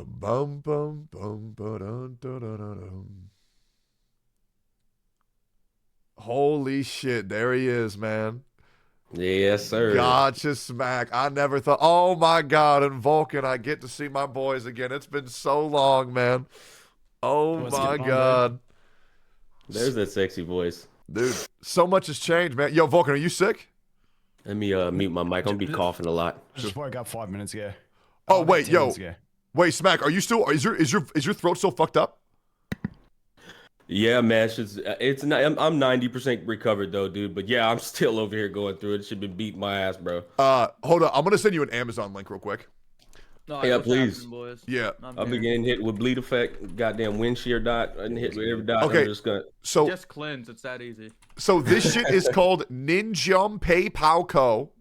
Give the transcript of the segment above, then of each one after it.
Bum, bum, bum, ba-dum, da-da-da-dum. Holy shit, there he is, man. Yes, sir. Gotcha smack. I never thought, oh my God, in Vulcan, I get to see my boys again. It's been so long, man. Oh What's my going on, God. There's that sexy voice. Dude, so much has changed, man. Yo, Vulcan, are you sick? Let me mute my mic. I'm gonna be coughing a lot. I just woke up 5 minutes ago. Oh, about wait, 10 yo. minutes ago. Wait, Smack, are you still, is your throat still fucked up? Yeah, man. It's not. I'm 90% recovered though, dude. But yeah, I'm still over here going through it. Should be beating my ass, bro. Hold on. I'm gonna send you an Amazon link real quick. No, Yeah, what's please. happening, boys? Yeah. I've been getting hit with bleed effect, goddamn wind shear dot, and hit with every dot. Okay. I'm just gonna. So Just cleanse. It's that easy. this shit is called Ninjum Pei Pao Ko.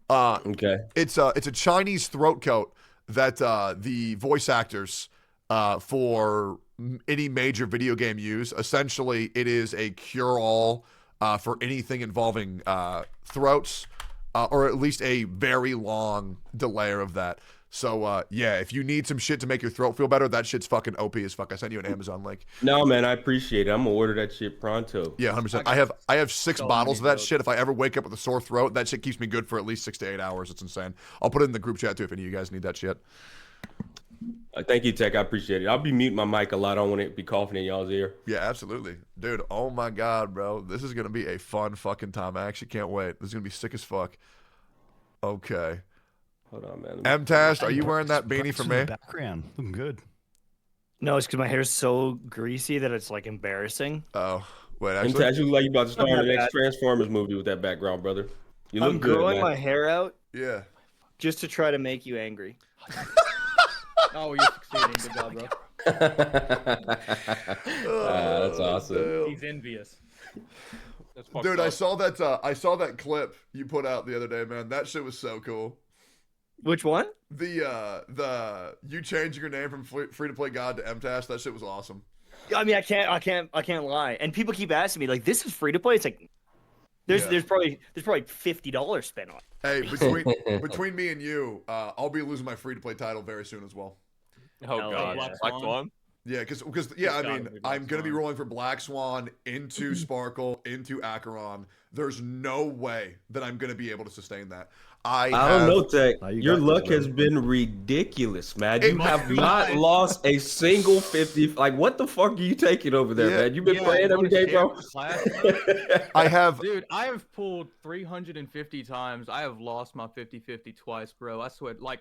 Okay. It's a Chinese throat coat that the voice actors for any major video game use. Essentially, it is a cure-all for anything involving throats, or at least a very long delay of that. So yeah, if you need some shit to make your throat feel better, that shit's fucking OP as fuck. I sent you an Amazon link. No, man, I appreciate it. I'm gonna order that shit pronto. Yeah, 100%. I have 6 bottles of that shit. If I ever wake up with a sore throat, that shit keeps me good for at least 6 to 8 hours. It's insane. I'll put it in the group chat too if any of you guys need that shit. Thank you, Tech. I appreciate it. I'll be muting my mic a lot. I don't want to be coughing in y'all's ear. Yeah, absolutely. Dude, oh my God, bro. This is going to be a fun fucking time. I actually can't wait. This is going to be sick as fuck. Okay. Hold on, man. M-Tast, are you wearing that beanie for me? Background, looking good. No, it's because my hair's so greasy that it's like embarrassing. Oh, wait, I'm actually? you like you about to start Not the next bad. Transformers movie with that background, brother. You look I'm good, growing man. my hair out Yeah. just to try to make you angry. Oh, you're succeeding. Good job, bro. That's awesome. Damn. He's envious. That's fucked Dude, up. I saw that clip you put out the other day, man. That shit was so cool. Which one? The you changing your name from free to play God to M-Tast, that shit was awesome. I mean, I can't lie. And people keep asking me like, "This is free to play." It's like, there's probably $50 spent on it. Hey, between me and you, I'll be losing my free to play title very soon as well. Oh Hell god, yeah. Black Swan. Yeah, because I It's mean, gotta be Black I'm gonna be Swan. rolling for Black Swan into Sparkle into Acheron. There's no way that I'm gonna be able to sustain that. I don't know, Tech. Oh, you Your got luck this, has been ridiculous, man. It You must have be not nice. lost a single 50. Like, what the fuck are you taking over there, Yeah. man? You've been Yeah, playing you every wanna day, share bro. the class, bro? I have Dude, I have pulled 350 times. I have lost my 50-50 twice, bro. I swear, like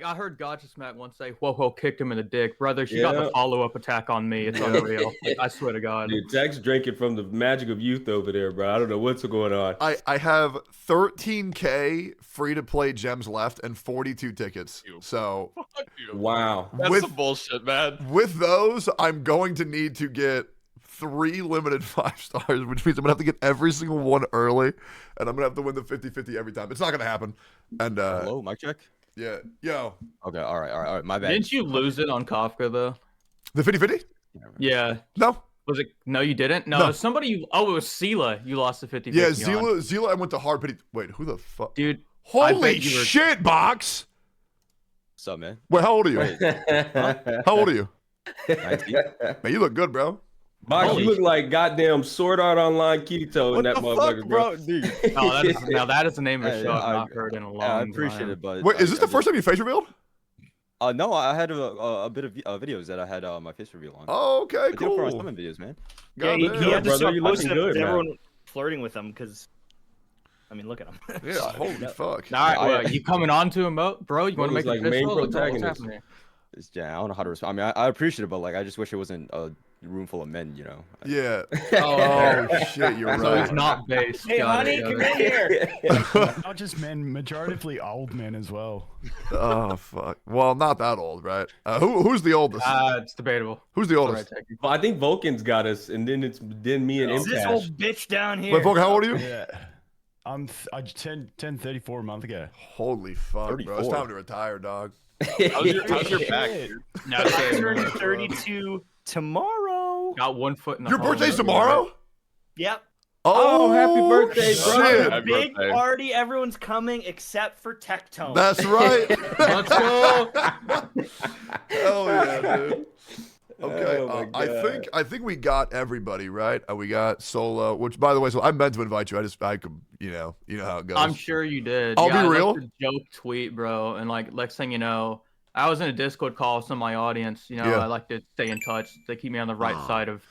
I heard Gacha Smack once say, "Whoa, kicked him in the dick, brother." She got Yeah. the follow-up attack on me. It's unreal. Like, I swear to God. Dude, Tech's drinking from the magic of youth over there, bro. I don't know what's going on. I have 13K free to play gems left and 42 tickets. So Fuck you. Wow. That's With- some bullshit, man. with those, I'm going to need to get 3 limited 5 stars, which means I'm gonna have to get every single one early, and I'm gonna have to win the 50-50 every time. It's not gonna happen. And Hello, mic check. yeah, yo, Okay, all right. My bad. Didn't you lose it on Kafka though? the 50-50? Yeah. No. Was it? No, you didn't. No, No. somebody. It was Sela. You lost the 50-50 Yeah, on. Zila, I went to hard pity. Wait, who the fuck? Dude. I Holy bet you were- shit, Box! What's up, man? Wait, how old are you? How old are you? 19? Man, you look good, bro. Box, Holy you look like goddamn Sword Art Online Kirito in that motherfucker, bro. dude? Oh, that is the name of a Yeah, show I've I- not heard in a long Yeah, I time. appreciate it, but Wait, is this the first time you face revealed? No, I had a bit of videos that I had my face reveal on. Oh, okay, I did it for my cool. summon videos, man. Yeah, he Goddamn. had to brother, stop you looking posting good, man. everyone flirting with him because, I mean, look at him. Yeah, holy fuck. All right, I- well, you coming on to him, bro? You want to was make like a main fistful? What's protagonist. happening here? Yeah, I don't know how to respond. I mean, I appreciate it, but like, I just wish it wasn't a room full of men, you know. Yeah. Oh, Oh, shit, you're so he's right. not based. Hey, Got honey, it, got come it. in here. Not just men, majoritively old men as well. Oh, fuck. Well, not that old, right? Who's the oldest? It's debatable. Who's the All right, oldest? take it. Well, I think Vulcan's got us, and then me and Is this Imcash. old bitch down here? Wait, Vulcan, how old are you? Yeah. I turned 34 a month ago. Holy fuck, bro. It's 34. time to retire, dog. How's your back, dude? No, I'm okay, turning bro. 32 tomorrow. Got 1 foot in the Your hole. birthday's tomorrow? Yep. Oh, happy birthday, bro. Shit. Happy Big birthday. party. Everyone's coming except for Tectone. That's right. Let's go. Hell yeah, dude. Okay, Oh my God. I think we got everybody right. We got Solo, which by the way, so I meant to invite you. I could, you know how it goes. I'm sure you did. I'll yeah, be I real. left a joke tweet, bro, and like next thing you know, I was in a Discord call with some of my audience. You know, Yeah. I like to stay in touch. They keep me on the right side of.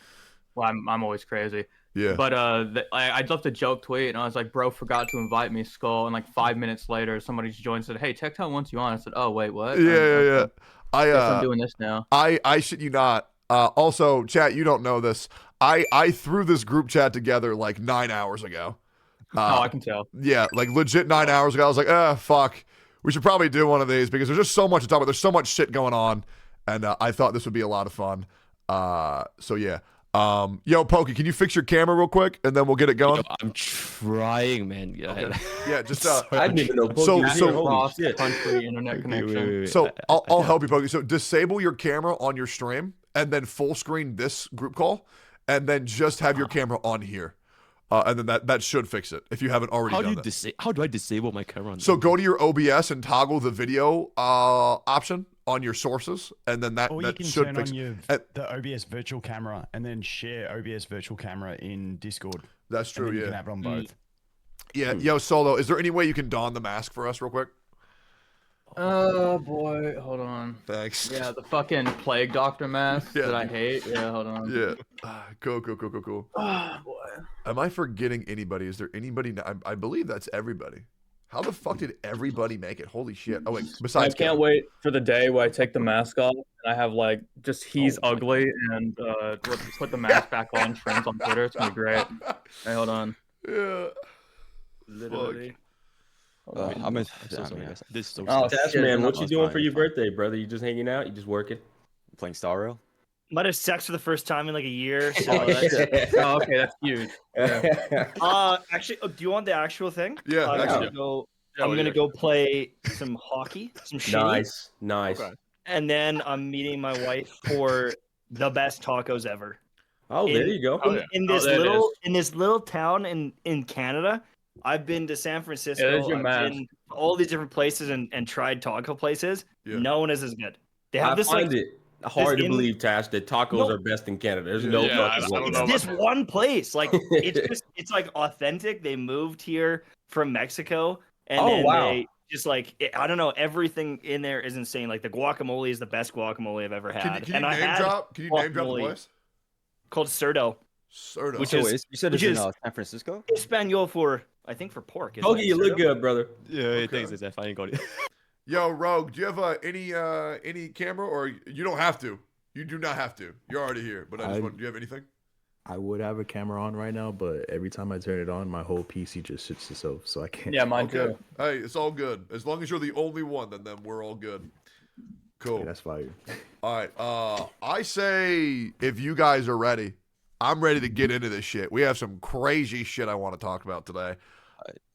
Well, I'm always crazy. Yeah. But I left a joke tweet, and I was like, "Bro, forgot to invite me, Skull." And like 5 minutes later, somebody joined and said, "Hey, Tectone wants you on." I said, "Oh wait, what?" Yeah. Guess I'm doing this now. I shit you not. Also, chat, you don't know this. I threw this group chat together like 9 hours ago. Oh, I can tell. Yeah, like legit 9 hours ago. I was like, fuck. We should probably do one of these because there's just so much to talk about. There's so much shit going on. And I thought this would be a lot of fun. So yeah. Yo, Pokey, can you fix your camera real quick and then we'll get it going? Yo, I'm trying, man. Okay. Yeah, just I didn't even know. So- Pokey so- holy Cross shit. country internet connection. So I'll help you, Pokey. So disable your camera on your stream and then full screen this group call and then just have your camera on here. And then that should fix it if you haven't already How done do that. you how do I disable my camera? On So go to your OBS and toggle the video option on your sources, and then that Or you can should turn fix on it. the OBS virtual camera and then share OBS virtual camera in Discord. That's And true. then you can Yeah. have it on both. Yeah. Yo, Solo, is there any way you can don the mask for us real quick? Oh boy, hold on. Thanks. Yeah, the fucking plague doctor mask Yeah. that I hate. Yeah, hold on. Yeah. Cool. Oh boy. Am I forgetting anybody? Is there anybody? I believe that's everybody. How the fuck did everybody make it? Holy shit. Oh, wait. I Besides can't Kevin. wait for the day where I take the mask off and I have like just he's Oh my ugly and put the mask back on trends on Twitter. It's gonna be great. Hey, hold on. Yeah. Literally. I'm in. so sorry, guys. This is so Oh, sad. Task shit, man, I'm what not- you It's doing fine, for it's your fine. birthday, brother? You just hanging out? You just working? Playing Star Rail. Might have sex for the first time in like a year. So Oh, that's, Oh, okay, that's huge. actually, do you want the actual thing? Yeah, I'm actually. gonna go. Yeah, I'm what gonna do you- go play some hockey, some shinny, nice. Okay. and then I'm meeting my wife for the best tacos ever. Oh, there In- you go. Oh, yeah. In this there it little town in Canada, I've been to San Francisco. there's your I've mask. been to all these different places and tried taco places. Yeah. No one is as good. They I have this find like it hard to in- believe, Tash, that tacos No. are best in Canada. There's no Yeah, fucking I don't way. know it's about this one place. Like it's like authentic. They moved here from Mexico, and Oh, then wow. they just like I don't know. Everything in there is insane. Like the guacamole is the best guacamole I've ever had. Can you and I name had drop? Can you name drop the guacamole. place? called Cerdo, Cerdo. Which So is- wait, you said which it's in is- San Francisco. Espanol for I think for pork. isn't Pokey, it? you look Cerdo? good, brother. Yeah, Okay. thanks, Zeph. I ain't got it. Yo, Rogue, do you have any camera or you don't have to? You do not have to. You're already here. But I just want. Do you have anything? I would have a camera on right now, but every time I turn it on, my whole PC just shits itself, so I can't. Yeah, mine Okay. too. Hey, it's all good. As long as you're the only one, then we're all good. Cool. Yeah, that's fire. All right. I say if you guys are ready, I'm ready to get into this shit. We have some crazy shit I want to talk about today.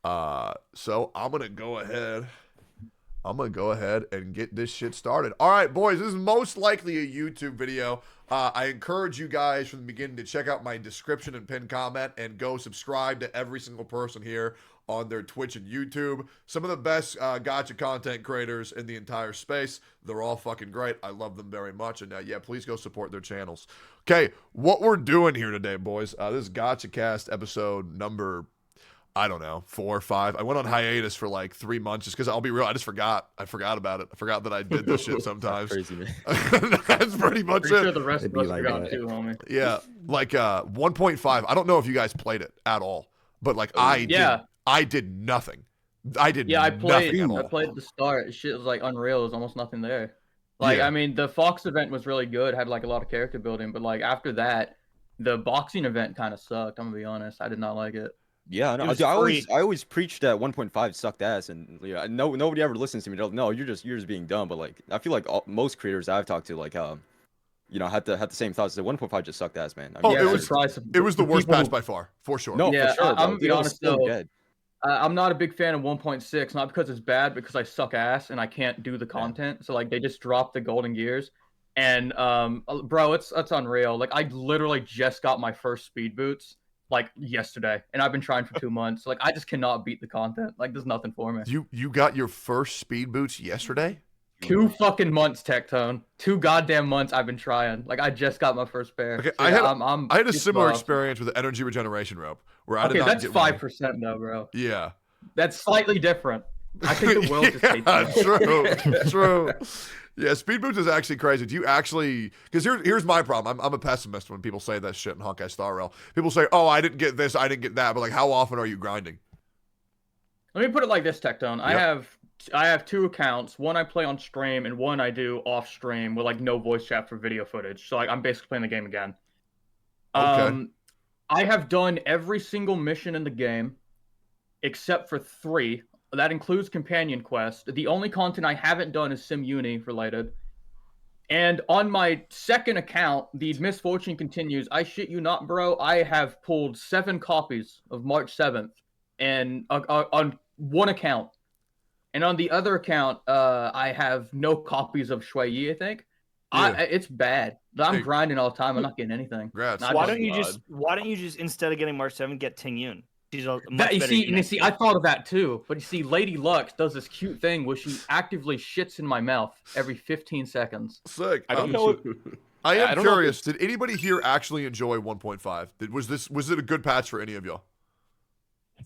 So I'm gonna go ahead. And get this shit started. All right, boys. This is most likely a YouTube video. I encourage you guys from the beginning to check out my description and pinned comment and go subscribe to every single person here on their Twitch and YouTube. Some of the best gacha content creators in the entire space. They're all fucking great. I love them very much. And yeah, please go support their channels. Okay, what we're doing here today, boys. This is Gacha Cast episode number, I don't know, 4 or 5. I went on hiatus for like 3 months just because I'll be real. I just forgot. I forgot about it. I forgot that I did this shit sometimes. Crazy, man. That's pretty much Pretty sure it. the rest It'd of be us like forgot that. too, homie. Yeah, like 1.5. I don't know if you guys played it at all, but like I did nothing. I did Yeah, I played. nothing I at all. played at the start. Shit was like unreal. There's almost nothing there. Like Yeah. I mean, the Fox event was really good. Had like a lot of character building, but like after that, the boxing event kind of sucked. I'm gonna be honest. I did not like it. Yeah, I know. was Dude, I free. always preach that 1.5 sucked ass, and yeah, nobody ever listens to me. They're like, no, you're just being dumb. But like, I feel like most creators I've talked to, like, had the same thoughts. That 1.5 just sucked ass, man. I Oh, mean, it Yeah, was- surprise- It was the worst people patch who- by far, for sure. no, Yeah, for sure. I'm bro. gonna Dude, be it was honest, so though. dead. I'm not a big fan of 1.6, not because it's bad, because I suck ass and I can't do the content. So like they just dropped the golden gears, and bro, it's unreal. Like I literally just got my first speed boots like yesterday, and I've been trying for 2 months. Like I just cannot beat the content. Like there's nothing for me. You got your first speed boots yesterday? 2 fucking months, Tectone. 2 goddamn months I've been trying. Like, I just got my first pair. Okay, So, I yeah, had a it's similar rough. experience with the energy regeneration rope, where I did Okay, not that's get one. 5% though, bro. Yeah. That's slightly different. I think the world just hates me. True. Yeah, speed boost is actually crazy. Do you actually? Because here's my problem. I'm a pessimist when people say that shit in Honkai Star Rail. People say, "Oh, I didn't get this, I didn't get that," but like, how often are you grinding? Let me put it like this, Tectone. Yep. I have 2 accounts. One I play on stream, and one I do off stream with like no voice chat for video footage. So like I'm basically playing the game again. Okay. I have done every single mission in the game, except for 3. That includes companion quest. The only content I haven't done is Sim Uni related. And on my second account, the misfortune continues. I shit you not, bro. I have pulled 7 copies of March 7th, and on one account. And on the other account, I have no copies of Shui Yi, I think. Yeah. It's bad. I'm Hey. grinding all the time. I'm not getting anything. Congrats. Not Why just- don't you just instead of getting March 7, get Ting Yun? She's a much That, you better see, unit. I thought of that too. But you see, Lady Lux does this cute thing where she actively shits in my mouth every 15 seconds. Sick. I don't know. I I am don't know if curious. Did anybody here actually enjoy 1.5? Was it a good patch for any of y'all?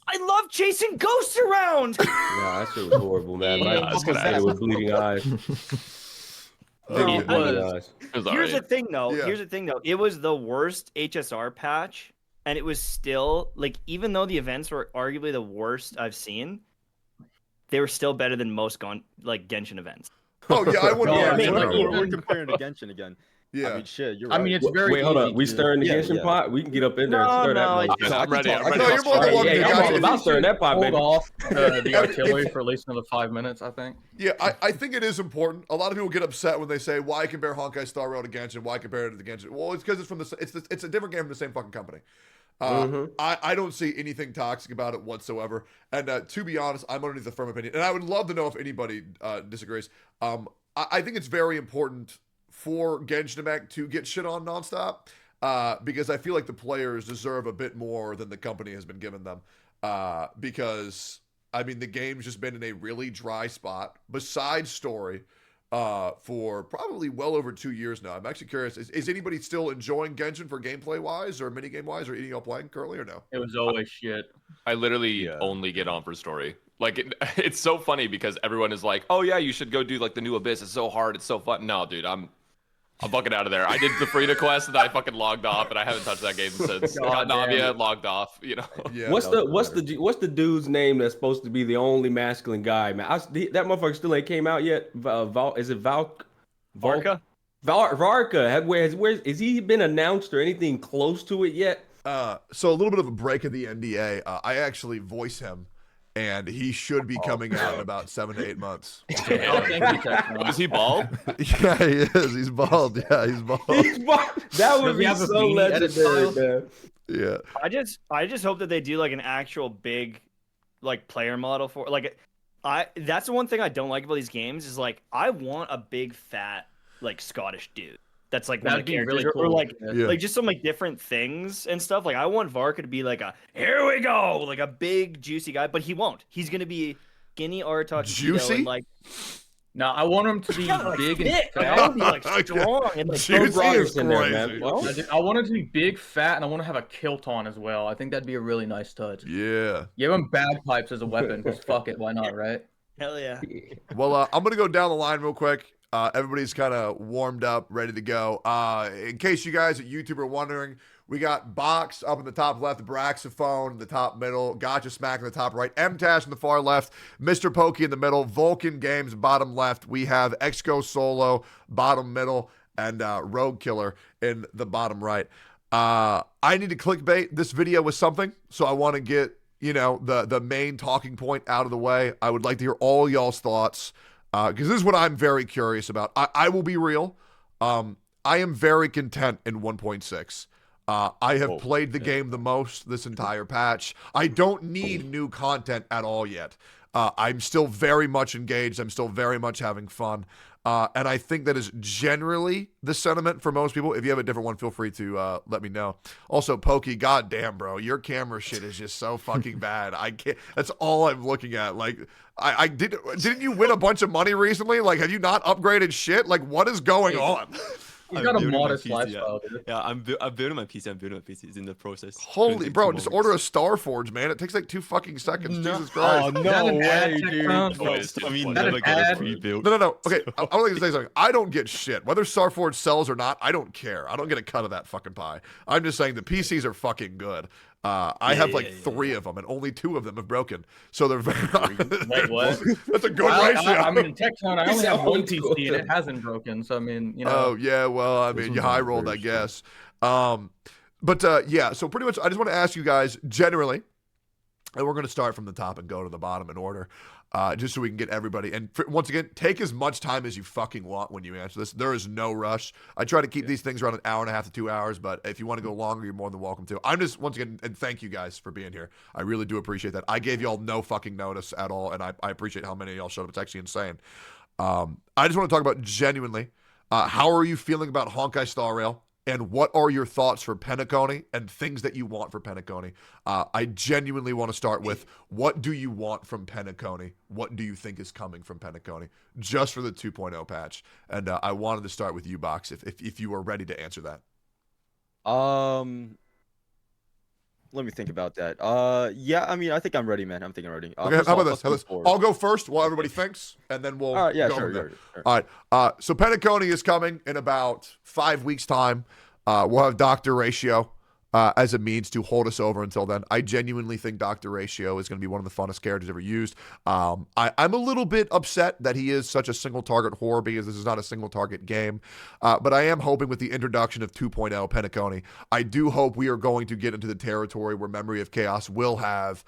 I love chasing ghosts around. Yeah, that shit was horrible, man. Yeah, I was gonna I ask. with bleeding eyes. Oh, Bleeding eyes. It was Here's the alright. thing, though. Yeah. Here's the thing, though. It was the worst HSR patch, and it was still like, even though the events were arguably the worst I've seen, they were still better than most Genshin events. Oh yeah, I wouldn't. No, Yeah, I mean, we're- like, we're even- comparing to Genshin again. yeah. I mean, shit, you're I right. mean, it's very Wait, hold easy up. We to- stirring the Yeah, Genshin yeah. pot? We can get up in there and No, stir that no, motherfucker. Dude, I'm ready. I'm ready. No, to you're more than start. welcome Yeah, to, I'm guys. all about stirring that pot, Hold baby. off the artillery for at least another 5 minutes, I think. Yeah, I think it is important. A lot of people get upset when they say, "Why compare Honkai Star Rail to Genshin? Why compare it to the Genshin?" Well, it's because it's from it's a different game from the same fucking company. I don't see anything toxic about it whatsoever. And to be honest, I'm underneath the firm opinion, and I would love to know if anybody disagrees. I think it's very important for Genshin Impact to get shit on nonstop, because I feel like the players deserve a bit more than the company has been giving them. Because I mean, the game's just been in a really dry spot, besides story, for probably well over 2 years now. I'm actually curious, is anybody still enjoying Genshin for gameplay wise or minigame wise, or any of y'all playing currently or no? It was always shit. I literally only get on for story. Like it's so funny because everyone is like, "Oh yeah, you should go do like the new Abyss. It's so hard. It's so fun." No, dude, I'm fucking out of there. I did the Frida quest and I fucking logged off, and I haven't touched that game since. Got God damn. Navia, logged off. You know. Yeah. What's the dude's name that's supposed to be the only masculine guy, man? That motherfucker still ain't came out yet. Is it Varka? Varka. Where has he been announced or anything close to it yet? So a little bit of a break of the NDA. I actually voice him, and he should be coming out in about 7 to 8 months. Oh, thank you, Tectone. Is he bald? Yeah, he is. He's bald. Yeah, he's bald. That would he be have a so beanie edit legendary, style? man. Yeah. I just hope that they do like an actual big like player model for that's the one thing I don't like about these games is like I want a big fat like Scottish dude that's like one of That'd the be characters really cool. or like Yeah. like just some like different things and stuff. Like I want Varka to be like a here we go like a big juicy guy, but he won't. He's gonna be skinny Artok Juicy? and like No, I want him to be kinda, like, big and thick. Like, I fat. want to be like strong and like Juicy Throw is Broderick in there, man. crazy. Well, I want him to be big, fat, and I want to have a kilt on as well. I think that'd be a really nice touch. Yeah. Give him bagpipes as a weapon, because fuck it, why not, right? hell yeah. Well, I'm going to go down the line real quick. Everybody's kind of warmed up, ready to go. In case you guys at YouTube are wondering, we got Box up in the top left, Braxophone in the top middle, Gacha Smack in the top right, MTash in the far left, Mr. Pokey in the middle, Vulcan Games bottom left. We have Exco Solo bottom middle, and Rogue Killer in the bottom right. I need to clickbait this video with something, so I want to get the main talking point out of the way. I would like to hear all y'all's thoughts, because this is what I'm very curious about. I will be real. I am very content in 1.6. I have played the game the most this entire patch. I don't need new content at all yet. I'm still very much engaged. I'm still very much having fun. And I think that is generally the sentiment for most people. If you have a different one, feel free to let me know. Also, Pokey, goddamn, bro, your camera shit is just so fucking bad. I can't. That's all I'm looking at. Like, didn't you win a bunch of money recently? Like, have you not upgraded shit? Like, what is going on? He's got a building my modest PC, lifestyle, dude. Yeah, I'm building my PC. I'm building my PC. It's in the process. Holy, Couldn't take bro, 2 more just weeks. order a Starforge, man. It takes like 2 fucking seconds. No. Jesus Christ. Oh, Is that no an ad, way, dude. Tectone? Toys, I mean, dude. that never an got ad? a pre-built. No. Okay, I would like to say something. I don't get shit. Whether Starforge sells or not, I don't care. I don't get a cut of that fucking pie. I'm just saying the PCs are fucking good. I have like 3 of them, and only 2 of them have broken. So they're very. Wait, what? That's a good ratio. I mean, in Tectone, I only have one It's PC all and it hasn't broken. So I mean, you know. Oh yeah, well, I This mean, one's you not high rolled, I very strong. guess. Yeah. So pretty much, I just want to ask you guys generally, and we're going to start from the top and go to the bottom in order, just so we can get everybody. And once again, take as much time as you fucking want when you answer this. There is no rush. I try to keep these things around an hour and a half to 2 hours, but if you want to go longer, you're more than welcome to. I'm just, once again, and thank you guys for being here. I really do appreciate that. I gave y'all no fucking notice at all, and I appreciate how many of y'all showed up. It's actually insane. I just want to talk about genuinely, how are you feeling about Honkai Star Rail? And what are your thoughts for Penacony and things that you want for Penacony? I genuinely want to start with, what do you want from Penacony? What do you think is coming from Penacony? Just for the 2.0 patch. And I wanted to start with you, Box, if you are ready to answer that. Let me think about that. Yeah, I mean, I think I'm ready, man. I'm thinking ready. Okay, First how of all, about this? let's move forward. I'll go first while everybody thinks, and then we'll All right, yeah, go sure, from there. sure. All right. So Penacony is coming in about 5 weeks' time. We'll have Dr. Ratio as a means to hold us over until then. I genuinely think Dr. Ratio is going to be one of the funnest characters ever used. I'm a little bit upset that he is such a single target whore because this is not a single target game. But I am hoping with the introduction of 2.0 Penacony, I do hope we are going to get into the territory where Memory of Chaos will have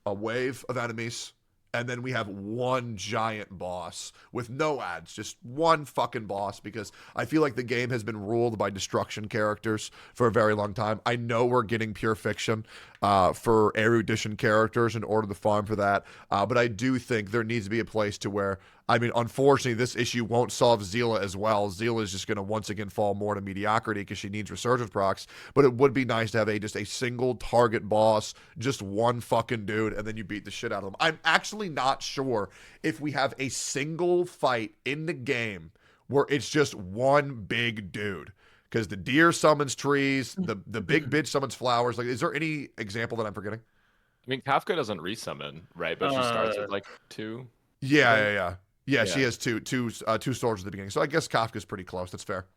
a wave of enemies. And then we have one giant boss with no ads, just one fucking boss, because I feel like the game has been ruled by destruction characters for a very long time. I know we're getting pure fiction for erudition characters in order to farm for that, but I do think there needs to be a place to where, I mean, unfortunately, this issue won't solve Zila as well. Zila is just going to once again fall more to mediocrity because she needs resurgence procs, but it would be nice to have just a single target boss, just one fucking dude, and then you beat the shit out of them. I'm actually not sure if we have a single fight in the game where it's just one big dude. Because the deer summons trees, the big bitch summons flowers. Like, is there any example that I'm forgetting? I mean, Kafka doesn't resummon, right? But she starts with like 2. Yeah. She has two swords at the beginning. So I guess Kafka's pretty close. That's fair.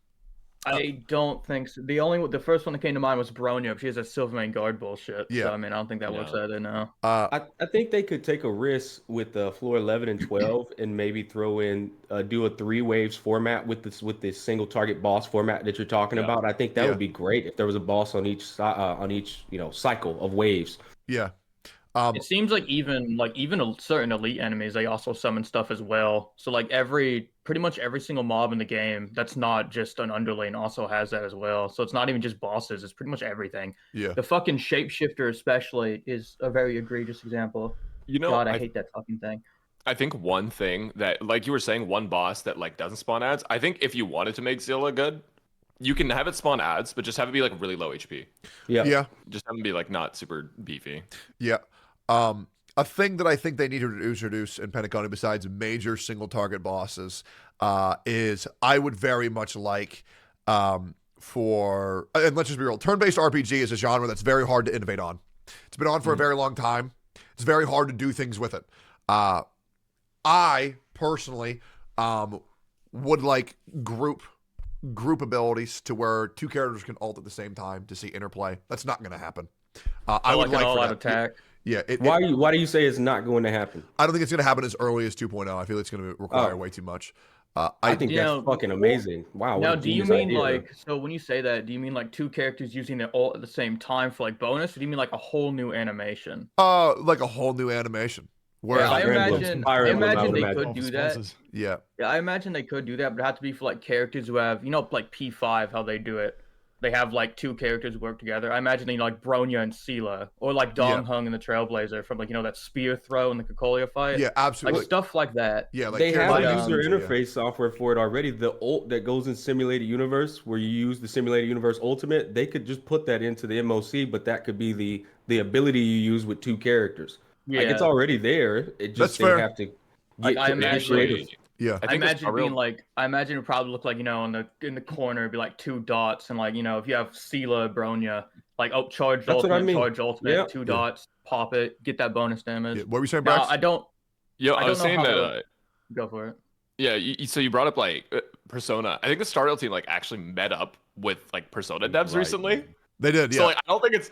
I don't think so. The first one that came to mind was Bronya, but she has a Silvermane guard bullshit. Yeah. So, I mean, I don't think that works either now. I think they could take a risk with floor 11 and 12 and maybe throw in do a 3 waves format with this single target boss format that you're talking about. I think that would be great if there was a boss on each cycle of waves. Yeah. It seems like even certain elite enemies, they also summon stuff as well. So like pretty much every single mob in the game that's not just an underlane also has that as well. So it's not even just bosses; it's pretty much everything. Yeah. The fucking shapeshifter especially is a very egregious example. You know, God, I hate that fucking thing. I think one thing that, like you were saying, one boss that like doesn't spawn ads. I think if you wanted to make Zilla good, you can have it spawn ads, but just have it be like really low HP. Yeah. Just have it be like not super beefy. Yeah. A thing that I think they need to introduce in Penacony besides major single target bosses is I would very much like and let's just be real, turn-based RPG is a genre that's very hard to innovate on. It's been on for a very long time. It's very hard to do things with it. I personally would like group abilities to where 2 characters can ult at the same time to see interplay. That's not going to happen. I would like an all-out for that. attack. Yeah. Why do you say it's not going to happen? I don't think it's going to happen as early as 2.0. I feel it's going to require way too much. I think that's fucking amazing. Wow. Now, what a do you genius mean idea. like, so when you say that, do you mean like 2 characters using their ult at the same time for like bonus, or do you mean like a whole new animation? Like a whole new animation. Where Yeah, I Fire Emblem, imagine Fire Emblem, I would they imagine. could do that. Yeah. Yeah, I imagine they could do that, but it had to be for like characters who have, like P5, how they do it. they have like two characters work together. I imagine like Bronya and Sela, or like Dong Hung and the Trailblazer from like that spear throw in the Cocolia fight. Yeah, absolutely. Like stuff like that. Yeah, like they have a character user design, interface software for it already. The ult that goes in simulated universe, where you use the simulated universe ultimate, they could just put that into the MOC, but that could be the ability you use with two characters. Yeah, like it's already there. It just That's fair. they have to Like, get I imagine- creative. Yeah, I imagine it being like, I imagine it would probably look like, in the corner, it'd be like two dots, and like, if you have Sela, Bronya, like, charge That's what ultimate, I mean. charge ultimate, Yeah. two dots, pop it, get that bonus damage. Yeah. What were you saying, Now, Brax? I don't was know saying how that. to- Go for it. Yeah, so you brought up like Persona. I think the Stardoll team like actually met up with like Persona devs recently. They did, yeah. So like I don't think it's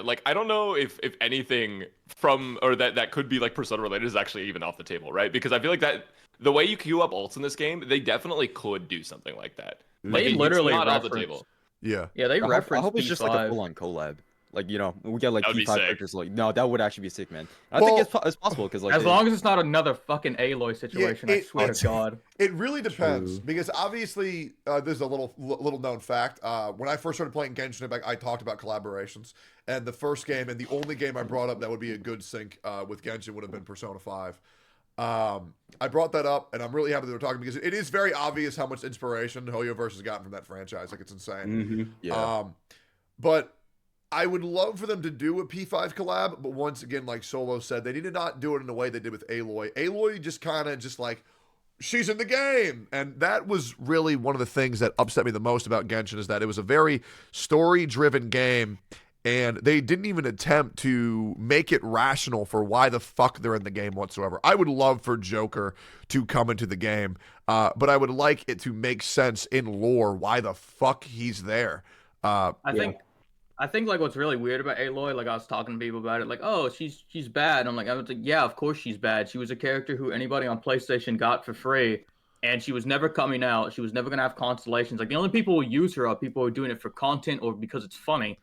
like I don't know if anything from or that could be like Persona related is actually even off the table, right? Because I feel like that the way you queue up ults in this game, they definitely could do something like that. Like They it's literally not off the reference- table. Yeah. Yeah, they I reference hope it's just like a P5. full-on collab. Like, we get like That would be P5 sick. characters. Like, no, that would actually be sick, man. I Well, think it's possible because like As long as it's not another fucking Aloy situation, I it- swear it's- to God. It really depends True. because obviously there's a little known fact. When I first started playing Genshin Impact, I talked about collaborations, and the first game and the only game I brought up that would be a good sync with Genshin would have been Persona 5. I brought that up, and I'm really happy that we're talking because it is very obvious how much inspiration Hoyoverse has gotten from that franchise. Like, it's insane. Mm-hmm. But I would love for them to do a P5 collab, but once again, like Solo said, they need to not do it in the way they did with Aloy. Aloy just kind of just like, she's in the game. And that was really one of the things that upset me the most about Genshin is that it was a very story-driven game, and they didn't even attempt to make it rational for why the fuck they're in the game whatsoever. I would love for Joker to come into the game, but I would like it to make sense in lore why the fuck he's there. I think like what's really weird about Aloy, like I was talking to people about it, like, oh, she's bad. I was like, yeah, of course she's bad. She was a character who anybody on PlayStation got for free, and she was never coming out. She was never gonna have constellations. Like the only people who use her are people who are doing it for content or because it's funny.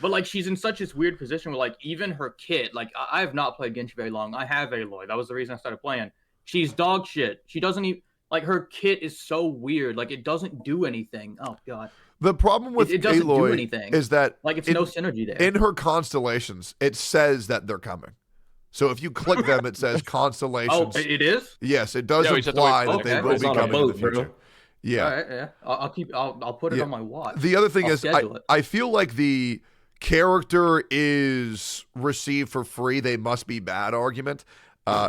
But like she's in such this weird position where like even her kit, like I have not played Genshin very long. I have Aloy. That was the reason I started playing. She's dog shit. She doesn't even like her kit is so weird. Like it doesn't do anything. Oh god. The problem with It doesn't do Aloy anything. is that Like it's no synergy there. in her constellations, it says that they're coming. So if you click them, it says Oh, constellations. it is? Yes, it does Yeah, we just have to wait imply for that it. they Okay. will It's be on a coming in the boat, bro. future. Yeah. All right, yeah. I'll put it Yeah. on my watch. The other thing I'll is, schedule it. I feel like the character is received for free, they must be bad argument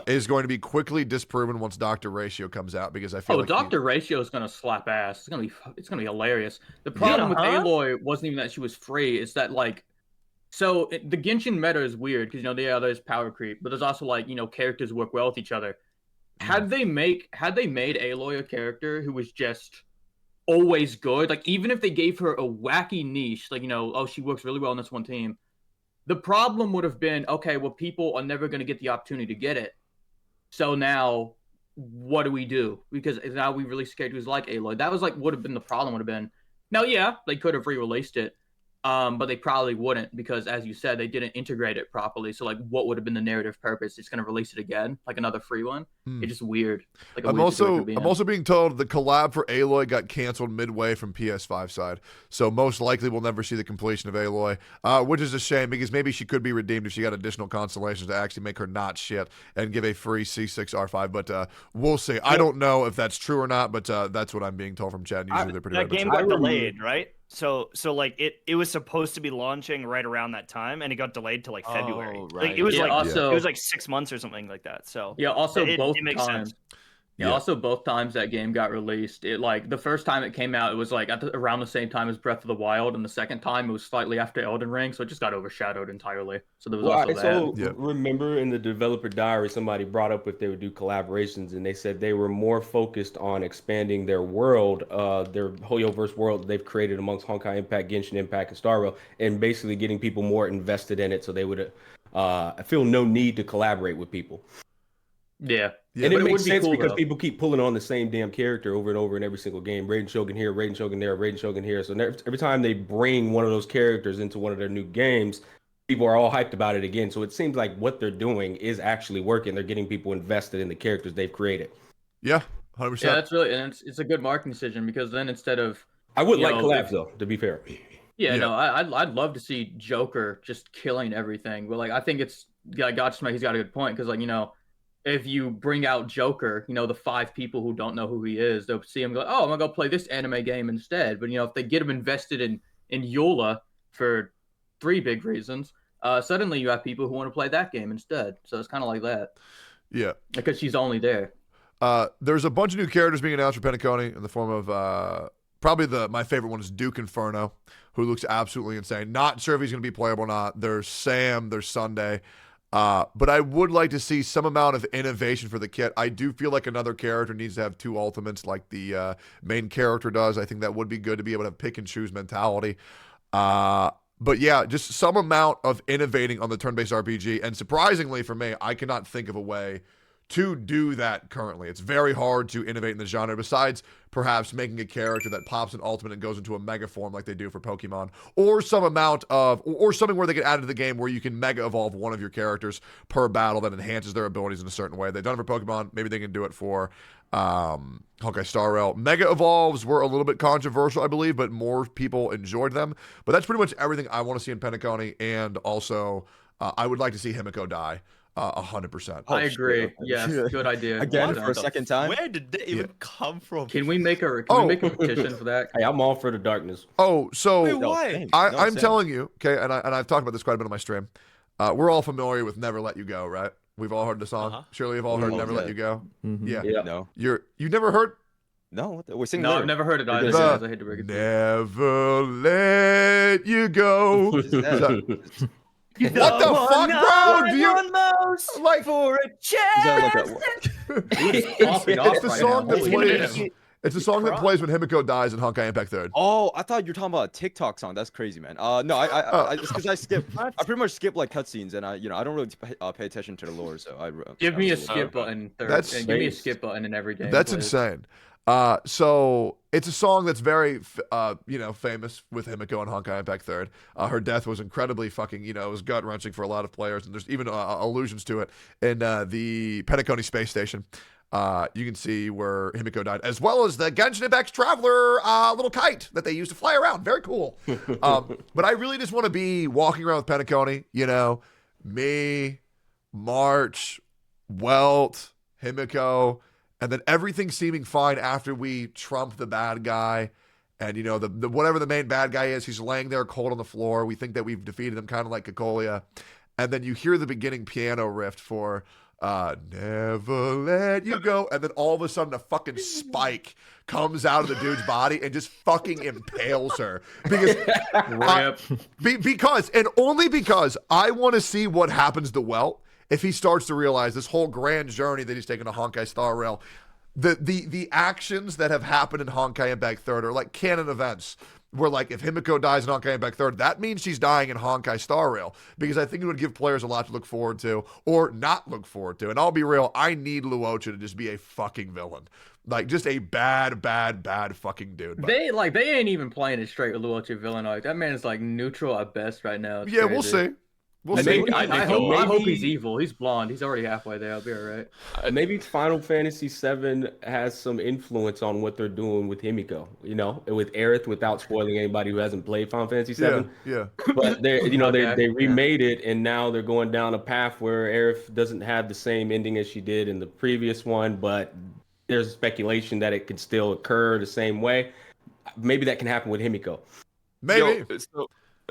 is going to be quickly disproven once Dr. Ratio comes out because I feel like Dr. Ratio is gonna slap ass. It's gonna be hilarious. The problem with Aloy wasn't even that she was free. It's that like, the Genshin meta is weird because there's power creep, but there's also like characters work well with each other. Had they made Aloy a character who was just always good, like even if they gave her a wacky niche, like she works really well on this one team, the problem would have been, okay, well, people are never going to get the opportunity to get it. So now, what do we do? Because now we release characters like Aloy. That was like would have been the problem. Would have been. Now, yeah, they could have re-released it, but they probably wouldn't because, as you said, they didn't integrate it properly. So, like, what would have been the narrative purpose? It's going to release it again, like another free one. It's just weird. Like a I'm weird situation to be in. also being told the collab for Aloy got canceled midway from PS5 side, so most likely we'll never see the completion of Aloy, which is a shame because maybe she could be redeemed if she got additional constellations to actually make her not shit and give a free C6R5. But we'll see. I don't know if that's true or not, but that's what I'm being told from Chad. Usually they're pretty. That game got delayed, right? So like it was supposed to be launching right around that time, and it got delayed to like February. Oh, Like, right. it was Yeah, like also- it was like 6 months or something like that. So Yeah, also it both makes times. sense. Yeah, also both times that game got released, it like the first time it came out, it was like around the same time as Breath of the Wild, and the second time it was slightly after Elden Ring, so it just got overshadowed entirely. So there was also that. So Yeah. remember in the developer diary, somebody brought up if they would do collaborations, and they said they were more focused on expanding their world, their Hoyoverse world they've created amongst Honkai Impact, Genshin Impact, and Star Rail, and basically getting people more invested in it, so they would feel no need to collaborate with people. Yeah. And But it would makes be sense cool, because though. people keep pulling on the same damn character over and over in every single game. Raiden Shogun here, Raiden Shogun there, Raiden Shogun here. So every time they bring one of those characters into one of their new games, people are all hyped about it again. So it seems like what they're doing is actually working. They're getting people invested in the characters they've created. Yeah, 100%. Yeah, that's really, and it's a good marketing decision because then instead of I would You like know, collabs though. To be fair. Yeah, no, I'd love to see Joker just killing everything, but like I think it's Gotcha. He's got a good point because like if you bring out Joker, the 5 people who don't know who he is, they'll see him go, oh, I'm gonna go play this anime game instead. But if they get him invested in Yola for 3 big reasons, suddenly you have people who want to play that game instead. So it's kind of like that. Yeah, because she's only there. There's a bunch of new characters being announced for Penacony in the form of probably my favorite one is Duke Inferno, who looks absolutely insane. Not sure if he's going to be playable or not. There's Sam, there's Sunday. But I would like to see some amount of innovation for the kit. I do feel like another character needs to have 2 ultimates like the main character does. I think that would be good to be able to have pick and choose mentality. But yeah, just some amount of innovating on the turn-based RPG. And surprisingly for me, I cannot think of a way to do that currently. It's very hard to innovate in the genre besides perhaps making a character that pops an ultimate and goes into a mega form like they do for Pokemon, or some amount of, or something where they get added to the game where you can mega evolve one of your characters per battle that enhances their abilities in a certain way. They've done it for Pokemon. Maybe they can do it for Honkai Star Rail. Mega evolves were a little bit controversial, I believe, but more people enjoyed them. But that's pretty much everything I want to see in Penacony, and also I would like to see Himiko die. 100%. I agree. Yes, good idea. Again, for a second time. Where did they even come from? Can we make a petition for that? Hey, I'm all for the darkness. Oh, so Wait, why? I'm telling you, okay, and I've talked about this quite a bit on my stream. We're all familiar with "Never Let You Go," right? We've all heard the song. Surely you've all heard "Never Let You Go." Mm-hmm. Yeah. No. You've never heard? No. We're singing. No, I've never heard it either. The I hate to break it. Never let you go. What is that? What the fuck, bro? Do you like for a Is that It's the song that plays. It's a song that plays when Himiko dies in Honkai Impact 3rd. Oh, I thought you were talking about a TikTok song. That's crazy, man. No, it's because I skip. I pretty much skip like cutscenes, and I don't really pay attention to the lore. So Give me a skip button. Give me a skip button in every game. That's please. insane. So it's a song that's very, famous with Himiko and Honkai Impact 3rd. Her death was incredibly fucking, it was gut wrenching for a lot of players, and there's even allusions to it in the Penacony space station. You can see where Himiko died, as well as the Genshin Impact Traveler little kite that they used to fly around. Very cool. But I really just want to be walking around with Penacony, me, March, Welt, Himiko, and then everything seeming fine after we trump the bad guy. And, the whatever the main bad guy is, he's laying there cold on the floor. We think that we've defeated him, kind of like Cocolia. And then you hear the beginning piano riff for Never Let You Go. And then all of a sudden a fucking spike comes out of the dude's body and just fucking impales her. Because and only because I want to see what happens to Welt if he starts to realize this whole grand journey that he's taken to Honkai Star Rail. The actions that have happened in Honkai Impact 3rd are like canon events. Where like if Himiko dies in Honkai Impact 3rd, that means she's dying in Honkai Star Rail. Because I think it would give players a lot to look forward to or not look forward to. And I'll be real, I need Luocha to just be a fucking villain. Like just a bad fucking dude. They ain't even playing it straight with Luocha villain. Like that man is like neutral at best right now. It's yeah, crazy. we'll see. We'll see. I hope he's evil. He's blonde. He's already halfway there. I'll be all right. Maybe Final Fantasy VII has some influence on what they're doing with Himiko, and with Aerith, without spoiling anybody who hasn't played Final Fantasy VII. Yeah. But they remade it, and now they're going down a path where Aerith doesn't have the same ending as she did in the previous one, but there's speculation that it could still occur the same way. Maybe that can happen with Himiko. Maybe.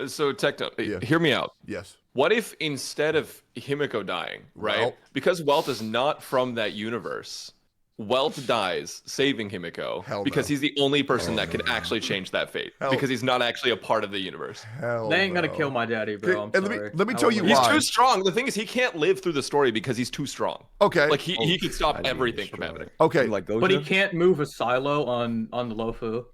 So Tectone, hear me out. Yes. What if instead of Himiko dying, right? Well, because Welt is not from that universe, Welt dies saving Himiko because he's the only person that could actually change that fate because he's not actually a part of the universe. They ain't gonna kill my daddy, bro. I'm sorry. Let me tell you he's why. too strong. The thing is, he can't live through the story because he's too strong. Okay. Like he could stop everything from happening. Okay. Like but he can't move a silo on the Lofu.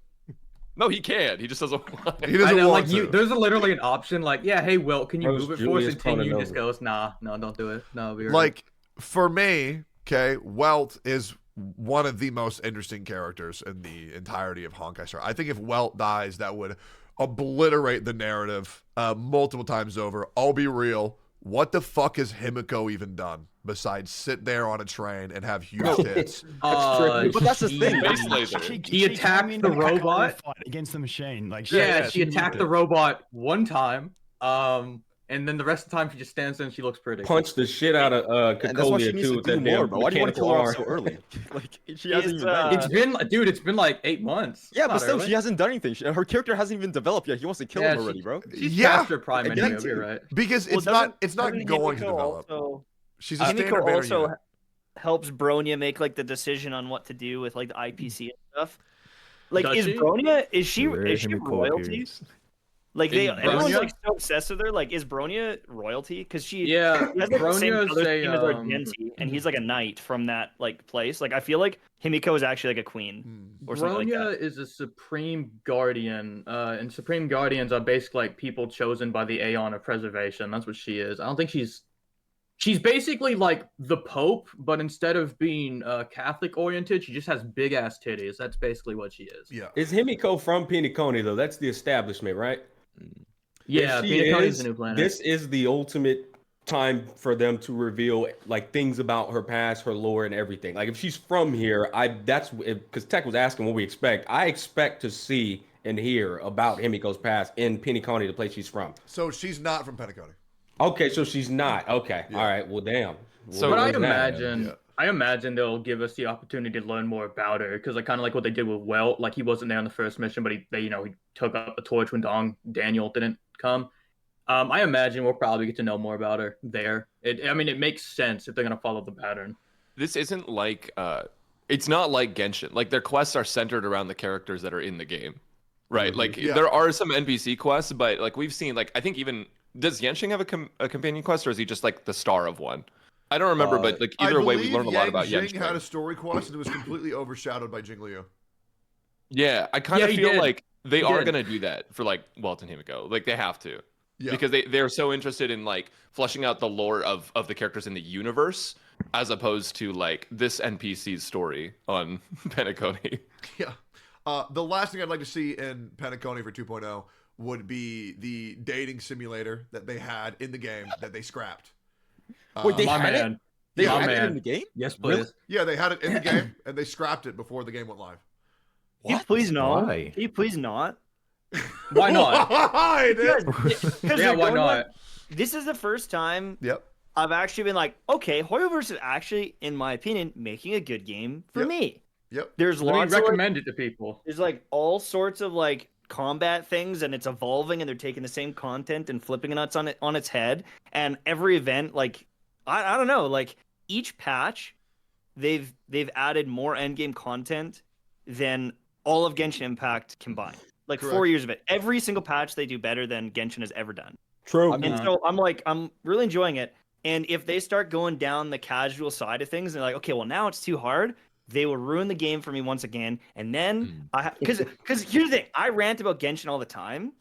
No, he can. He just doesn't want. He doesn't want to. There's literally an option like, yeah, hey, Will, can you move it for us? Julius And Ting Kononova. just goes, no, don't do it. No, we're Like, for me, okay, Welt is one of the most interesting characters in the entirety of Honkai Star. I think if Welt dies, that would obliterate the narrative multiple times over. I'll be real. What the fuck has Himiko even done? besides sit there on a train and have huge No. tits? But that's the thing. Space laser. He attacked the robot. Fight against the machine. Like Yeah, she lived attacked it. the robot one time. And then the rest of the time she just stands there and she looks pretty. Punched the shit out of And that's why she Cocolia needs too to with do that more, damn bro. Why do you want to kill her off so mechanical early? Like she hasn't even done It's been, it's been like 8 months. Yeah, It's but not still, early. she hasn't done anything. Her character hasn't even developed yet. He wants to kill Yeah, him already, bro. She's Yeah, past her prime I anyway. get You're it. right. Because Well, it's not going to doesn't develop. Also, She's a standard Himiko banner also unit. helps Bronya make like the decision on what to do with like the IPC and stuff. Like, Does is she? Bronya is she Rare Himiko royalty? appearance. Like In everyone's Bronya? like so obsessed with her. Like, is Bronya royalty? Because she Yeah, she has like the same Bronya's color scheme as a, Argenti, and he's like a knight from that like place. Like, I feel like Himiko is actually like a queen or something like Bronya that. is a supreme guardian, and supreme guardians are basically like people chosen by the Aeon of Preservation. That's what she is. I don't think she's basically like the Pope, but instead of being Catholic oriented, she just has big ass titties. That's basically what she is. Yeah. Is Himiko from Penacony though? That's the establishment, right? Yeah, If she Penacony's is, a new planet. This is the ultimate time for them to reveal like things about her past, her lore, and everything. Like if she's from here, that's because Tech was asking what we expect. I expect to see and hear about Himiko's past in Penacony, the place she's from. So she's not from Penacony. Okay, so she's not. Okay, Yeah. all right. Well, damn. So- But I where's that at? imagine, Yeah. I imagine they'll give us the opportunity to learn more about her because I kind of like what they did with Welt. Like he wasn't there on the first mission, but he took up the torch when Daniel didn't come. I imagine we'll probably get to know more about her there. It makes sense if they're gonna follow the pattern. This isn't like it's not like Genshin. Like their quests are centered around the characters that are in the game, right? Like Yeah. there are some NPC quests, but like we've seen, like I think even does Yenshing have a companion quest, or is he just like the star of one? I don't remember, but like either way, we learned a lot about Yang Yenshing. Jing had a story quest and it was completely overshadowed by Jing Liu. Yeah, I kind Yeah, of he feel did. like they He are did. gonna do that for like Welt and Himiko. Like they have to. Yeah. Because they're so interested in like fleshing out the lore of the characters in the universe as opposed to like this NPC's story on Penacony. Yeah. The last thing I'd like to see in Penacony for 2.0 would be the dating simulator that they had in the game that they scrapped. Wait, they My had it? man. They My had it man. in the game? Yes, Really? please. Yeah, they had it in the game and they scrapped it before the game went live. Can you please no? Why? Can you please not? Why not? Why, dude? Because Yeah, they're why going not? like- this is the first time Yep. I've actually been like, okay, Hoyoverse is actually, in my opinion, making a good game for Yep. me. Yep. There's Let me lots of like, recommend it to people. there's like all sorts of like combat things, and it's evolving, and they're taking the same content and flipping it on its head. And every event, like I don't know, like each patch, they've added more endgame content than all of Genshin Impact combined. Like Correct. 4 years of it. Every single patch they do better than Genshin has ever done. True. I mean, And so I'm really enjoying it. And if they start going down the casual side of things, and they're like, okay, well now it's too hard, they will ruin the game for me once again. And then because here's the thing, I rant about Genshin all the time,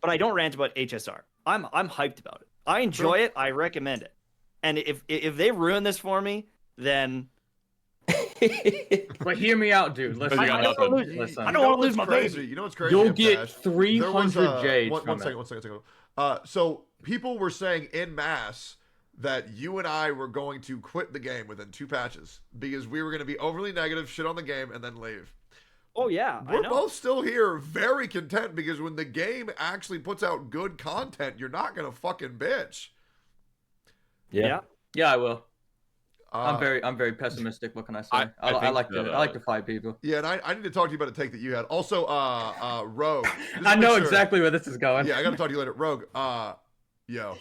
but I don't rant about HSR. I'm hyped about it. I enjoy it. I recommend it. And if they ruin this for me, then But hear me out, dude. Listen, You got I don't nothing. lose- listen. I don't wanna what's lose my crazy? baby. You know what's crazy? You'll Dash? get There was, 300 jades one from second, it. one second. So people were saying in mass that you and I were going to quit the game within 2 patches because we were going to be overly negative, shit on the game, and then leave. oh yeah, I We're know. both still here, very content because when the game actually puts out good content, you're not going to fucking bitch. Yeah. Yeah, I will. Uh, I'm very pessimistic. What can I say? I I think like that, to I like to fight people. Yeah, and I need to talk to you about a take that you had. Also, Rogue. just to I make know sure- exactly where this is going. Yeah, I got to talk to you later. Rogue, yo.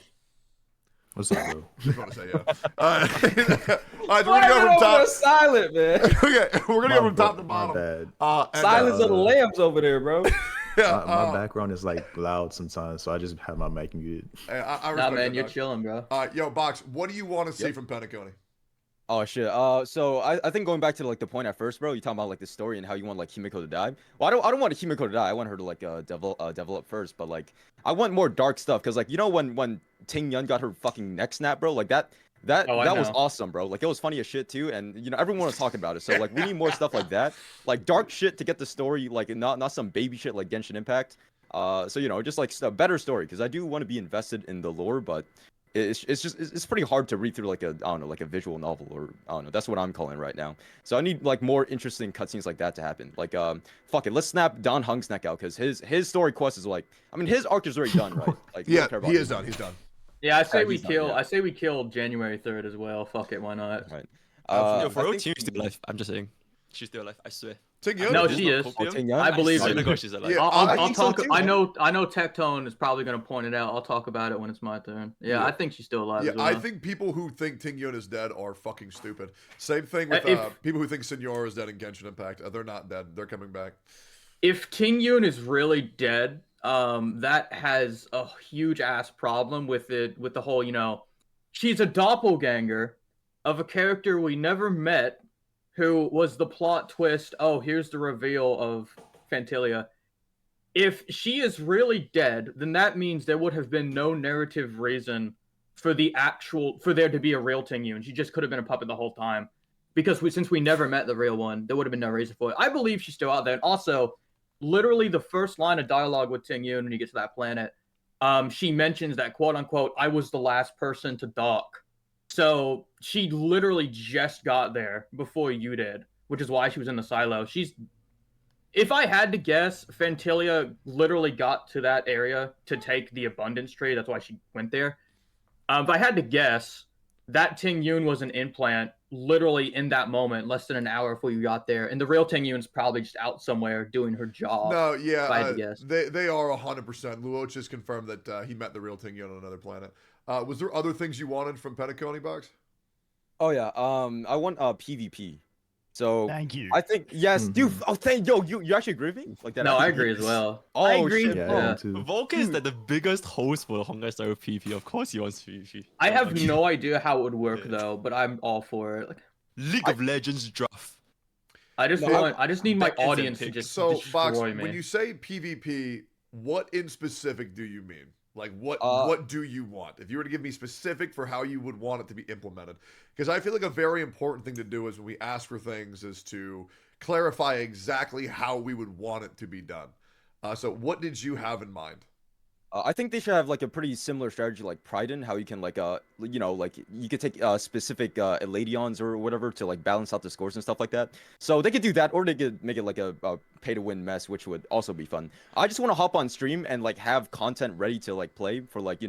What's up, bro? Just want to say, yo. All right, we're going to go from top. Silent, man. Okay, we're going to go from top to My bottom. bad. And, Silence of the lambs over there, bro. yeah, My background is like loud sometimes, so I just have my mic muted. I Nah, respect man, that, you're dog. chilling, bro. Yo, Box, what do you want to see from Penacony? Oh shit. So I think going back to like the point at first, bro, you talking about like the story and how you want like Himiko to die. Well, I don't want Himiko to die. I want her to like develop first. But like I want more dark stuff because like you know when Ting Yun got her fucking neck snap, bro, like that Oh, I was know. awesome, bro. Like it was funny as shit too, and you know everyone was talking about it. So like we need more stuff like that, like dark shit to get the story, like not some baby shit like Genshin Impact. So you know just like a better story because I do want to be invested in the lore, but it's pretty hard to read through like I don't know, like a visual novel, or I don't know. That's what I'm calling it right now. So I need like more interesting cutscenes like that to happen. Like fuck it, let's snap Don Hung's neck out, because his story quest is like, I mean, his arc is already done, right? Like Yeah, he is done. He's done. Yeah, I say Alright, we he's done, kill. yeah. I say we kill January 3rd as well. Fuck it, why not? Right. Yo, for I real, think- Tina's still alive. I'm just saying. She's still alive, I swear. Ting-Yun? No, There's she is. copium. Ting Yun? I believe swear it. to God, she's alive. Yeah, I'll think so talk. too, I man. know Tectone is probably gonna point it out. I'll talk about it when it's my turn. Yeah, Yeah. I think she's still alive. Yeah, as well. I think people who think Ting-Yun is dead are fucking stupid. Same thing with people who think Senor is dead in Genshin Impact. They're not dead. They're coming back. If Ting-Yun is really dead, that has a huge ass problem with it. With the whole, she's a doppelganger of a character we never met, who was the plot twist. Oh, here's the reveal of Fantilia. If she is really dead, then that means there would have been no narrative reason for there to be a real Ting-Yun. She just could have been a puppet the whole time. Because since we never met the real one, there would have been no reason for it. I believe she's still out there. And also, literally the first line of dialogue with Ting-Yun when you get to that planet, she mentions that, quote unquote, I was the last person to dock. So she literally just got there before you did, which is why she was in the silo. If I had to guess, Fantilia literally got to that area to take the abundance tree. That's why she went there. If I had to guess, that Ting-Yun was an implant literally in that moment, less than an hour before you got there. And the real Ting-Yun's probably just out somewhere doing her job. No, if I had to yeah, guess. they are 100%. Luoch just confirmed that he met the real Ting-Yun on another planet. Was there other things you wanted from Petacone Box? Oh yeah. I want PvP. So Thank you. I think yes, dude. Oh, you actually agree with me? Like that? No, I agree as well. Oh, I agree. shit, Yeah, bro. me too. Volker is like the biggest host for the Honkai Star PvP. Of course he wants PvP. I have no idea how it would work Yeah. though, but I'm all for it. Like, League of Legends draft. I just need my Backends and audience to picks. just So, destroy Box, me. when you say PvP, what in specific do you mean? Like, what do you want? If you were to give me specific for how you would want it to be implemented. Because I feel like a very important thing to do is when we ask for things is to clarify exactly how we would want it to be done. So what did you have in mind? I think they should have like a pretty similar strategy like Priden, how you can like like you could take specific Eladions or whatever to like balance out the scores and stuff like that. So they could do that, or they could make it like a pay to win mess, which would also be fun. I just want to hop on stream and like have content ready to like play for like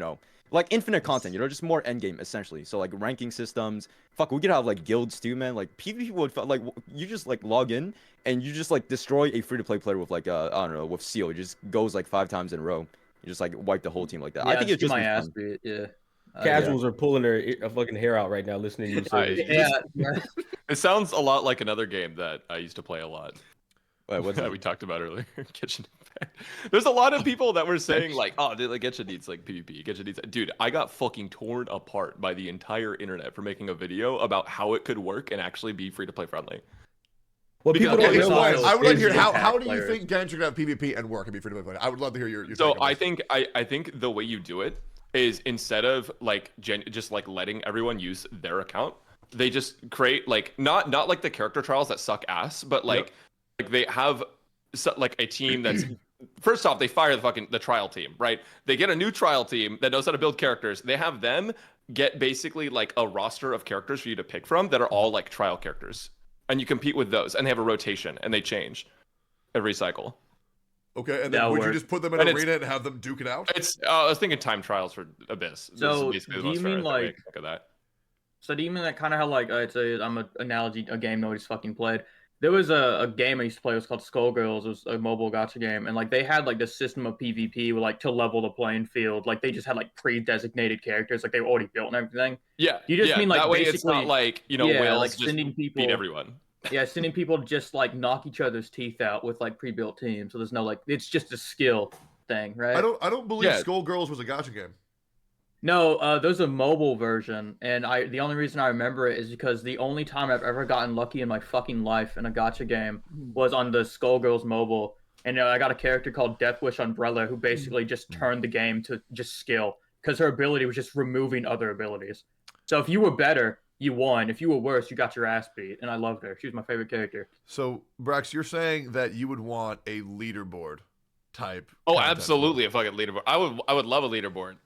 like infinite content, just more endgame essentially. So like ranking systems, fuck, we could have like guilds too, man. Like PvP would like you just like log in and you just like destroy a free to play player with like I don't know, with Seal. It just goes like 5 times in a row. You just like wipe the whole team like that. Yeah, I think it's just my be ass fun. beat. Yeah. Casuals are pulling their fucking hair out right now listening to you say this. Yeah. It sounds a lot like another game that I used to play a lot. Wait, what's that that? we talked about earlier. Genshin Impact. There's a lot of people that were saying like, oh, like Genshin needs like PvP. Genshin needs. Dude, I got fucking torn apart by the entire internet for making a video about how it could work and actually be free to play friendly. Well, Because- people don't Yeah, realize. explain. I would like to hear Is how impact do you players. think Genshin could have PvP and work and be free to play? I would love to hear your So take on I this. think I think the way you do it is instead of like just like letting everyone use their account, they just create like not like the character trials that suck ass, but like they have like a team that's first off, they fire the trial team, right? They get a new trial team that knows how to build characters. They have them get basically like a roster of characters for you to pick from that are all like trial characters. And you compete with those, and they have a rotation, and they change every cycle. Okay, and then That'll would you work. just put them in And an arena and have them duke it out? It's I was thinking time trials for Abyss. This So, is basically the do most you fair mean, way I like- can think of that. So do you mean that kind of how like I'm an analogy, a game nobody's fucking played. There was a game I used to play. It was called Skullgirls. It was a mobile gacha game, and like they had like this system of PvP with like to level the playing field. Like they just had like pre-designated characters, like they were already built and everything. Yeah, You just yeah, mean, like, that way it's not basically- like yeah, whales like just sending people beat everyone. Yeah, sending people to just like knock each other's teeth out with like pre-built teams. So there's no like it's just a skill thing, right? I don't believe Yeah. Skullgirls was a gacha game. No, there's a mobile version, and the only reason I remember it is because the only time I've ever gotten lucky in my fucking life in a gacha game was on the Skullgirls mobile, and I got a character called Deathwish Umbrella who basically just turned the game to just skill because her ability was just removing other abilities. So if you were better, you won. If you were worse, you got your ass beat, and I loved her. She was my favorite character. So, Brax, you're saying that you would want a leaderboard type. Oh, content. absolutely, a fucking leaderboard. I would love a leaderboard.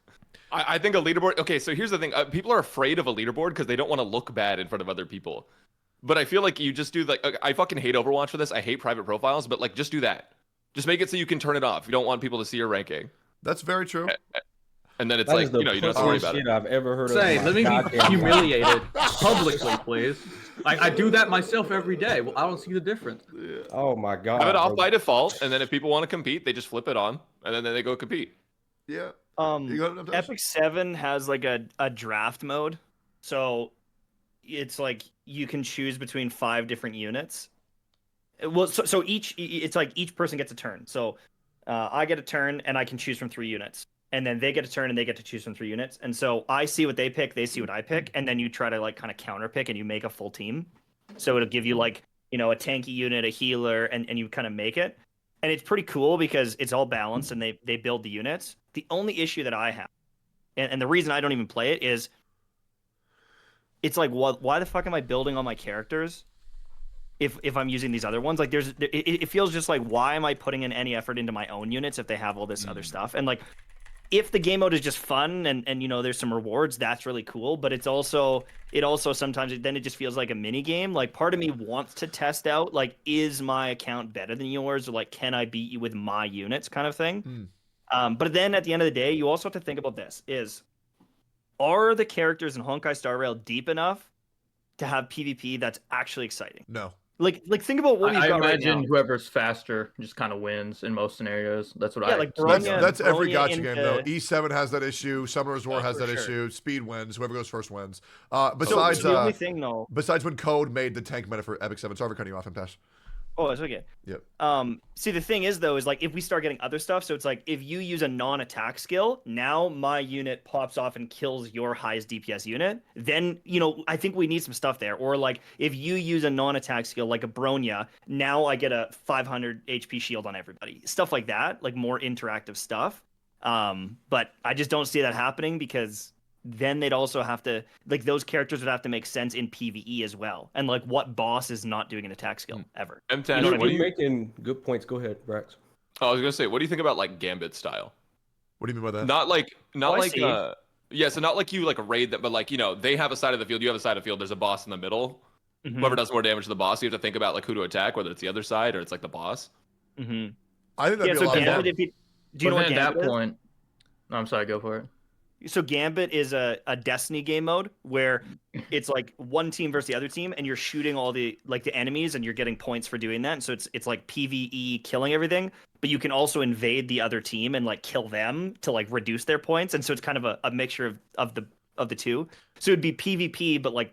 I think a leaderboard. Okay, so here's the thing: people are afraid of a leaderboard because they don't want to look bad in front of other people. But I feel like you just do like I fucking hate Overwatch for this. I hate private profiles, but like just do that. Just make it so you can turn it off. You don't want people to see your ranking. That's very true. And then it's That like is the you don't have to worry about shit it. I've ever heard of. Say, in my let me be goddamn life. humiliated publicly, please. I do that myself every day. Well, I don't see the difference. Oh my god. Have it off bro. by default, and then if people want to compete, they just flip it on, and then they go compete. Yeah. You got it, Epic 7 has like a draft mode, so it's like you can choose between 5 different units. Well, so it's like each person gets a turn. So I get a turn, and I can choose from 3 units, and then they get a turn, and they get to choose from 3 units. And so I see what they pick, they see what I pick, and then you try to like kind of counter pick, and you make a full team. So it'll give you like a tanky unit, a healer, and you kind of make it. And it's pretty cool because it's all balanced and they build the units. The only issue that I have, and the reason I don't even play it is, it's like, why the fuck am I building all my characters if I'm using these other ones? Like, it feels just like, why am I putting in any effort into my own units if they have all this other stuff? And like, if the game mode is just fun and there's some rewards, that's really cool. But it also sometimes then it just feels like a mini game. Like, part of me wants to test out, like, is my account better than yours, or like, can I beat you with my units, kind of thing. But then at the end of the day, you also have to think about this: are the characters in Honkai Star Rail deep enough to have PvP that's actually exciting? No. Like think about what we've I got right imagine now. whoever's faster just kind of wins in most scenarios. That's what Yeah, I. like That's every Bronya gacha game though. E7 has that issue. Summoner's War has for that sure. issue. Speed wins. Whoever goes first wins. So Besides, the only thing though. besides when Code made the tank meta for Epic 7. Sorry for cutting you off, Impash. Oh, that's okay. Yep. See, the thing is though, is like if we start getting other stuff, so it's like if you use a non-attack skill, now my unit pops off and kills your highest DPS unit. Then I think we need some stuff there. Or like if you use a non-attack skill like a Bronya, now I get a 500 HP shield on everybody. Stuff like that, like more interactive stuff. But I just don't see that happening because then they'd also have to, like, those characters would have to make sense in PvE as well. And like, what boss is not doing an attack skill ever? MTash, You're making good points. Go ahead, Brax. I was gonna say, what do you think about like Gambit style? What do you mean by that? Not like I see. so not like you like raid them, but like they have a side of the field, you have a side of the field. There's a boss in the middle. Mhm. Whoever does more damage to the boss, you have to think about like who to attack, whether it's the other side or it's like the boss. Mhm. I think that'd be a lot of fun. Gambit, do you know what at Gambit that is? point? No, I'm sorry. Go for it. So Gambit is a Destiny game mode where it's like one team versus the other team, and you're shooting all the enemies, and you're getting points for doing that. And so it's like PvE killing everything, but you can also invade the other team and like kill them to like reduce their points. And so it's kind of a mixture of the two. So it'd be PvP, but like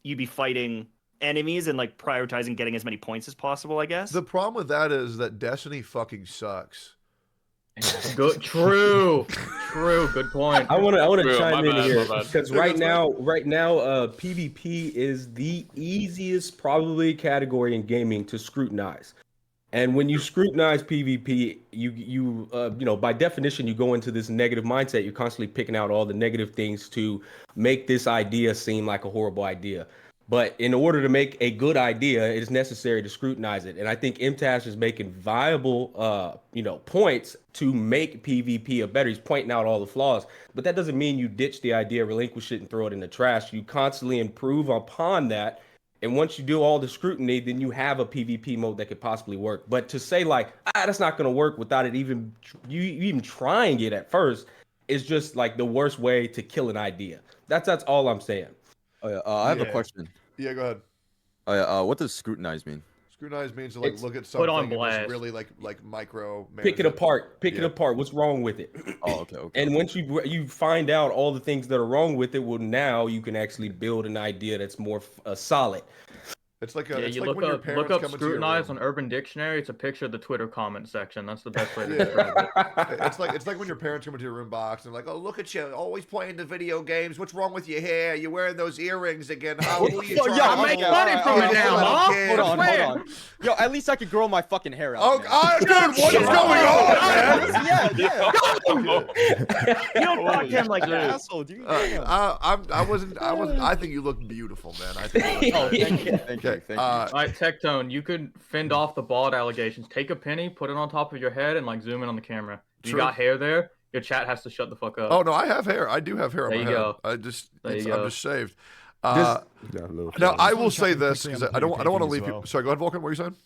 you'd be fighting enemies and like prioritizing getting as many points as possible, I guess. The problem with that is that Destiny fucking sucks. Good. True. Good point. I want to True, chime my in bad, here my bad. because right now, PvP is the easiest probably category in gaming to scrutinize. And when you scrutinize PvP, you by definition, you go into this negative mindset. You're constantly picking out all the negative things to make this idea seem like a horrible idea. But in order to make a good idea, it is necessary to scrutinize it. And I think MTash is making viable, points to make PvP a better. He's pointing out all the flaws, but that doesn't mean you ditch the idea, relinquish it, and throw it in the trash. You constantly improve upon that. And once you do all the scrutiny, then you have a PvP mode that could possibly work. But to say like, that's not going to work without it even trying it at first is just like the worst way to kill an idea. That's all I'm saying. Oh, yeah. I have a question. Yeah, go ahead. Oh, yeah. What does scrutinize mean? Scrutinize means to like It's look at put something on and just blast. really like micro. Pick it apart. Pick it apart. What's wrong with it? Oh, okay. And once you find out all the things that are wrong with it, well, now you can actually build an idea that's more solid. It's like Yeah, it's you like look when your up parents come into your scrutinize room. on Urban Dictionary. It's a picture of the Twitter comment section. That's the best way to Yeah. describe it. It's like when your parents come into your room box and like, oh, look at you, always playing the video games. What's wrong with your hair? You're wearing those earrings again. How are you Yo, trying yo, to make pull money off? from it now, huh? Kid. Hold on. Yo, at least I could grow my fucking hair out. Oh, man. dude, what is going on, man? Yeah. You don't talk to him like that. Asshole, dude. I think you look beautiful, man. I think. You Oh, look thank you. Thank Okay, you. All right, Tectone, you could fend off the bald allegations. Take a penny, put it on top of your head, and like zoom in on the camera. You True. got hair there. Your chat has to shut the fuck up. Oh no, I have hair. I do have hair on There my you head. go. I'm just shaved. Yeah, Now I just will wanna say jump in this quickly on because the I don't want to PvP leave as people. well. Sorry, go ahead, Vulcan. What were you saying?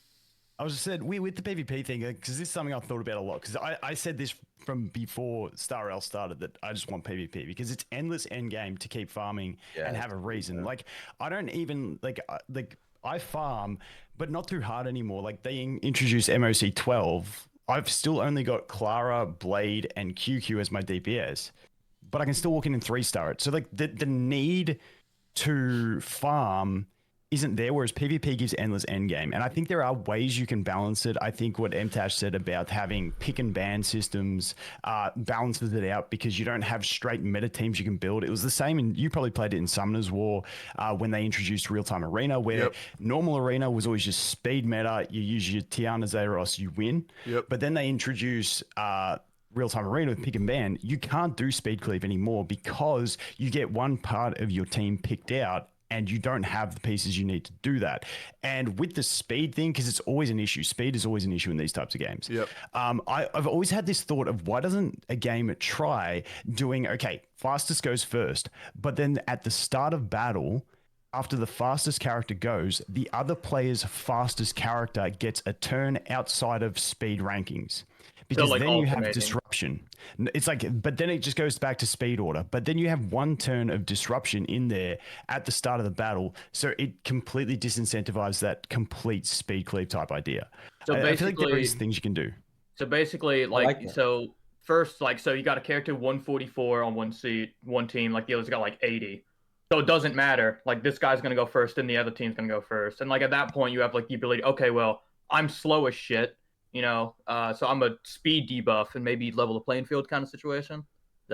I was just said with the PvP thing because this is something I've thought about a lot because I said this from before Star Rail started that I just want PvP because it's endless end game to keep farming and have a reason. Like I don't even like I farm, but not too hard anymore. Like they introduced MOC 12. I've still only got Clara, Blade, and QQ as my DPS, but I can still walk in and 3-star it. So like the need to farm isn't there, whereas PvP gives endless endgame. And I think there are ways you can balance it. I think what MTash said about having pick and ban systems balances it out because you don't have straight meta teams you can build. It was the same, and you probably played it in Summoner's War when they introduced real-time arena, where normal arena was always just speed meta. You use your Tiana Zeros, you win. But then they introduce real-time arena with pick and ban. You can't do speed cleave anymore because you get one part of your team picked out and you don't have the pieces you need to do that. And with the speed thing, because it's always an issue, speed is always an issue in these types of games. I've always had this thought of why doesn't a game try doing, okay, fastest goes first, but then at the start of battle, after the fastest character goes, the other player's fastest character gets a turn outside of speed rankings. Because then you have disruption. It's like, but then it just goes back to speed order. But then you have one turn of disruption in there at the start of the battle. So it completely disincentivizes that complete speed cleave type idea. So I feel like there is things you can do. So basically, so first, so you got a character 144 on one team, like the other's got like 80. So it doesn't matter. Like this guy's gonna go first, and the other team's gonna go first. And like at that point, you have like the ability. Okay, well, I'm slow as shit. So I'm a speed debuff and maybe level the playing field kind of situation.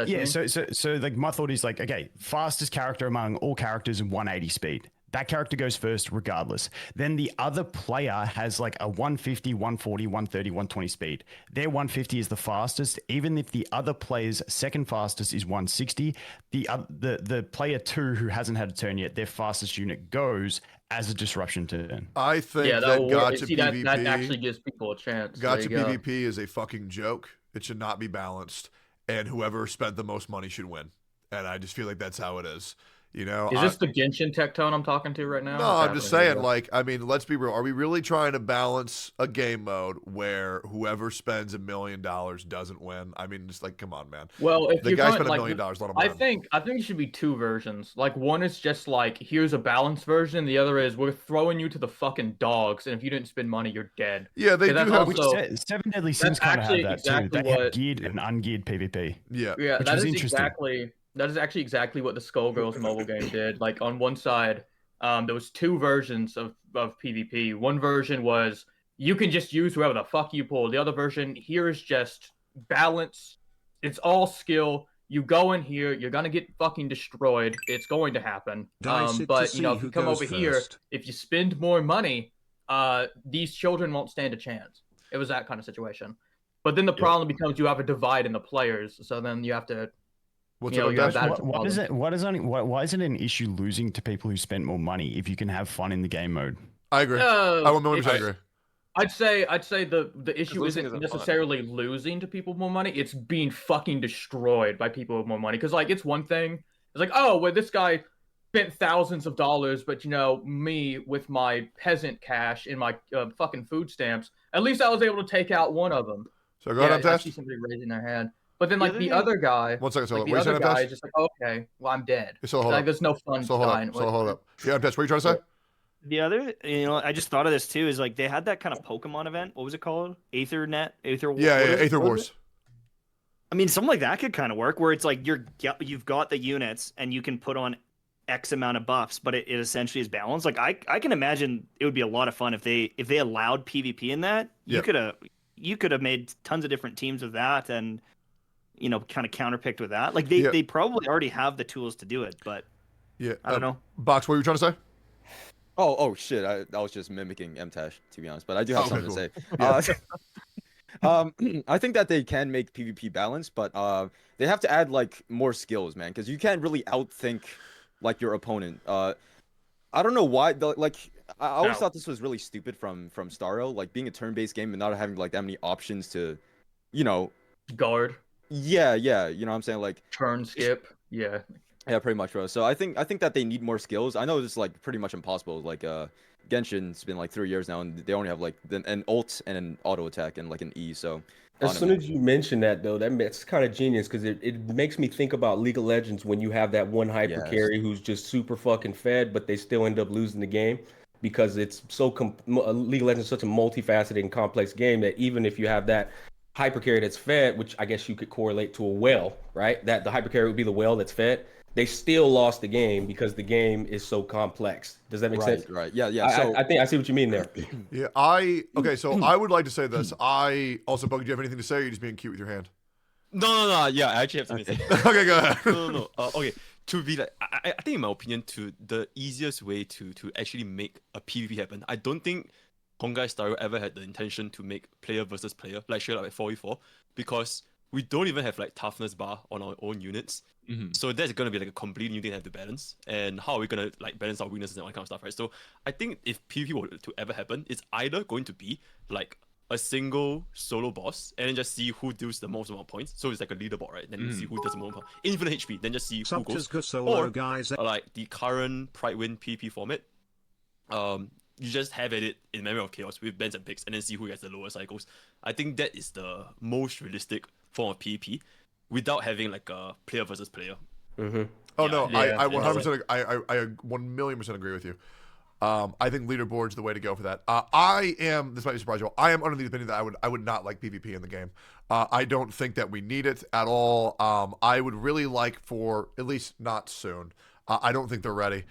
Yeah, so like my thought is like, okay, fastest character among all characters in 180 speed. That character goes first regardless. Then the other player has like a 150, 140, 130, 120 speed. Their 150 is the fastest. Even if the other player's second fastest is 160, the player 2 who hasn't had a turn yet, their fastest unit goes as a disruption turn. I think that Gacha PvP that actually gives people a chance. Gacha PvP is a fucking joke. It should not be balanced, and whoever spent the most money should win. And I just feel like that's how it is. You know, is this the Genshin Tectone I'm talking to right now? No, I'm just saying, like, I mean, let's be real. Are we really trying to balance a game mode where whoever spends $1 million doesn't win? I mean, just like, come on, man. Well, if the guy spent $1 million, let him win. I think it should be two versions. Like, one is just like, here's a balanced version. The other is we're throwing you to the fucking dogs, and if you didn't spend money, you're dead. Yeah, they do have. Seven Deadly Sins kind of have that too. They have geared and ungeared PvP. Yeah, that is interesting. That is actually exactly what the Skullgirls mobile game did. Like on one side, there was two versions of PvP. One version was you can just use whoever the fuck you pull. The other version here is just balance. It's all skill. You go in here, you're gonna get fucking destroyed. It's going to happen. But if you come over here, if you spend more money, these children won't stand a chance. It was that kind of situation. But then the problem becomes you have a divide in the players. So then you have to. Why isn't it an issue losing to people who spent more money if you can have fun in the game mode? I agree. I 100% agree. I'd say the issue isn't necessarily losing to people with more money. It's being fucking destroyed by people with more money. Because like it's one thing. It's like, oh, well, this guy spent thousands of dollars, but me with my peasant cash and my fucking food stamps, at least I was able to take out one of them. So go ahead, I see somebody raising their hand. But then, like, the other guy... One second, the other guy is just like, okay, well, I'm dead. So hold like, there's no fun dying. Hold up. Yeah, Tess, what are you trying to say? The other, I just thought of this, too, is, like, they had that kind of Pokemon event. What was it called? Aether Wars? Yeah, Aether Wars. I mean, something like that could kind of work, where it's like you've got the units, and you can put on X amount of buffs, but it essentially is balanced. Like, I can imagine it would be a lot of fun if they allowed PvP in that. You could have made tons of different teams with that, and... kind of counterpicked with that. Like they probably already have the tools to do it, but I don't know. Box, what were you trying to say? Oh shit! I was just mimicking MTash, to be honest, but I do have something to say. I think that they can make PvP balanced, but they have to add like more skills, man, because you can't really outthink like your opponent. I don't know why. I always thought this was really stupid from Starro, like being a turn-based game and not having like that many options to, guard. Yeah, you know what I'm saying? Like Turn skip. Yeah. yeah, pretty much, bro. So I think that they need more skills. I know it's like pretty much impossible. Like Genshin's been like 3 years now, and they only have like an ult and an auto attack and like an E. So As soon as you mention that, though, that's kind of genius because it makes me think about League of Legends when you have that one hyper yes, carry who's just super fucking fed, but they still end up losing the game because it's so League of Legends is such a multifaceted and complex game that even if you have that hyper carry that's fed, which I guess you could correlate to a whale, right? That the hyper carry would be the whale that's fed. They still lost the game because the game is so complex. Does that make sense? right, yeah. I think I see what you mean there. Yeah, okay. So I would like to say this. I also, Bug, do you have anything to say? Or are you just being cute with your hand? No. Yeah, I actually have something to say. Okay, go ahead. No. Okay, to be like, I think in my opinion, to the easiest way to actually make a PvP happen, I don't think Honkai Star Rail ever had the intention to make player versus player, like straight up like 4v4, because we don't even have like toughness bar on our own units. So that's gonna be like a complete new thing to have to balance. And how are we gonna like balance our weaknesses and all that kind of stuff, right? So I think if PvP were to ever happen, it's either going to be like a single solo boss and then just see who deals the most amount of points. So it's like a leaderboard, right? Then you see who does the most infinite HP, then just see who goes. Solo, or guys. like the current Pride Win PvP format. You just have it in Memory of Chaos with bans and picks and then see who gets the lower cycles. I think that is the most realistic form of PvP without having like a player versus player. Oh no, I 100%, I 1,000,000% agree with you. I think leaderboard's the way to go for that. This might surprise you all, I am under the opinion that I would not like PvP in the game. I don't think that we need it at all. I would really like for, at least not soon. I don't think they're ready.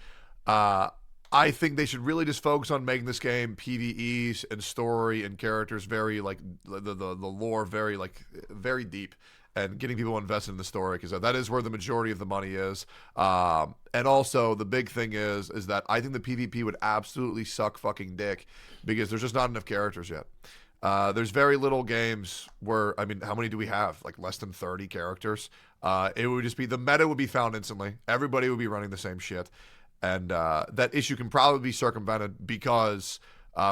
I think they should really just focus on making this game PvEs and story and characters very like the lore very deep, and getting people invested in the story, because that is where the majority of the money is. And also the big thing is that I think the PvP would absolutely suck fucking dick because there's just not enough characters yet. There's very little games where, I mean, how many do we have? Like less than 30 characters. It would just be, the meta would be found instantly. Everybody would be running the same shit. And that issue can probably be circumvented because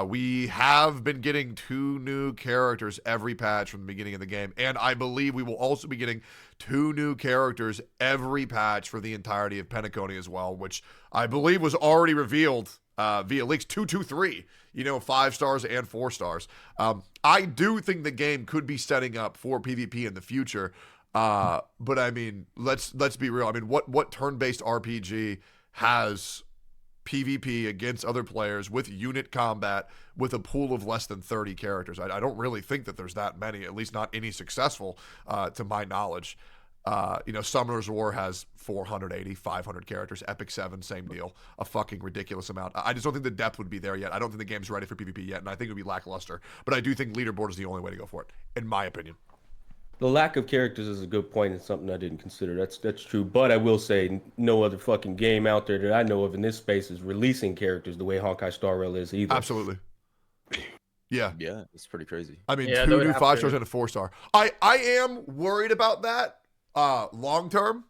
we have been getting 2 new characters every patch from the beginning of the game. And I believe we will also be getting 2 new characters every patch for the entirety of Penacony as well, which I believe was already revealed via leaks 223, 5 stars and 4 stars. I do think the game could be setting up for PvP in the future. But I mean, let's be real. I mean, what turn-based RPG has PvP against other players with unit combat with a pool of less than 30 characters? I don't really think that there's that many, at least not any successful to my knowledge. Summoner's War has 480, 500 characters. Epic 7, same deal. A fucking ridiculous amount. I just don't think the depth would be there yet. I don't think the game's ready for PvP yet, and I think it would be lackluster. But I do think leaderboard is the only way to go for it, in my opinion. The lack of characters is a good point and something I didn't consider. That's true. But I will say no other fucking game out there that I know of in this space is releasing characters the way Honkai Star Rail is either. Absolutely. Yeah. Yeah, it's pretty crazy. I mean, 2 new 5 stars and a 4 star. I am worried about that long term,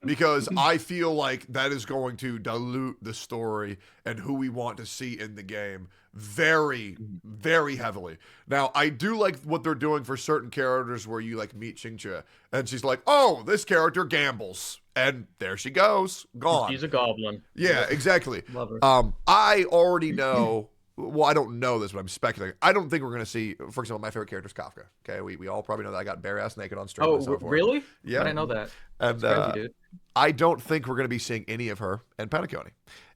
because I feel like that is going to dilute the story and who we want to see in the game very, very heavily. Now, I do like what they're doing for certain characters where you like meet Xingqia and she's like, oh, this character gambles, and there she goes, gone. She's a goblin. Yeah, exactly. Love her. I already know. Well, I don't know this, but I'm speculating. I don't think we're going to see, for example, my favorite character is Kafka. Okay, we all probably know that I got bare ass naked on stream. Oh, really? Yeah. I didn't know that. And Crazy, dude. I don't think we're going to be seeing any of her in Penacony.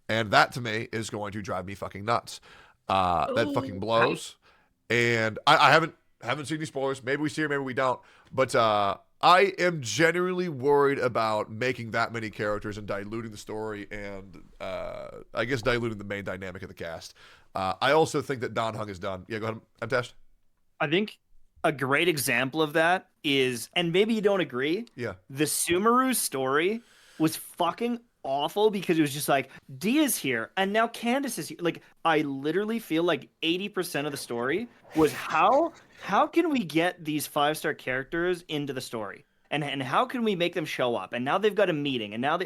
And that, to me, is going to drive me fucking nuts. That fucking blows. And I haven't seen any spoilers. Maybe we see her, maybe we don't. But I am genuinely worried about making that many characters and diluting the story and I guess diluting the main dynamic of the cast. I also think that Don Hung is done. Yeah, go ahead, Amtesh. I think a great example of that is, and maybe you don't agree, Yeah. the Sumeru story was fucking awful because it was just like, Dia's here and now Candace is here. Like, I literally feel like 80% of the story was how can we get these 5-star characters into the story? And how can we make them show up? And now they've got a meeting, and now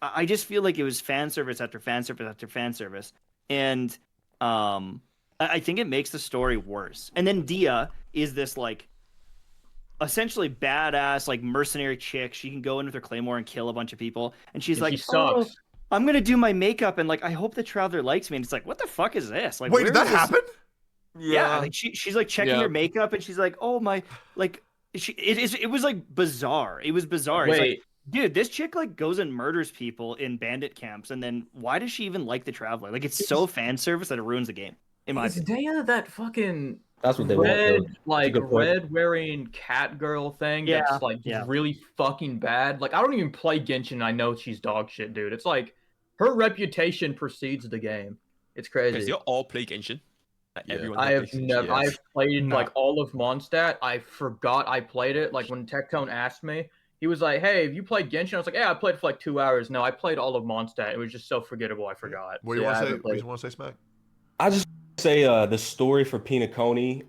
I just feel like it was fan service after fan service after fan service. And I think it makes the story worse. And then Dia is this like essentially badass like mercenary chick. She can go in with her claymore and kill a bunch of people, and she's And like, she sucks. "Oh, I'm gonna do my makeup and like I hope the traveler likes me." And it's like, what the fuck is this? Like, Wait, where did that is this? happen? Yeah, like she's like checking her makeup and she's like, "Oh my, like it was like bizarre. It was bizarre. It's like, Wait, dude, this chick like goes and murders people in bandit camps, and then why does she even like the traveler? Like, it's so fan service that it ruins the game. In my is opinion. Daya that fucking That's what they want. red, That's a like good point. red wearing cat girl thing Yeah, that's like just yeah. really fucking bad? Like I don't even play Genshin. And I know she's dog shit, dude. It's like her reputation precedes the game. It's Because crazy. you all play Genshin. Like everyone. I here have plays Genshin. never. Yes. I've played No. like all of Mondstadt. I forgot I played it. Like when Tectone asked me, he was like, "Hey, have you played Genshin?" I was like, "Yeah, I played for like 2 hours." No, I played all of Mondstadt. It was just so forgettable. I forgot. What do you want to say? What do you want to say, Smack? I just say the story for Pinaconi.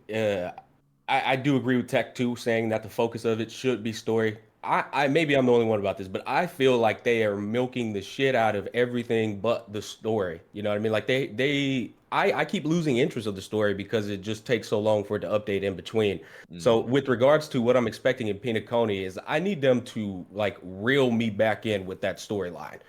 I do agree with Tech 2 saying that the focus of it should be story. I maybe I'm the only one about this, but I feel like they are milking the shit out of everything but the story. You know what I mean? Like I keep losing interest of the story because it just takes so long for it to update in between. So with regards to what I'm expecting in Pinaconi is I need them to like reel me back in with that storyline.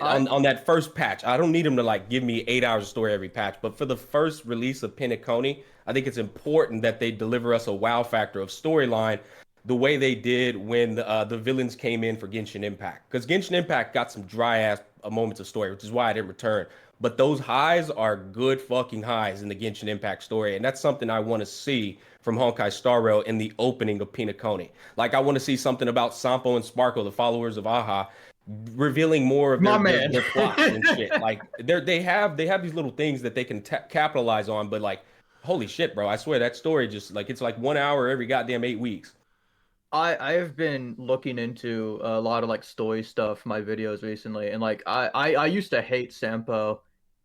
On that first patch, I don't need them to like give me 8 hours of story every patch, but for the first release of Pinaconi, I think it's important that they deliver us a wow factor of storyline the way they did when the villains came in for Genshin Impact. Because Genshin Impact got some dry ass moments of story, which is why I didn't return. But those highs are good fucking highs in the Genshin Impact story, and that's something I want to see from Honkai Star Rail in the opening of Pinaconi. Like I want to see something about Sampo and Sparkle, the followers of Aha, revealing more of their plots and shit. Like they have these little things that they can capitalize on, but like holy shit, bro! I swear that story just like it's like 1 hour every goddamn 8 weeks. I have been looking into a lot of like story stuff for my videos recently, and like I used to hate Sampo,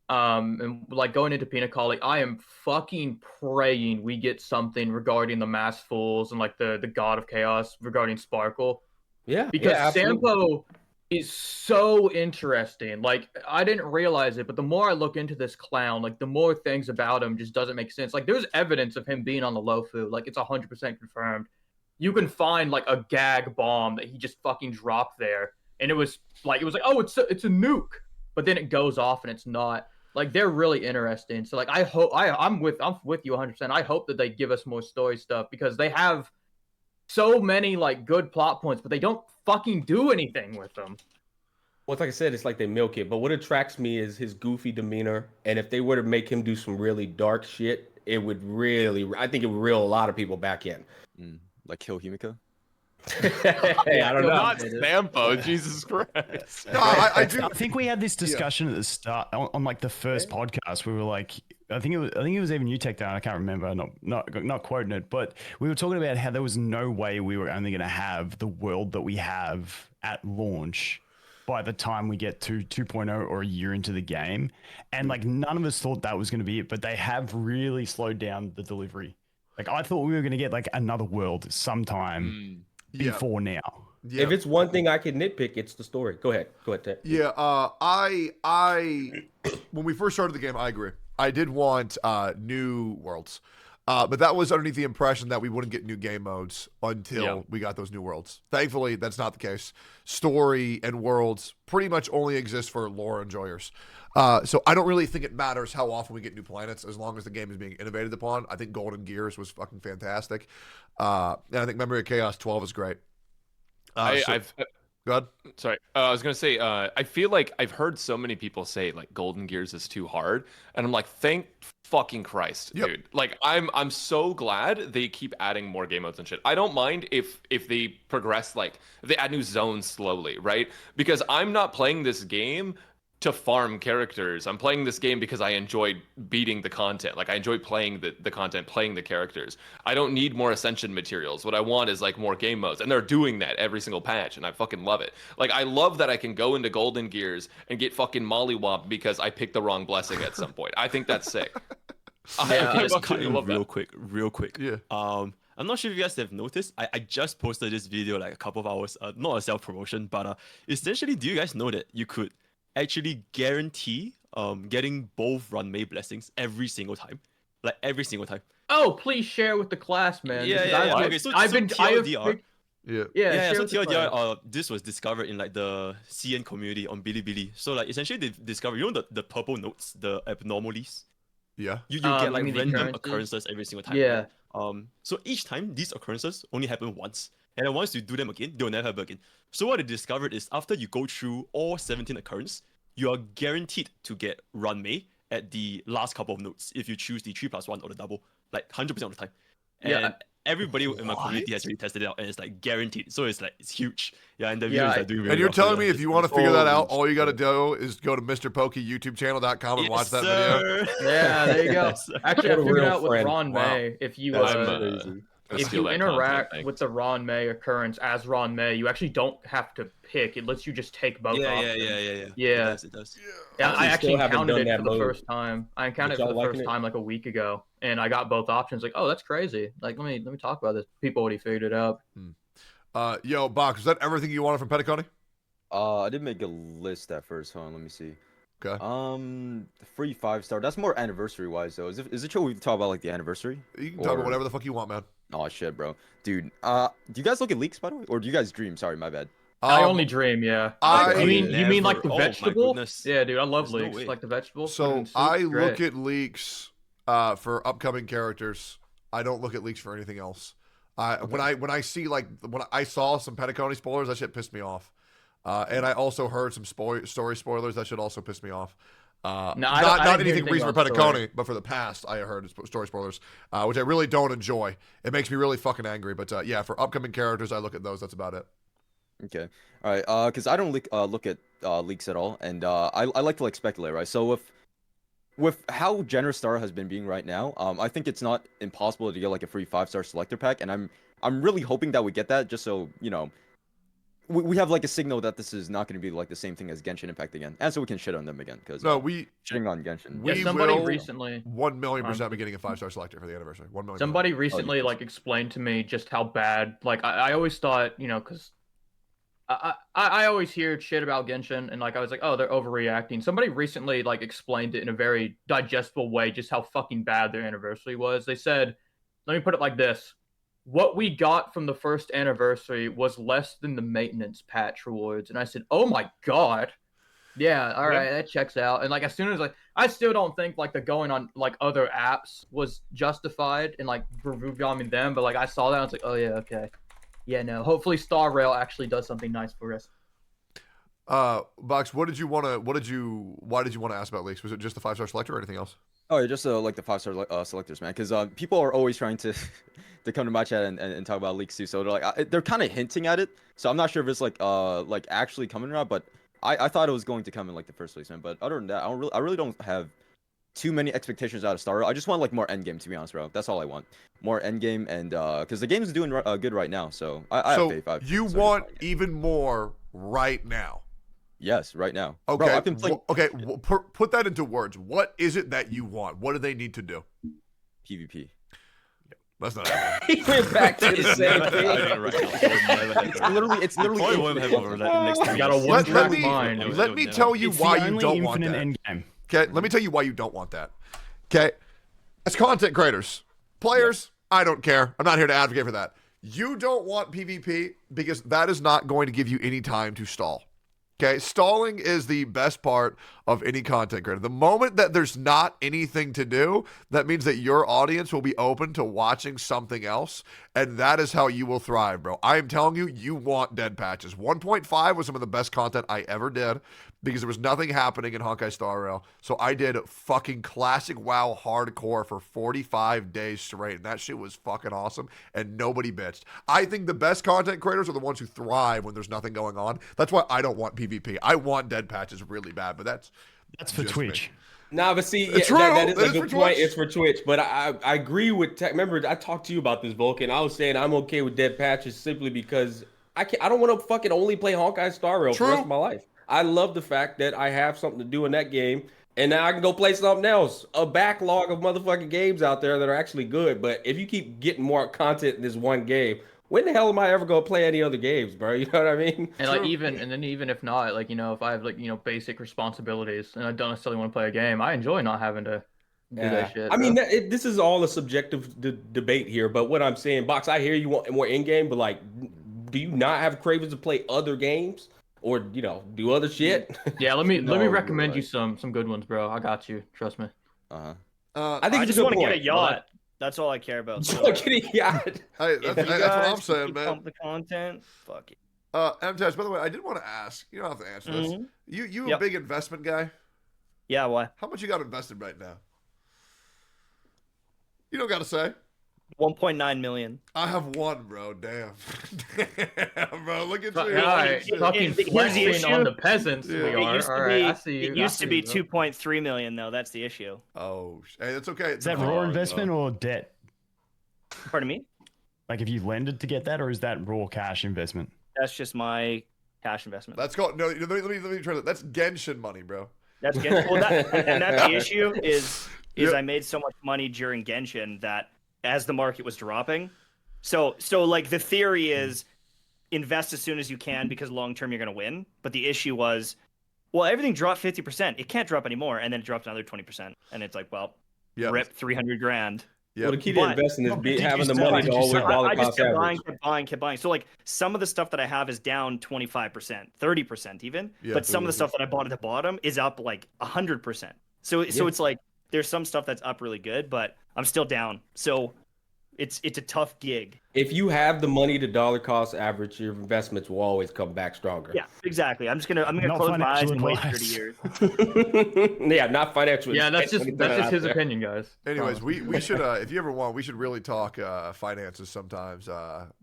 and like going into Pinacoli, I am fucking praying we get something regarding the Mass Fools and like the God of Chaos regarding Sparkle, Yeah, because yeah, absolutely. Sampo is so interesting. Like I didn't realize it, but the more I look into this clown, like the more things about him just doesn't make sense. Like there's evidence of him being on the Lofu, like it's 100% confirmed. You can find like a gag bomb that he just fucking dropped there, and it was like oh it's a nuke, but then it goes off and it's not. Like they're really interesting. So like I hope I'm with you 100%. I hope that they give us more story stuff because they have so many like good plot points, but they don't fucking do anything with them. Well, it's like I said, it's like they milk it. But what attracts me is his goofy demeanor, and if they were to make him do some really dark shit, it would really, I think it would reel a lot of people back in. Like kill Himiko? Hey, I don't know. Not Sampo, Jesus Christ. No, I do. I think we had this discussion at the start on like the first podcast. We were like, I think it was even you Tech down. I can't remember. Not quoting it, but we were talking about how there was no way we were only going to have the world that we have at launch by the time we get to 2.0 or a year into the game, and like none of us thought that was going to be it. But they have really slowed down the delivery. Like I thought we were going to get like another world sometime before now. Yeah. If it's one thing I can nitpick, it's the story. Go ahead, Tech. Yeah, I when we first started the game, I agree. I did want new worlds, but that was underneath the impression that we wouldn't get new game modes until we got those new worlds. Thankfully, that's not the case. Story and worlds pretty much only exist for lore enjoyers. So I don't really think it matters how often we get new planets as long as the game is being innovated upon. I think Golden Gears was fucking fantastic. And I think Memory of Chaos 12 is great. Go ahead. Sorry, I was gonna say. I feel like I've heard so many people say like Golden Gears is too hard, and I'm like, thank fucking Christ, dude. Like, I'm so glad they keep adding more game modes and shit. I don't mind if they progress, like if they add new zones slowly, right? Because I'm not playing this game to farm characters. I'm playing this game because I enjoy beating the content. Like I enjoy playing the content, playing the characters. I don't need more Ascension materials. What I want is like more game modes. And they're doing that every single patch and I fucking love it. Like I love that I can go into Golden Gears and get fucking mollywopped because I picked the wrong blessing at some point. I think that's sick. Yeah, I just cut fucking in love real that. quick. Yeah. I'm not sure if you guys have noticed. I just posted this video like a couple of hours, not a self-promotion, but essentially, do you guys know that you could actually guarantee getting both run May blessings every single time? Like every single time. oh, please share with the class, man. Yeah, because yeah, yeah. I've Okay, so I have TLDR. Yeah. share So with the class. TLDR, this was discovered in like the CN community on Bilibili. So like essentially they discovered, you know, the purple notes, the abnormalities. Yeah. You get You like mean the random occurrences? occurrences every single time. Yeah. Right? So each time these occurrences only happen once, and then once you do them again, they'll never happen again. So what they discovered is after you go through all 17 occurrences, you are guaranteed to get run May at the last couple of notes if you choose the 3+1 or the double, like 100% of the time. And everybody in my community has already tested it out, and it's like guaranteed. So it's like it's huge. Yeah, and the videos are doing really And you're well, telling me if you want to figure that out, Holy all you got to shit. do is go to MrPokeyYouTubeChannel.com and watch that video. Yeah, there you go. Yes, sir. Actually, I What a figured real out with friend. Ron Wow. May, if you That's crazy. if steal you that interact content, with the Ron May occurrence as Ron May, you actually don't have to pick. It lets you just take both options. Yeah. It does. Yeah, I actually still haven't encountered done it that for the mode. first time. I encountered it But for the y'all first liking it? time like a week ago, and I got both options. Like, oh, that's crazy. Like, let me talk about this. People already figured it out. Yo, Box, is that everything you wanted from Petaconi? I did make a list at first. Hold on, let me see. Okay. Free 5-star. That's more anniversary wise though. Is it true we talk about like the anniversary? You can talk about whatever the fuck you want, man. Oh shit, bro. Dude, do you guys look at leaks by the way, or do you guys dream? Sorry, my bad. I only dream, yeah. I You mean like the Oh my vegetable? goodness. Yeah, dude, I love There's no leaks. way. Like the vegetable. So I look at leaks for upcoming characters. I don't look at leaks for anything else. When I see like when I saw some Petaconi spoilers, that shit pissed me off. And I also heard some story spoilers that should also piss me off. I not didn't hear anything reason for about story. Petaconi, but for the past, I heard story spoilers, which I really don't enjoy. It makes me really fucking angry. But yeah, for upcoming characters, I look at those. That's about it. Okay. All right. Because I don't look at leaks at all, and I like to like speculate, right? So with how generous Star has been being right now, I think it's not impossible to get like a free 5-star selector pack, and I'm really hoping that we get that, just so you know, we have like a signal that this is not going to be like the same thing as Genshin Impact again, and so we can shit on them again because No, we shitting on Genshin. we somebody will recently 1,000,000% be getting a 5-star selector for the anniversary. 1,000,000%. Somebody recently like explained to me just how bad. Like I always thought, you know, because I always hear shit about Genshin, and like I was like, oh, they're overreacting. Somebody recently like explained it in a very digestible way, just how fucking bad their anniversary was. They said, let me put it like this: what we got from the first anniversary was less than the maintenance patch rewards. And I said, oh my god. Yeah, all right, that checks out. And like as soon as like I still don't think like the going on like other apps was justified and like review bombing them, but like I saw that and I was like, oh yeah, okay. Yeah, no. Hopefully Star Rail actually does something nice for us. Box, why did you want to ask about leaks? Was it just the 5-star selector or anything else? Oh, yeah, just like the 5-star selectors, man. Because people are always trying to to come to my chat and talk about leaks too. So they're like they're kind of hinting at it. So I'm not sure if it's like actually coming around, but I thought it was going to come in like the first place, man. But other than that, I really don't have too many expectations out of Star Rail. I just want like more endgame, to be honest, bro. That's all I want. More endgame, and because the game is doing good right now, so I have faith. You want even more right now? Yes, right now. Okay. Bro, I've been playing Put that into words. What is it that you want? What do they need to do? PvP. That's not happening. He went back to the same thing. It's literally Probably won't have over that next 3 Got a years. one-track mind. Let me tell you It's why the you only don't want infinite that. end game. Okay, let me tell you why you don't want that. Okay, as content creators, players, I don't care. I'm not here to advocate for that. You don't want PvP because that is not going to give you any time to stall. Okay, stalling is the best part of any content creator. The moment that there's not anything to do, that means that your audience will be open to watching something else, and that is how you will thrive, bro. I am telling you, you want dead patches. 1.5 was some of the best content I ever did because there was nothing happening in Honkai Star Rail. So I did fucking classic WoW hardcore for 45 days straight, and that shit was fucking awesome, and nobody bitched. I think the best content creators are the ones who thrive when there's nothing going on. That's why I don't want PvP. I want dead patches really bad, but that's for just Twitch. me. Nah, but see, It's yeah, true. that is That a is good for point. Twitch. It's for Twitch, but I agree with Tech. Remember, I talked to you about this, Vulcan. I was saying I'm okay with dead patches simply because I don't want to fucking only play Honkai Star Rail for the rest of my life. I love the fact that I have something to do in that game, and now I can go play something else. A backlog of motherfucking games out there that are actually good, but if you keep getting more content in this one game, when the hell am I ever gonna play any other games, bro? You know what I mean? And like even if not, like, you know, if I have like, you know, basic responsibilities and I don't necessarily want to play a game, I enjoy not having to do that shit. I mean, bro. this is all a subjective debate here. But what I'm saying, Box, I hear you want more in game, but like, do you not have cravings to play other games or do other shit? Yeah, let me No, recommend bro, you some good ones, bro. I got you. Trust me. Uh-huh. I think I it's just a good want to get point. a yacht. That's all I care about. Just So want to get a yacht. Hey, if that's you what I'm guys saying, keep man. pump the content, fuck it. MTS, by the way, I did want to ask. You don't have to answer this. Mhm. You a Yep. big investment guy? Yeah, why? How much you got invested right now? You don't got to say. 1.9 million. I have one, bro. Damn. Damn, bro. Look at you. All right, it- fucking here's the flexing issue. on the peasants. Yeah. We It are. used to All right, I be. see you. It used I to see be you, bro. 2.3 million, though. That's the issue. Oh, hey, that's okay. Is that raw investment or debt? Pardon me. Like, if you lended to get that, or is that raw cash investment? That's just my cash investment. That's called no. Let me try that. That's Genshin money, bro. That's Genshin. Well, and that's the issue is Yep. I made so much money during Genshin that as the market was dropping, so like the theory is invest as soon as you can because long term you're gonna win. But the issue was, well, everything dropped 50%. It can't drop anymore, and then it dropped another 20%, and it's like, well, Yeah. rip 300 grand. Yeah. Well, the key to But- investing is No, but did you having the sell- money did to you always sell? dollar I just cost kept average. kept buying. So like some of the stuff that I have is down 25%, 30% even. Yeah. But some of the stuff that I bought at the bottom is up like 100%. So it's like there's some stuff that's up really good, but I'm still down. So it's a tough gig. If you have the money to dollar cost average, your investments will always come back stronger. Yeah, exactly. I'm gonna Not close my eyes financial and wait advice. 30 years. Yeah, not financially. Yeah, that's just his opinion, guys. Anyways, Promise. we should if you ever want, we should really talk finances sometimes.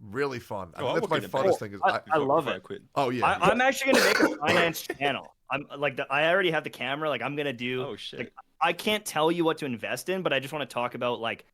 Really fun. I Oh, think that's my I'm funnest thing. Is I love Before I it. quit. oh yeah. I'm actually gonna make a finance channel. I'm like I already have the camera. Like I'm gonna do. Oh shit. Like, I can't tell you what to invest in, but I just want to talk about like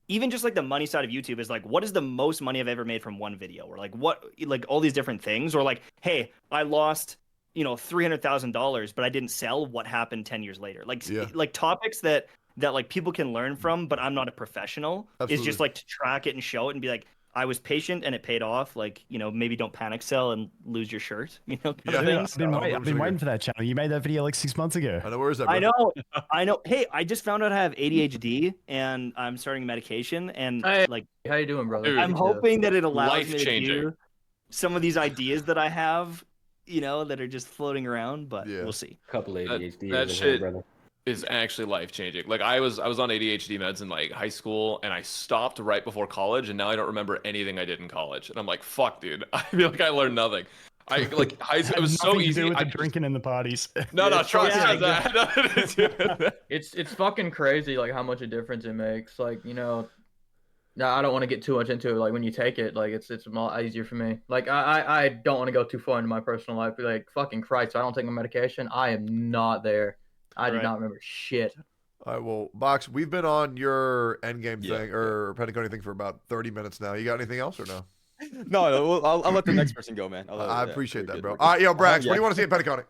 even just like the money side of YouTube is like what is the most money I've ever made from one video, or like what like all these different things, or like hey, I lost $300,000, but I didn't sell. What happened 10 years later? Like Yeah. like topics that like people can learn from, but I'm not a professional. Is just Absolutely. like to track it and show it and be like, I was patient and it paid off. Like, maybe don't panic sell and lose your shirt, kind Yeah. of Yeah, things. I've been waiting for that channel. You made that video like 6 months ago. I know. Where is that? Bro? I know. Hey, I just found out I have ADHD and I'm starting medication and Hey, like how you doing, brother? Dude, I'm hoping that it allows me to Life-changing. do some of these ideas that I have, that are just floating around, but Yeah. we'll see. Couple ADHD. that in here, shit- brother. Is actually life changing. Like I was on ADHD meds in like high school, and I stopped right before college, and now I don't remember anything I did in college. And I'm like, fuck, dude. I feel like I learned nothing. I like high school. It was so Nothing to easy. do with I the drinking and the parties. no, trust Yeah, me. That nothing to do with that. It's fucking crazy, like how much a difference it makes. Like no, I don't want to get too much into it. Like when you take it, like it's a lot easier for me. Like I don't want to go too far into my personal life. But like fucking Christ, I don't take my medication. I am not there. I do Right. not remember shit. All right. Well, Box, we've been on your endgame Yeah, thing or Pentagon thing for about 30 minutes now. You got anything else or no? No, I'll let the next person go, man. I appreciate that, we're bro. good. All right, yo, Brax, what yeah. do you want to see in Pentagon?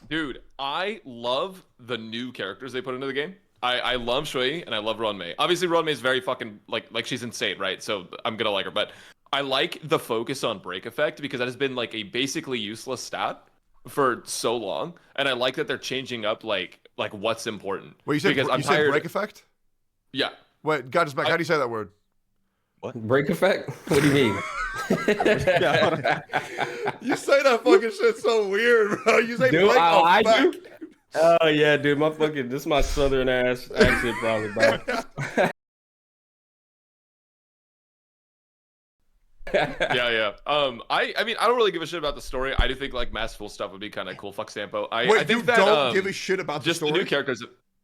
Dude, I love the new characters they put into the game. I love Shui and I love Ronmei. Obviously, Ronmei is very fucking like she's insane, right? So I'm gonna like her, but I like the focus on break effect because that has been like a basically useless stat for so long, and I like that they're changing up like what's important. Well, you said because I'm you said tired. break effect. Yeah, Wait, God, just back. How do you say that word? Break effect? What do you mean? You say that fucking shit so weird, bro. You say Dude, break I effect. do. Oh yeah, dude, my fucking this is my southern ass accent probably, bro. yeah. I mean, I don't really give a shit about the story. I do think like masterful stuff would be kind of cool. Fuck Sampo. I Wait, think you that, don't give a shit about just the the story? new characters.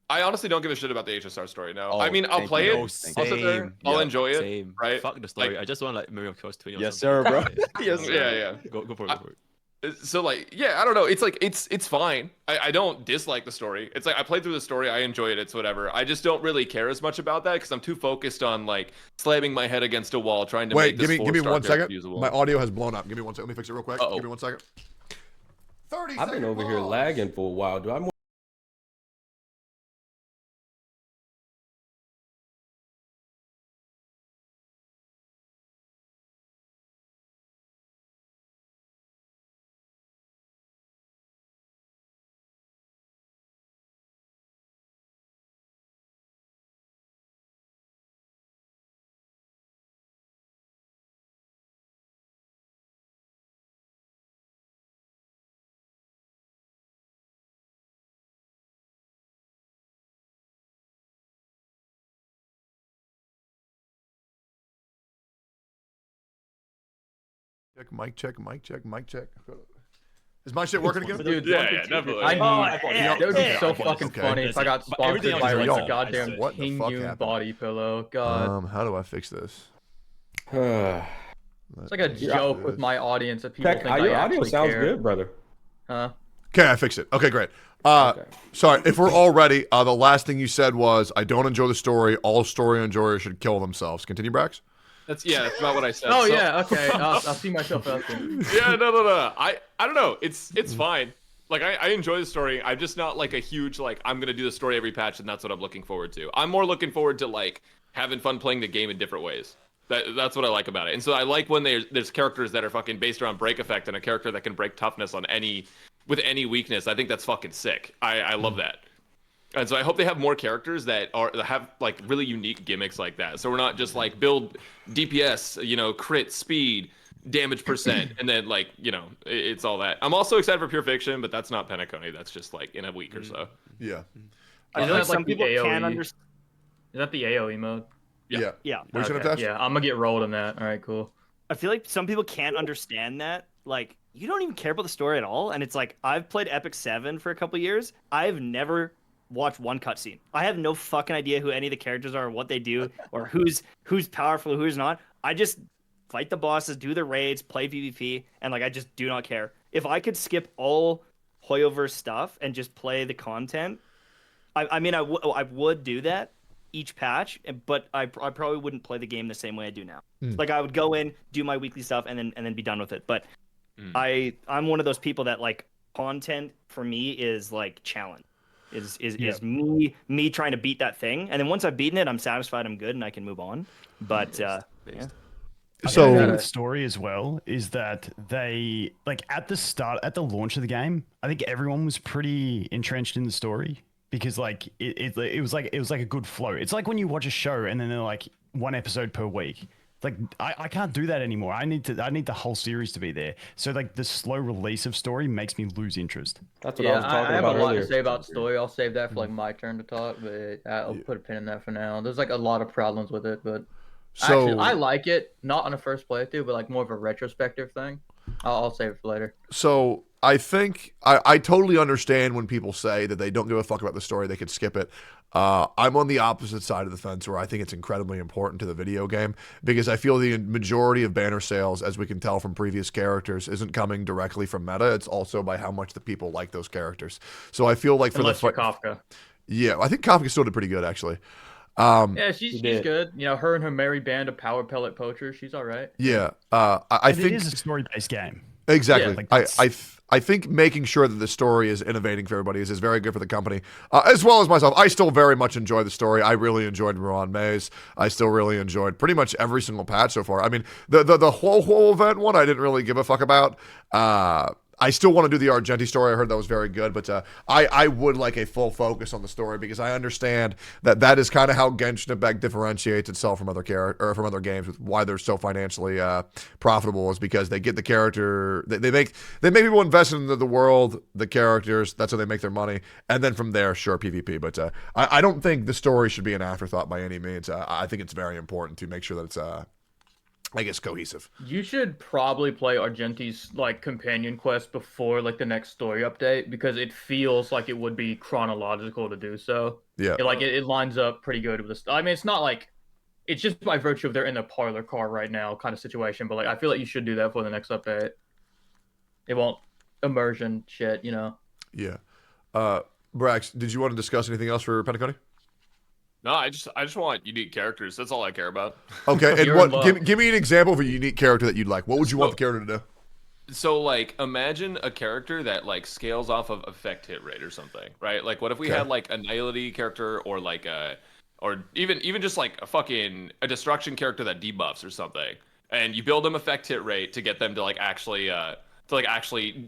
I honestly don't give a shit about the HSR story. No, Oh, I mean I'll thank play you. it. No, I'll same. sit there. I'll Yeah, enjoy it. Same. Right? Fuck the story. Like- I just want like Mario Cross 20 or Yes, something. sir, bro. Yes, sir. Yeah. Go for it. Go for it. So like, yeah, I don't know. It's like it's fine. I don't dislike the story. It's like I played through the story. I enjoyed it. It's whatever. I just don't really care as much about that because I'm too focused on like slamming my head against a wall trying to Wait, make this give me 1 4-star second. character usable. My audio has blown up. Give me 1 second. Let me fix it real quick. Uh-oh. Give me 1 second. 30 I've been over here lagging for a while, dude. I'm Mic check. Is my shit working again? Dude, Yeah, definitely. I need. yeah, That would be yeah, so okay. fucking Okay. funny if I got But everything sponsored by else is like y'all. a goddamn What the fuck King happened? body pillow. God, How do I fix this? it's like a joke with my audience that people Tech, think I your audio actually sounds care. good, brother. Huh? Okay, I fixed it. Okay, great. Okay. Sorry, if we're all ready, the last thing you said was, I don't enjoy the story. All story enjoyers should kill themselves. Continue, Brax. That's about what I said. Oh So- yeah, okay. I'll see myself out there. Yeah, no. I don't know. It's fine. Like I enjoy the story. I'm just not like a huge like I'm gonna do the story every patch, and that's what I'm looking forward to. I'm more looking forward to like having fun playing the game in different ways. That's what I like about it. And so I like when there's characters that are fucking based around break effect and a character that can break toughness on with any weakness. I think that's fucking sick. I love that. And so I hope they have more characters that have like really unique gimmicks like that. So we're not just like build DPS, crit, speed, damage percent, and then like it's all that. I'm also excited for Pure Fiction, but that's not Penacony. That's just like in a week or so. Yeah. I feel like some the people AoE? can't understand. Is that the AoE mode? Yeah. Yeah. What are you Okay. gonna attach? Yeah, I'm gonna get rolled on that. All right, cool. I feel like some people can't understand that. Like, you don't even care about the story at all. And it's like, I've played Epic 7 for a couple years. I've never watched one cutscene. I have no fucking idea who any of the characters are, or what they do, or who's powerful, who's not. I just fight the bosses, do the raids, play PvP, and like I just do not care. If I could skip all Hoyoverse stuff and just play the content, I mean, I would do that each patch, but I probably wouldn't play the game the same way I do now. Like I would go in, do my weekly stuff, and then be done with it. But I'm one of those people that like content for me is like challenge. Is me trying to beat that thing, and then once I've beaten it, I'm satisfied, I'm good, and I can move on. But yeah. So the story as well is that they like at the launch of the game, I think everyone was pretty entrenched in the story because like it was like a good flow. It's like when you watch a show and then they're like one episode per week. It's like I can't do that anymore. I need the whole series to be there. So like the slow release of story makes me lose interest. That's what I was talking I have about a lot earlier. to say about story. I'll save that for like my turn to talk, but I'll put a pin in that for now. There's like a lot of problems with it, but actually, I like it. Not on a first playthrough, but like more of a retrospective thing. I'll save it for later. So I think I totally understand when people say that they don't give a fuck about the story, they could skip it. I'm on the opposite side of the fence where I think it's incredibly important to the video game because I feel the majority of banner sales, as we can tell from previous characters, isn't coming directly from meta. It's also by how much the people like those characters. So I feel like for Unless the you're Kafka. Yeah, I think Kafka still did pretty good actually. Yeah, she's good. Her and her merry band of power pellet poachers. She's all right. Yeah, I think it is a story-based game. Exactly. Yeah, I think making sure that the story is innovating for everybody is very good for the company, as well as myself. I still very much enjoy the story. I really enjoyed Miran Maze. I still really enjoyed pretty much every single patch so far. I mean, the whole event one I didn't really give a fuck about. I still want to do the Argenti story. I heard that was very good, but I would like a full focus on the story because I understand that is kind of how Genshin Impact differentiates itself from other from other games with why they're so financially profitable is because they get the character they make people invest in the world, the characters. That's how they make their money, and then from there, sure, PvP. But I don't think the story should be an afterthought by any means. I think it's very important to make sure that it's I guess cohesive. You should probably play Argenti's like companion quest before like the next story update because it feels like it would be chronological to do so. Yeah, it lines up pretty good with this. I mean, it's not like it's just by virtue of they're in the parlor car right now kind of situation, but like I feel like you should do that for the next update. It won't immersion shit, Yeah. Brax, did you want to discuss anything else for Penacony? No, I just want unique characters. That's all I care about. Okay, and give me an example of a unique character that you'd like. What would you want the character to do? So like imagine a character that like scales off of effect hit rate or something, right? Like what if we had like a Nihility character or like or even just like a destruction character that debuffs or something. And you build them effect hit rate to get them to like actually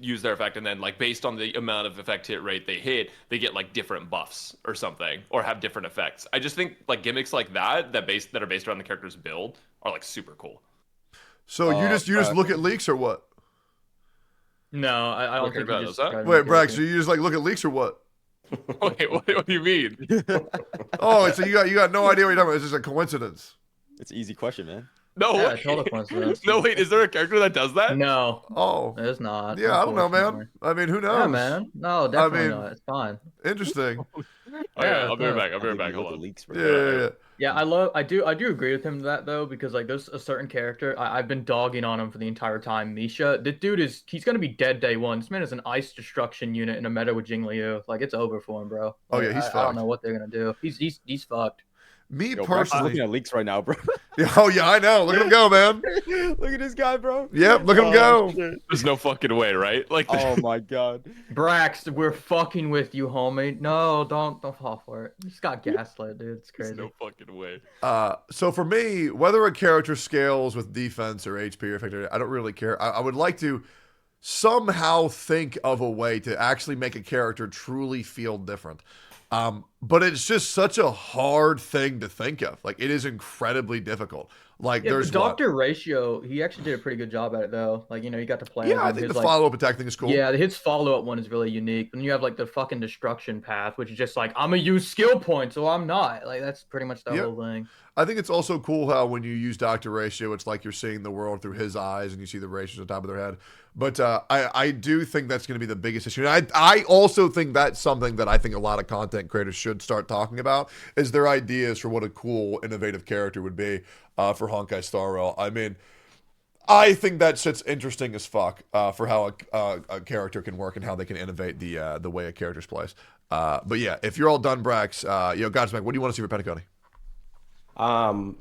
use their effect, and then like based on the amount of effect hit rate they hit, they get like different buffs or something, or have different effects. I just think like gimmicks like that are based around the character's build are like super cool. So you just look at leaks or what? No, I don't think you just Wait, Brax, so you just like look at leaks or what? Wait, what do you mean? Oh, so you got no idea what you're talking about. It's just a coincidence. It's an easy question, man. No Yeah, way. total coincidence. No, wait, is there a character that does that? No, Oh, it's not. yeah, I don't know, man. Unfortunately. I mean, who knows? Yeah, man. No, definitely mean, not. It's fine. Interesting. Okay, Yeah, I'll be right no. back. I'll be right Give back. you Hold the on. leaks, Yeah, bro. yeah, yeah. Yeah, I do agree with him to that though, because like there's a certain character I've been dogging on him for the entire time. Misha, the dude he's gonna be dead day one. This man is an ice destruction unit in a meta with Jingliu. Like it's over for him, bro. Oh, Like, yeah, he's I don't fucked. know what they're gonna do. He's fucked. Me Yo, Brax is personally. looking at leaks right now, bro. Oh yeah, I know. Look at him go, man. Look at this guy, bro. Yep, look at him go. Shit. There's no fucking way, right? Like, Oh my god. Brax, we're fucking with you, homie. No, don't fall for it. You just got gaslit, dude. It's there's crazy. no fucking way. So for me, whether a character scales with defense or HP or effective, I don't really care. I would like to somehow think of a way to actually make a character truly feel different. But it's just such a hard thing to think of. Like, it is incredibly difficult. Like, Yeah, there's Doctor Ratio, he actually did a pretty good job at it though. Like, you got to play. Yeah, I him. think His, the like, follow-up attack thing is cool. Yeah, his follow-up one is really unique. And you have like the fucking destruction path, which is just like, I'm gonna use skill points, so I'm not. Like, that's pretty much the Yeah. whole thing. I think it's also cool how when you use Dr. Ratio, it's like you're seeing the world through his eyes and you see the ratios on top of their head. But I do think that's going to be the biggest issue. And I also think that's something that I think a lot of content creators should start talking about is their ideas for what a cool, innovative character would be for Honkai Star Rail. I mean, I think that shit's interesting as fuck for how a character can work and how they can innovate the way a character's plays. But yeah, if you're all done, Brax, Godsmack, what do you want to see for Pentaconi?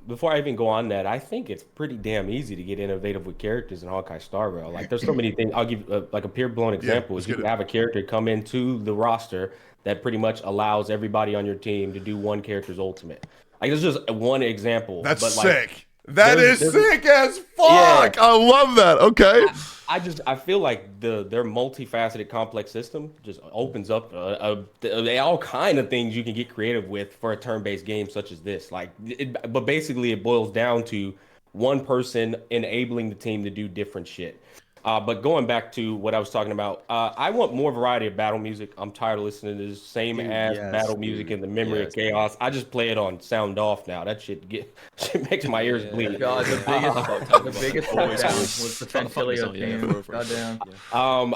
Before I even go on that, I think it's pretty damn easy to get innovative with characters in Honkai Star Rail. Like, there's so many things. I'll give like a pure blown example. let's Is you get can it. have a character come into the roster that pretty much allows everybody on your team to do one character's ultimate. Like, there's just one example. That's but, like, sick. That is there's- sick as fuck. Yeah. I love that. Okay. I feel like their multifaceted complex system just opens up all kind of things you can get creative with for a turn-based game such as this. Like, but basically it boils down to one person enabling the team to do different shit. But going back to what I was talking about, I want more variety of battle music. I'm tired of listening to the same battle music in the memory of chaos. I just play it on sound off now. That shit makes my ears bleed. God, the biggest letdown was the Fantilio team. Goddamn.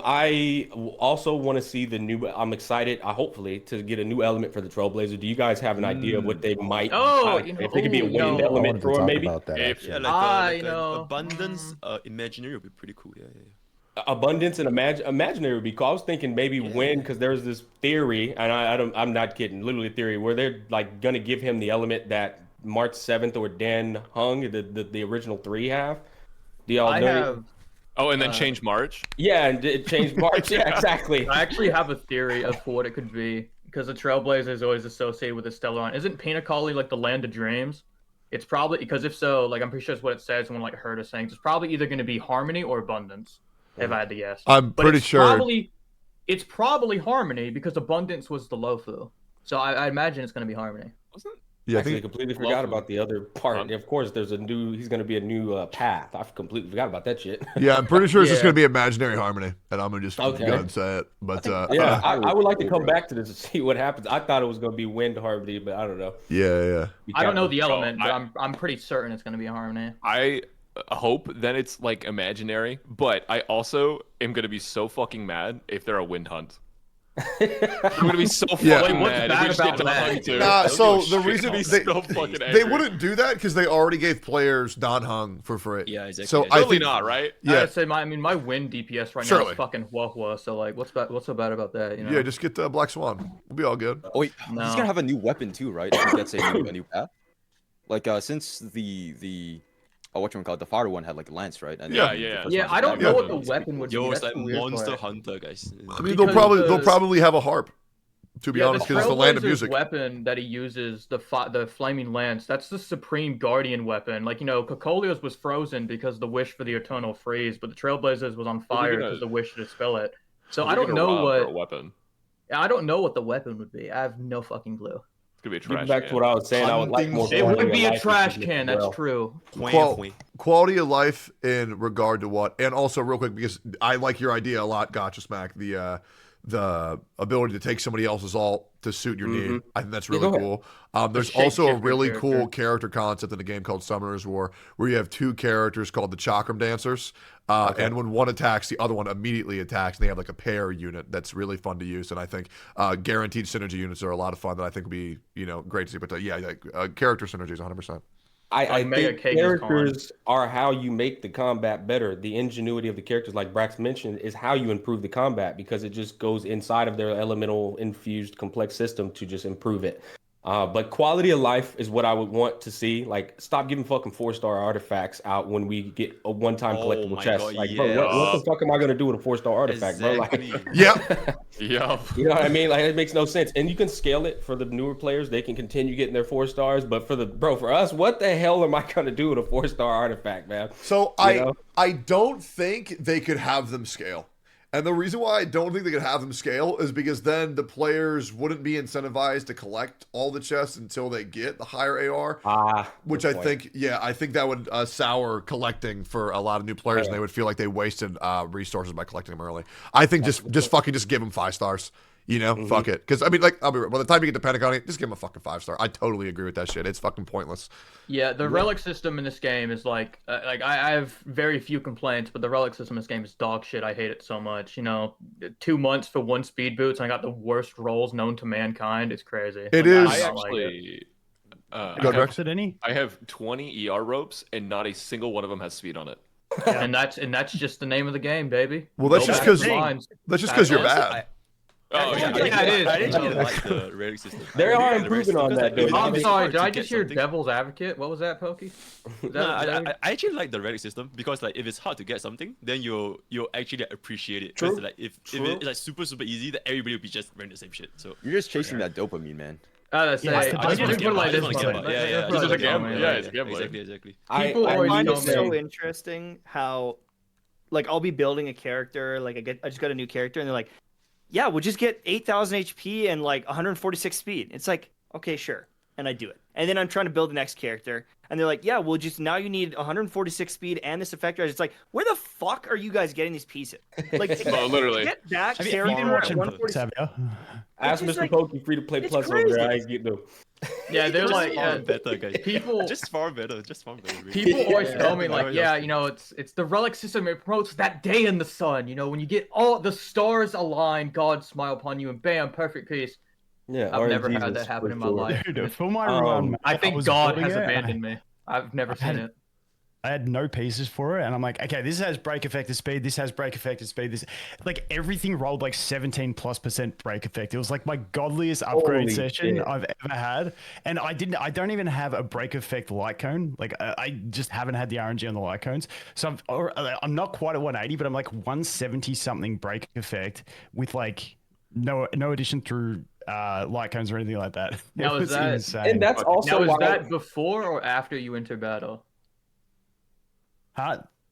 I also want to see the new. I'm excited, hopefully, to get a new element for the Trailblazer. Do you guys have an idea of what they might? If they could be a wind element for it, maybe. Abundance, imaginary would be pretty cool. Yeah. Abundance and imaginary would be cool. I was thinking maybe wind, because there's this theory, and I'm not kidding, literally a theory where they're like gonna give him the element that March 7th or Dan Hung, the original 3 have. Do y'all know? Oh, and then change March? Yeah, and it changed March. Yeah, exactly. I actually have a theory of what it could be, because the Trailblazer is always associated with the Stellar Line. Isn't Pinacoli like the land of dreams? It's probably, because if so, like, I'm pretty sure that's what it says when like Herd is saying. It's probably either going to be Harmony or Abundance, if I had to guess. I'm pretty sure. It's probably Harmony, because Abundance was the Lofu. So I imagine it's going to be Harmony. Wasn't it? Yeah, I completely forgot about the other part. Of course, he's going to be a new path. I completely forgot about that shit. Yeah, I'm pretty sure it's just going to be Imaginary Harmony, and I'm going to just go and say it. But I would like to come back to this and see what happens. I thought it was going to be Wind Harmony, but I don't know. Yeah. I don't know the element, but I'm pretty certain it's going to be Harmony. I hope that it's like imaginary, but I also am going to be so fucking mad if they're a Wind Hunt. I'm gonna be so fucking mad. What's bad about that? So the reason they they wouldn't do that because they already gave players Don Hung for free. Yeah, exactly. So I I think think not, right? Yeah. I'd say my win DPS right now is fucking wah. So like, what's so bad about that? You know? Yeah, just get Black Swan. We'll be all good. Oh wait, he's gonna have a new weapon too, right? If he gets a new path. Like since the whatchamacallit, the fire one had like Lance, right? And Yeah. I don't know what the weapon would be. Yo, it's That's like the weird Monster part. Hunter, guys. I mean, they'll probably have a harp. To be honest, because it's the land of Trailblazer's music. weapon that he uses, the flaming lance, that's the supreme guardian weapon. Like, Cocolio's was frozen because the wish for the eternal freeze, but the Trailblazers was on fire because the wish to dispel it. So I don't know what weapon. I don't know what the weapon would be. I have no fucking clue. It's gonna be a trash Back can. to what I was saying, I would like more. It would be a life trash as can. well. That's true. Quality of life in regard to what, and also real quick because I like your idea a lot, Gotcha Smack. the ability to take somebody else's ult to suit your need. I think that's really go cool. There's shape also a shifter really character. cool character concept in a game called Summoner's War, where you have two characters called the Chakram Dancers, and when one attacks, the other one immediately attacks, and they have like a pair unit that's really fun to use. And I think guaranteed synergy units are a lot of fun that I think would be great to see. But character synergy is 100%. I Mega think King is characters are how you make the combat better. The ingenuity of the characters, like Brax mentioned, is how you improve the combat because it just goes inside of their elemental infused complex system to just improve it. But quality of life is what I would want to see. Like, stop giving fucking 4-star artifacts out when we get a one-time collectible my chest. God, Like, bro, what the fuck am I gonna do with a 4-star artifact, bro? Like, Yep. Yeah. you know what I mean? Like, it makes no sense. And you can scale it for the newer players; they can continue getting their 4 stars. But for us, what the hell am I gonna do with a 4-star artifact, man? So You know? I don't think they could have them scale. And the reason why I don't think they could have them scale is because then the players wouldn't be incentivized to collect all the chests until they get the higher AR. Which I think that would sour collecting for a lot of new players, and they would feel like they wasted resources by collecting them early. I think just give them 5 stars. Fuck it. Because, I mean, like, I'll be right. By the time you get to Pentagon, just give them a fucking 5-star. I totally agree with that shit. It's fucking pointless. Yeah, the relic system in this game is like I have very few complaints, but the relic system in this game is dog shit. I hate it so much. 2 months for 1 speed boots, and I got the worst rolls known to mankind. It's crazy. It is. I actually. I have 20 ER ropes, and not a single one of them has speed on it. And that's just the name of the game, baby. Well, that's Go just back because to lines. you're bad. Oh, yeah. Yeah, it is. I actually like the relic system. They are I really like the relic improving on system, that, because, though. like, I'm it's sorry, hard did to I get just hear something. devil's advocate? What was that, Pokey? I actually like the relic system because like if it's hard to get something, then you'll actually appreciate it. True. Because like if it's like super easy, then everybody will be just running the same shit. So You're just chasing that dopamine, man. That's Yeah, it. I Let's just put it like this. Yeah. Let's put it This is a like gambler. this. Yeah, it's a gambler. Exactly. People I always I find tell it me. so interesting how, like, I'll be building a character, like I just got a new character, and they're like, "Yeah, we'll just get 8,000 HP and like 146 speed." It's like, okay, sure, and I do it, and then I'm trying to build the next character, and they're like, "Yeah, well, just now you need 146 speed and this effector." It's like, where the fuck are you guys getting these pieces? Like, Well, literally. get that Have you character been at watching 146. Ask just Mr. like- Pokey free to play it's plus crazy. over there. I ain't getting them. Yeah, they're Just like far better, guys. people. Just far better. Really. People always tell me like, Yeah. it's the relic system. It promotes that day in the sun. When you get all the stars align, God smile upon you, and bam, perfect peace. Yeah, I've never RNGs had that is happen for in my sure. life. Dude, for my run, I think was God building has it, and abandoned me. I've never seen it. I had no pieces for it, and I'm like, okay, this has break effective speed, this has break effective speed, this like everything rolled like 17+% break effect. It was like my godliest upgrade Holy session shit. I've ever had, and I don't even have a break effect light cone. Like I just haven't had the RNG on the light cones, so I'm not quite at 180, but I'm like 170 something break effect with like no addition through light cones or anything like that. Now, It is was that- insane. And that's also Now, is why that before or after you enter battle?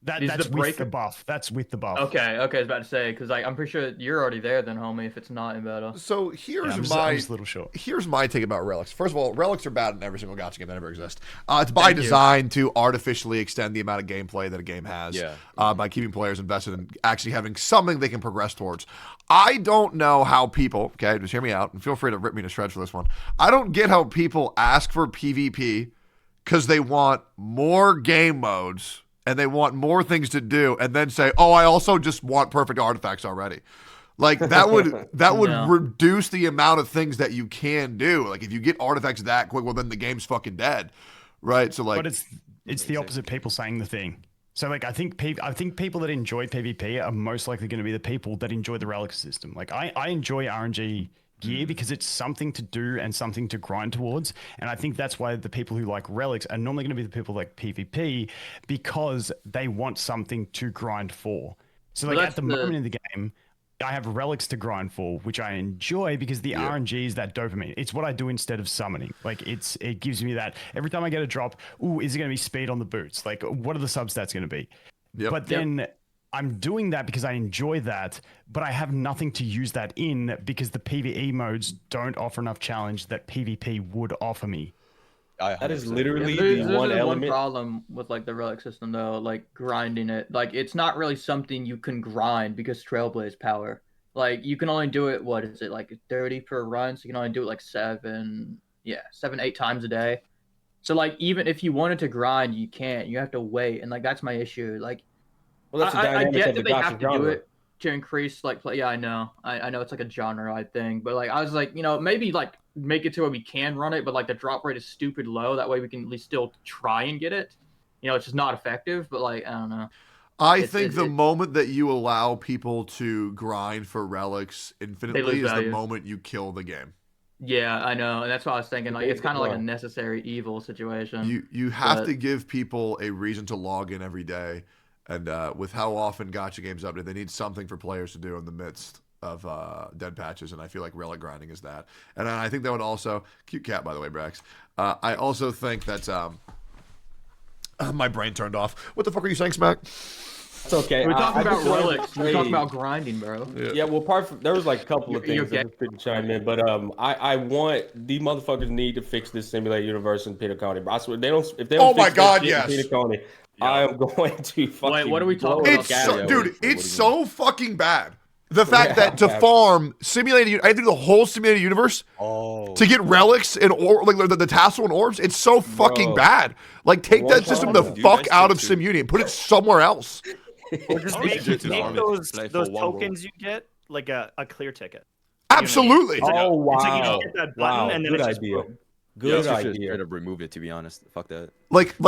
That's the with break- the buff. That's with the buff. Okay, I was about to say because I'm pretty sure you're already there then, homie. If it's not in battle. So Yeah, I'm just a little short. here's my take about relics. First of all, relics are bad in every single gacha game that ever exists. It's by design to artificially extend the amount of gameplay that a game has. Yeah. By keeping players invested in actually having something they can progress towards. I don't know how people, okay, just hear me out, and feel free to rip me to shreds for this one. I don't get how people ask for PvP because they want more game modes and they want more things to do, and then say, "Oh, I also just want perfect artifacts already." Like that would No. reduce the amount of things that you can do. Like if you get artifacts that quick, well then the game's fucking dead, right? So like, But it's the opposite people saying the thing. So like I think people that enjoy PvP are most likely going to be the people that enjoy the relic system. Like I enjoy RNG gear because it's something to do and something to grind towards, and I think that's why the people who like relics are normally going to be the people like PvP because they want something to grind for. So like at the moment in the game, I have relics to grind for, which I enjoy because the RNG is that dopamine. It's what I do instead of summoning. Like it gives me that every time I get a drop. Ooh, is it going to be speed on the boots? Like what are the substats going to be? Yep. But then I'm doing that because I enjoy that, but I have nothing to use that in because the PvE modes don't offer enough challenge that PvP would offer me. That is 100%. literally There's the one one element. problem with like the relic system though, like grinding it. Like it's not really something you can grind because Trailblaze power. Like you can only do it. What is it like 30 per run? So you can only do it like 8 times a day. So like even if you wanted to grind, you can't. You have to wait, and like that's my issue. Like Well, that's the I dynamic get of the that they have gacha to do genre. it to increase like play. Yeah, I know. I know it's like a genre-wide thing, but like I was like, maybe like make it to where we can run it, but like the drop rate is stupid low. That way we can at least still try and get it. It's just not effective, but like I don't know. I think the moment that you allow people to grind for relics infinitely is the moment you kill the game. Yeah, I know, and that's what I was thinking. Like, it's kind of like a necessary evil situation. You have to give people a reason to log in every day, and with how often Gacha games update, they need something for players to do in the midst of dead patches, and I feel like relic grinding is that. And I think that would also cute cat, by the way, Brax. I also think that my brain turned off. What the fuck are you saying, Smack? It's okay. We're talking about relics. We're talking about grinding, bro. Yeah, well, there was like a couple of things that couldn't chime in, but I want these motherfuckers need to fix this simulated universe in Peter County. I swear they don't. If they don't fix this shit in Peter County, I am going to fucking. Wait, what are we talking about? Dude, it's so fucking bad. The fact that to farm simulated, I do the whole simulated universe to get relics and like the tassel and orbs. It's so fucking bad. Like, take that system the fuck out of SimUni and put it somewhere else. Or just make those tokens you get like a clear ticket. Absolutely. Oh wow! It's like you just get that button and then it's just boom. Good idea. Straight up remove it. To be honest, fuck that. Like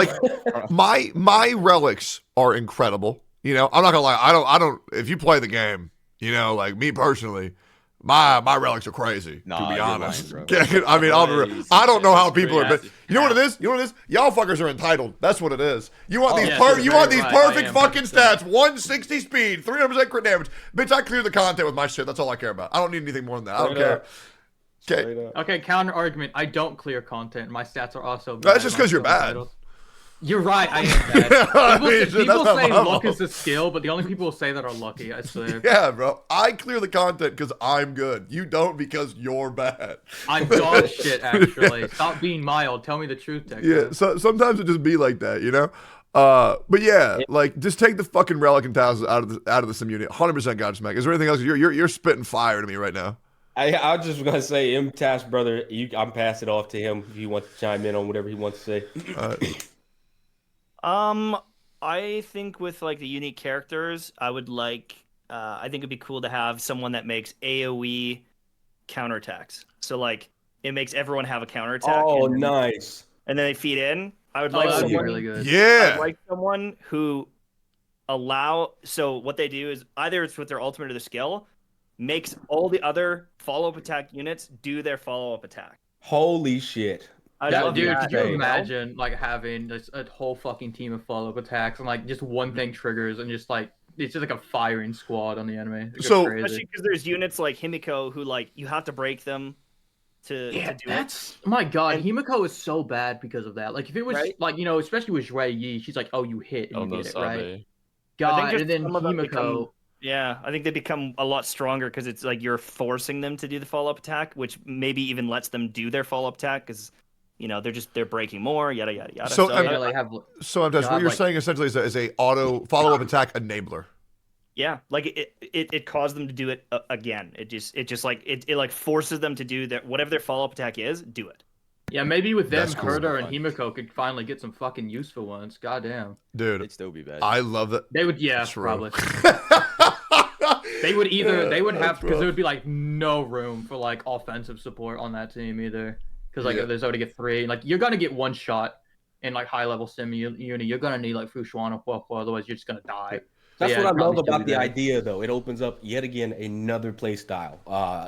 my relics are incredible. I'm not gonna lie. I don't. If you play the game, like me personally, my relics are crazy. To be honest, lying, I mean, I don't know how people are. But you know what it is? Y'all fuckers are entitled. That's what it is. You want these perfect fucking stats. 160 speed, 300% crit damage. Bitch, I clear the content with my shit. That's all I care about. I don't need anything more than that. I don't care. Okay, counter argument. I don't clear content. My stats are also bad. That's just because you're bad. You're right, I am bad. People say luck is a skill, but the only people who say that are lucky, I swear. Yeah, bro. I clear the content because I'm good. You don't because you're bad. I'm dog shit, actually. Stop being mild. Tell me the truth, Tectone. Yeah, so sometimes it just be like that, But yeah, like just take the fucking relic and tassels out of the SimUni. 100% Gacha Smack. Is there anything else? You're spitting fire to me right now. I was just gonna say, Task brother, I'm passing it off to him if he wants to chime in on whatever he wants to say. I think with like the unique characters, I would like. I think it'd be cool to have someone that makes AOE counterattacks. So like it makes everyone have a counterattack. Oh, nice. And then they feed in. I would like someone really good. Yeah. I'd like someone who so what they do is either it's with their ultimate or their skill, makes all the other follow-up attack units do their follow-up attack. Holy shit. Dude, could you imagine like having a whole fucking team of follow-up attacks and like just one thing triggers and just like it's just like a firing squad on the enemy. Especially because there's units like Himiko who like you have to break them to do it. My God, Himiko is so bad because of that. Like if it was like especially with Zhui Yi, she's like, oh, you hit and you get it right. God, and then Himiko. I think they become a lot stronger because it's like you're forcing them to do the follow-up attack, which maybe even lets them do their follow-up attack because they're breaking more, yada yada yada. So what you're saying essentially is a auto follow-up attack enabler. Yeah, like it caused them to do it again. It just like it like forces them to do that whatever their follow-up attack is, do it. Yeah, maybe with them, Herder and Himiko could finally get some fucking useful ones. Goddamn. Dude, it'd still be bad. I love that. They would, probably. They would have because there would be like no room for like offensive support on that team either. Because like there's already get 3, like you're gonna get one shot in like high level sim uni. You're gonna need like Fushuan or Puo, otherwise you're just gonna die. That's what I love about the idea, though. It opens up yet again another play style.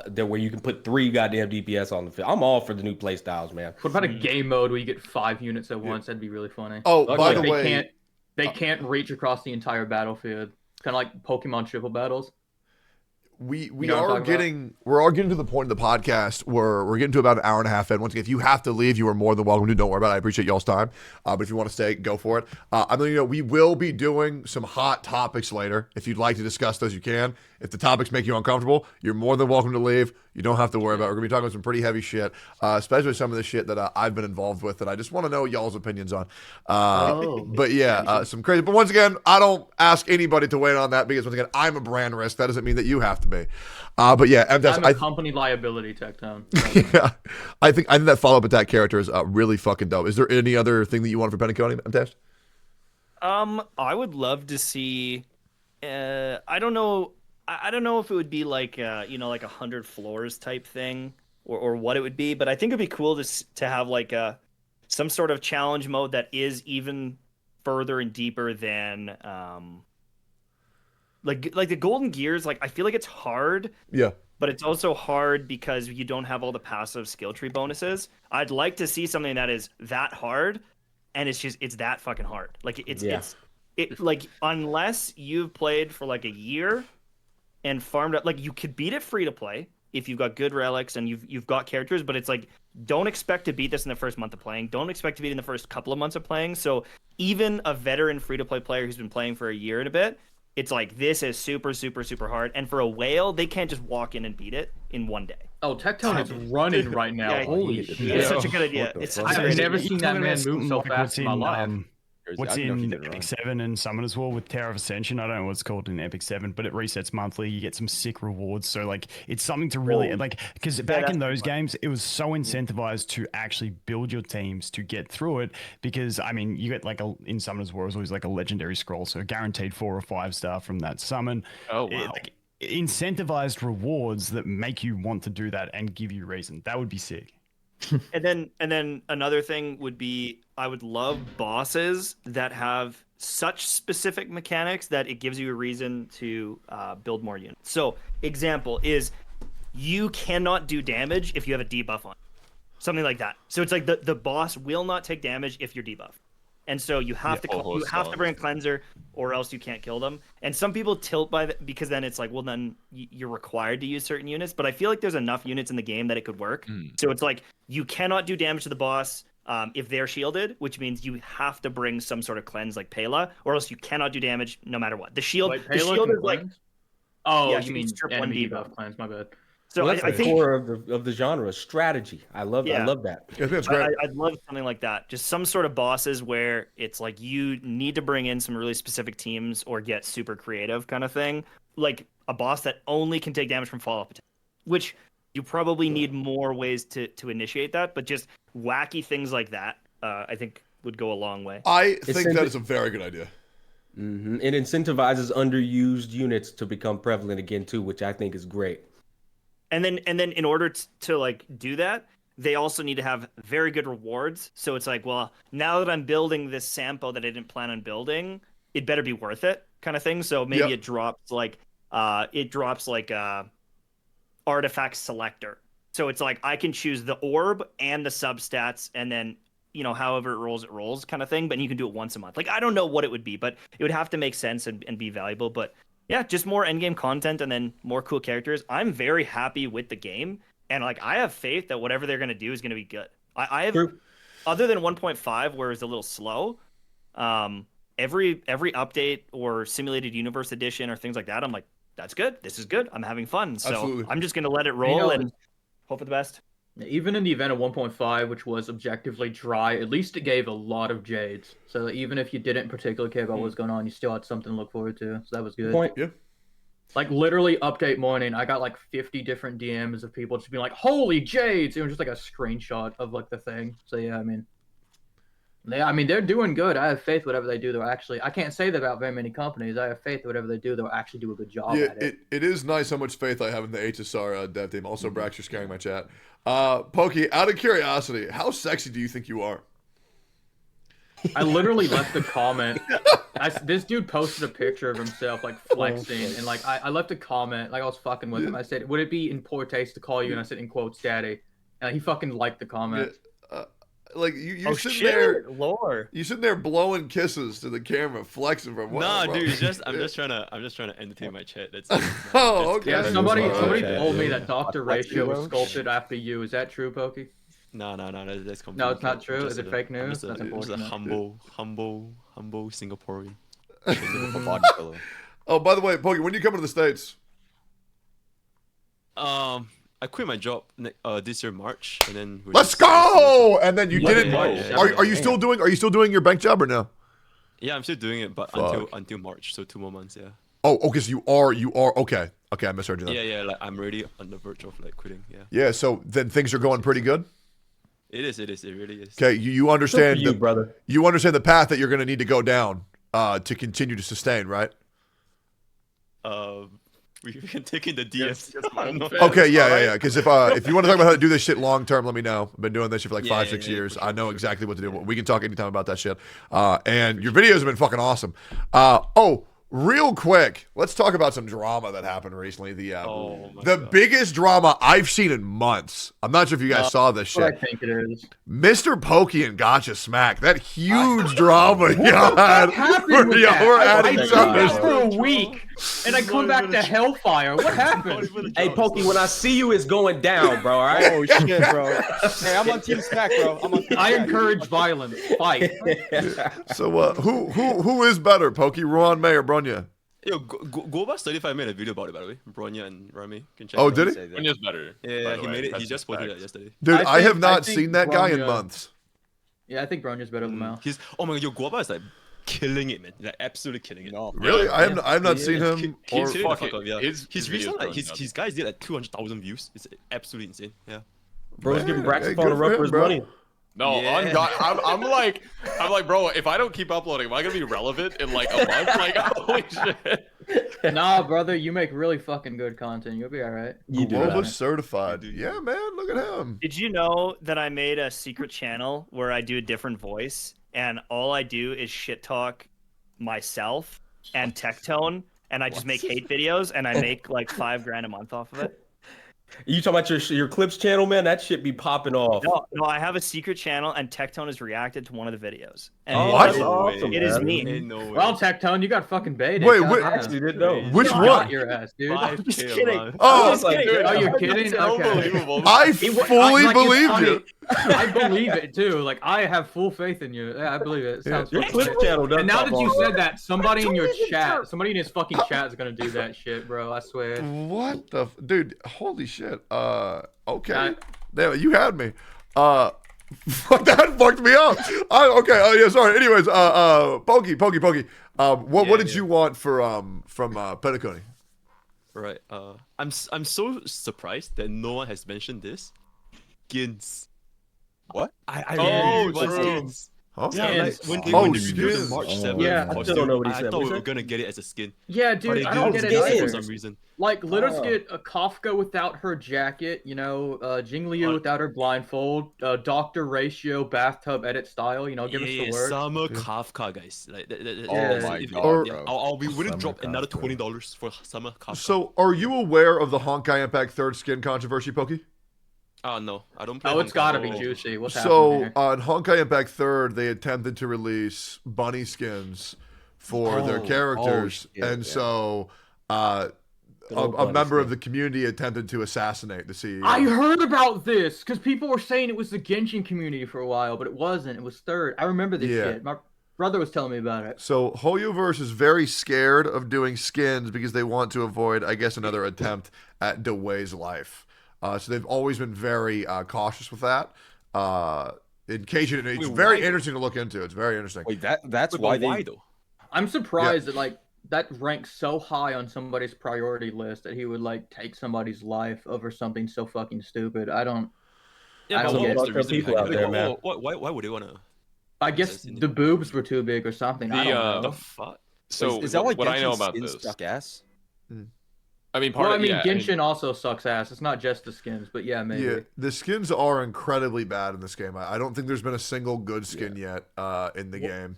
There where you can put 3 goddamn DPS on the field. I'm all for the new play styles, man. What about a game mode where you get 5 units at once? That'd be really funny. Oh, by the way, they can't reach across the entire battlefield. Kind of like Pokemon triple battles. We're all getting to the point of the podcast where we're getting to about an hour and a half in. Once again, if you have to leave, you are more than welcome to. Don't worry about it. I appreciate y'all's time. But if you want to stay, go for it. I'm letting you know we will be doing some hot topics later. If you'd like to discuss those, you can. If the topics make you uncomfortable, you're more than welcome to leave. You don't have to worry about it. We're going to be talking about some pretty heavy shit, especially some of the shit that I've been involved with that I just want to know y'all's opinions on. But yeah, some crazy. But once again, I don't ask anybody to weigh in on that because once again, I'm a brand risk. That doesn't mean that you have to be. But yeah, I'm a company liability, Tectone. Yeah, I think that follow-up attack character is really fucking dope. Is there any other thing that you want for Penacony, Test? I would love to see. I don't know. I don't know if it would be like like 100 floors type thing, or what it would be. But I think it'd be cool to have like some sort of challenge mode that is even further and deeper than like the Golden Gears. Like I feel like it's hard. Yeah. But it's also hard because you don't have all the passive skill tree bonuses. I'd like to see something that is that hard, and it's that fucking hard. Like it's like unless you've played for like a year and farmed up, like you could beat it free to play if you've got good relics and you've got characters, but it's like don't expect to beat this in the first month of playing. Don't expect to beat it in the first couple of months of playing. So even a veteran free to play player who's been playing for a year and a bit, it's like this is super, super, super hard. And for a whale, they can't just walk in and beat it in one day. Oh, Tectone is running right now. Yeah, Holy shit. It's such a good idea. I've never seen that man move so fast in my life. What's in Epic 7 and Summon as well with Tower of Ascension? I don't know what it's called in Epic 7, but it resets monthly. You get some sick rewards. So, like, it's something to really, like, because back in those games, it was so incentivized to actually build your teams to get through it. Because, I mean, you get, like, in Summoners War, it was always like a legendary scroll. So, guaranteed 4 or 5 star from that summon. Oh, wow. Incentivized rewards that make you want to do that and give you reason. That would be sick. And then another thing would be I would love bosses that have such specific mechanics that it gives you a reason to build more units. So example is you cannot do damage if you have a debuff on. Something like that. So it's like the boss will not take damage if you're debuffed. And so you have to bring a cleanser or else you can't kill them. And some people tilt by because then it's like, well, then you're required to use certain units. But I feel like there's enough units in the game that it could work. So it's like you cannot do damage to the boss if they're shielded, which means you have to bring some sort of cleanse like Pela, or else you cannot do damage no matter what. The shield, the shield is like, oh, yeah, you mean strip one enemy debuff cleanse? My bad. So well, that's I the think core of the genre strategy. I love that. Yeah, that's great. I'd love something like that. Just some sort of bosses where it's like you need to bring in some really specific teams or get super creative kind of thing. Like a boss that only can take damage from follow-up attack, which you probably need more ways to initiate that. But just wacky things like that, I think would go a long way. I think that is a very good idea. Mm-hmm. It incentivizes underused units to become prevalent again too, which I think is great. And then in order to like do that, they also need to have very good rewards. So it's like, well, now that I'm building this sample that I didn't plan on building, it better be worth it, kind of thing. So maybe it drops like artifact selector. So it's like I can choose the orb and the substats, and then however it rolls, kind of thing. But you can do it once a month. Like I don't know what it would be, but it would have to make sense and be valuable. But yeah, just more endgame content and then more cool characters. I'm very happy with the game, and like I have faith that whatever they're gonna do is gonna be good. I have, other than 1.5 where it's a little slow, every update or simulated universe edition or things like that, I'm like, that's good. This is good. I'm having fun. So absolutely. I'm just gonna let it roll and hope for the best. Even in the event of 1.5, which was objectively dry, at least it gave a lot of Jades. So even if you didn't particularly care about what's going on, you still had something to look forward to. So that was good. Yeah. Like literally update morning, I got like 50 different DMs of people just being like, "Holy Jades!" It was just like a screenshot of like the thing. So yeah, I mean, they're doing good. I have faith whatever they do, they'll actually. I can't say that about very many companies. I have faith that whatever they do, they'll actually do a good job at it. It is nice how much faith I have in the HSR dev team. Also, Brax, you're scaring my chat. Pokey, out of curiosity, how sexy do you think you are? I literally left a comment. This dude posted a picture of himself like flexing, and like I left a comment, like I was fucking with him. I said, "Would it be in poor taste to call you?" And I said in quotes, "Daddy." And he fucking liked the comment. Like you're sitting there, Lord. You sitting there blowing kisses to the camera, flexing from what? Nah, dude, I'm just trying to entertain my chat. That's okay. Yeah, somebody told me that Dr. Ratio was sculpted after you. Is that true, Pokey? No, that's completely. No, it's not true. Is it fake news? That's unfortunate. Just a humble Singaporean. Oh, by the way, Pokey, when do you come to the States? I quit my job this year March, and then Let's go. And then you didn't. Yeah. Are you still doing? Are you still doing your bank job or no? Yeah, I'm still doing it, but until March, so 2 more months. Yeah. Oh, okay. So you are. Okay. Okay, I misheard you. Then. Yeah. Like I'm already on the verge of like quitting. Yeah. Yeah. So then things are going pretty good. It is. It really is. Okay. You understand you, brother. You understand the path that you're going to need to go down to continue to sustain, right? We can take in the DMs. Okay, yeah. Because if you want to talk about how to do this shit long term, let me know. I've been doing this shit for like 5-6 years. Sure, I know exactly what to do. We can talk anytime about that shit. And your videos have been fucking awesome. Real quick, let's talk about some drama that happened recently. The biggest drama I've seen in months. I'm not sure if you guys saw this shit. I think it is. Mr. Pokey and Gacha Smack. That huge drama y'all had. happened with that? Were I at did each that other's. for a week, and I come back to Hellfire. What happened? Hey, Pokey, when I see you, it's going down, bro. All right. Oh shit, bro. Hey, I'm on Team Smack, bro. I encourage violence. Fight. So who is better, Pokey, Ruan, May, or Bronya? Yo, Goba 35 made a video about it, by the way. Bronya and Rami can check. Oh, did he? Bronya's better. Yeah, he made it. He just posted it yesterday. Dude, I have not think seen that guy in Bronya- months. Yeah, I think Bronya's better than Mal. He's oh my god, yo, Goba is like killing it, man. Like absolutely killing it. No. Really? I have not seen him. He's or- hitting the fuck up, yeah. his His videos recent like going nuts. his guys did like 200,000 views. It's absolutely insane. Yeah. Bro's Man, giving Braxton hey, Paul good a for run him, for his bro. money. No, Yeah. I'm like, bro, if I don't keep uploading, am I gonna be relevant in like a month? Like, holy shit. Nah, brother, you make really fucking good content. You'll be all right. You do. Global that. certified. You do. Yeah, man. Look at him. Did you know that I made a secret channel where I do a different voice, and all I do is shit talk myself and Tectone, and I just make hate videos, and I make like $5,000 a month off of it. You talking about your clips channel, man? That shit be popping off. No, I have a secret channel, and Tectone has reacted to one of the videos. And Oh, What? that's awesome, It is man. me. Ain't no way. Well, Tectone, you got fucking baited. Wait, God wait. damn. I actually didn't know. Which Got one? your ass, dude. 5K just a kidding. month. Oh, Just kidding. Dude, Oh, you're kidding? It's Okay. unbelievable. I It wa- fully like, it's believed funny. you. I believe it too. Like I have full faith in you. Yeah, I believe it. It sounds Your fucking clip sick. channel does And now pop that you off. said that, somebody in your chat, somebody in his fucking chat is gonna do that shit, bro. I swear. What the dude? Holy shit. Okay. I- Damn it, you had me. That fucked me up. Okay. Oh yeah. Sorry. Anyways, Pokey. What did you want from Petacone? Right. I'm so surprised that no one has mentioned this. Skins. What? I Oh, really want true. skins. Huh? Yeah, Skins. like when they Oh, when they revealed the skins. March Oh, 7th yeah. I still don't know what he I said. thought What we he were said? gonna get it as a skin. Yeah, But dude, they I don't didn't get get it it either. for some reason. Like, let us Oh. get a Kafka without her jacket, Jing Liu without her blindfold, Doctor Ratio bathtub edit style, give us the word. Summer Kafka, guys. Like, Oh my God, bro. I'll be willing to Summer drop another Kafka. $20 for Summer Kafka. So, are you aware of the Honkai Impact third skin controversy, Pokey? No, I don't play. Oh, it's Honkai. gotta be Oh. juicy. What's So, happening here? on Honkai Impact third, they attempted to release bunny skins for their characters, shit, and yeah. so Good old a bunny member of skin. the community attempted to assassinate the CEO. I heard about this because people were saying it was the Genshin community for a while, but it wasn't. It was third. I remember this Yeah. shit. My brother was telling me about it. So Hoyoverse is very scared of doing skins because they want to avoid, I guess, another attempt at Dewey's life. So they've always been very cautious with that. In case you didn't, it's Wait, very why? interesting to look into. It's very interesting. Wait, that's Wait, why but why they. though? I'm surprised that that ranks so high on somebody's priority list that he would take somebody's life over something so fucking stupid. I don't. Yeah, I but don't what get was it. the reason People behind out it? there, Like, man. why would they wanna? I guess the boobs were too big or something. I The, don't know. The fuck? So is that why what I know Genshin about skins this, suck ass? I mean, Well, I mean, yeah, Genshin also sucks ass. It's not just the skins, but yeah, maybe. Yeah, the skins are incredibly bad in this game. I don't think there's been a single good skin yet in the game.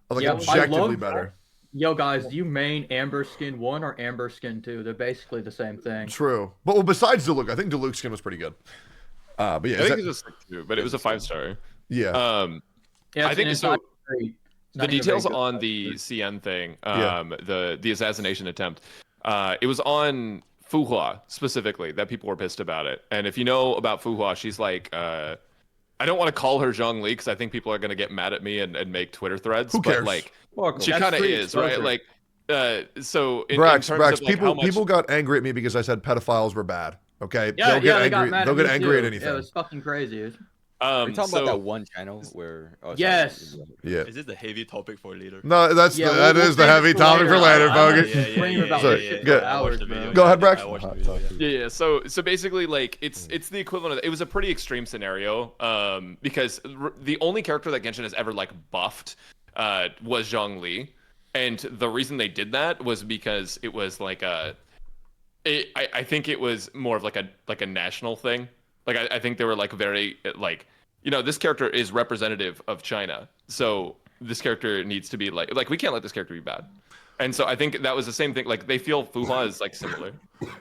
Like Yeah, I objectively love- better. Yo, guys, do you main Amber Skin 1 or Amber Skin 2? They're basically the same thing. True, but well, besides Diluc, I think Diluc's skin was pretty good. But yeah, I is think that- it's a 6-2, but it was a 5-star. yeah. Yeah, I think it's so. not great. It's The not even a details very good on fight. the CN thing, Yeah. the assassination attempt, it was on Fuhua specifically that people were pissed about it. And if you know about Fuhua, she's like, I don't want to call her Zhongli because I think people are gonna get mad at me and make Twitter threads. Who cares? But like, Fuck 'em. she That's kind of free is, right? exposure. Like, so in Brax, terms Brax, of like, people how much... people got angry at me because I said pedophiles were bad. Okay, Yeah, they'll get they got angry. mad They'll at get me angry at too. anything. Yeah, it was fucking crazy. Dude. Are you talking So about that one channel where? Oh, sorry. Yes. Yeah. Is this the heavy topic for later? No, that's Yeah, that we'll is the save it heavy for topic for later, later. Bogan. Yeah, Scream about Sorry, this shit go- for hours, bro. Go ahead, Brax. I watched the video, yeah. Yeah. So basically, like it's the equivalent of it was a pretty extreme scenario. Because the only character that Genshin has ever like buffed, was Zhongli, and the reason they did that was because it was like I think it was more of like a national thing. Like I think they were like very like, you know, this character is representative of China, so this character needs to be like we can't let this character be bad. And so I think that was the same thing. Like they feel Fuhua is like similar.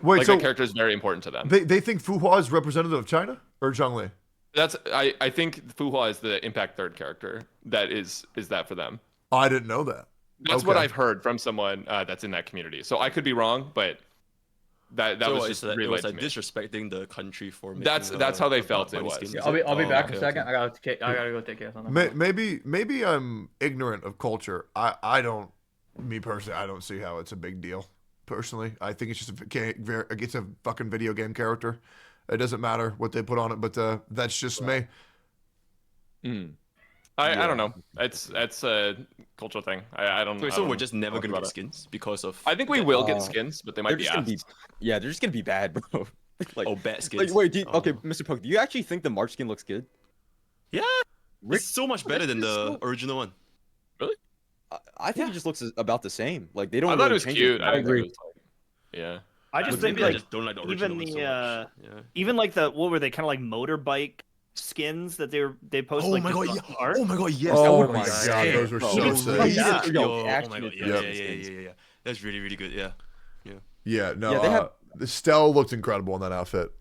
Wait, like so that character is very important to them. they think Fuhua is representative of China or Zhongli? That's I think Fuhua is the Impact third character that is that for them. Oh, I didn't know that. That's what Okay. I've heard from someone that's in that community. So I could be wrong, but that So was it's just like, it relayed was to like me. disrespecting the country for making That's how they felt it bunny was. skins, Yeah, is I'll be it? I'll be Oh, back okay, in a second. okay. I gotta go take care of something. Maybe I'm ignorant of culture. I don't. Me personally, I don't see how it's a big deal. Personally, I think it's just it's a fucking video game character. It doesn't matter what they put on it, but that's just me. I don't know. It's a cultural thing. I don't. Wait, I so don't we're just never talk gonna about get it. skins because of. I think we will get skins, but they might They're be just gonna be. asked. Yeah, they're just gonna be bad, bro. Like, Oh, bad skins. wait, okay, Oh. Mr. Poke, do you actually think the March skin looks good? Yeah, Rick- it's so much better than the original one. I think it just looks about the same. Like they don't. I thought really it was change cute. I agree. agree. Yeah. I just think Maybe I like just don't like the original even one so the much. Yeah. even like the what were they kind of like motorbike skins that they posted. Oh like my the god! Yeah. art? Oh my god! Yes. Oh that would my be god, sick, those were bro. so Even sick. like Yeah. that. Yo, Oh my actually, god! yeah, Yeah. That's really really good. Yeah. Yeah, no. Yeah, they have- the Stell looked incredible in that outfit.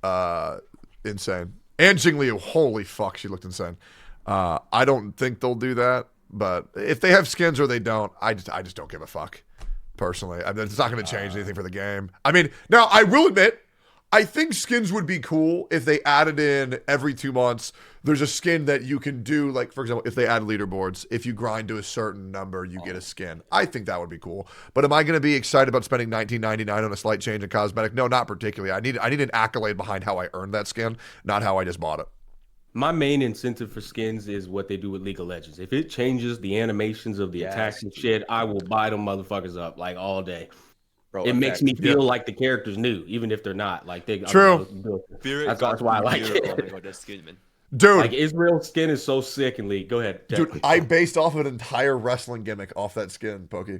Insane. And Jingliu, holy fuck, she looked insane. I don't think they'll do that, but if they have skins or they don't, I just don't give a fuck. Personally, I mean, it's not going to change anything for the game. I mean, now I will admit, I think skins would be cool if they added in every 2 months. There's a skin that you can do, like for example, if they add leaderboards, if you grind to a certain number, you get a skin. I think that would be cool. But am I going to be excited about spending $19.99 on a slight change in cosmetic? No, not particularly. I need an accolade behind how I earned that skin, not how I just bought it. My main incentive for skins is what they do with League of Legends. If it changes the animations of the attacks and shit, I will buy them motherfuckers up like all day. Bro, It in makes fact, me feel like the character's new, even if they're not. Like they True. That's why I like Oh it. my god, that skin, man. Dude, Like Israel's skin is so sick in League. Go ahead, Jack. dude, I based off of an entire wrestling gimmick off that skin, Pokey.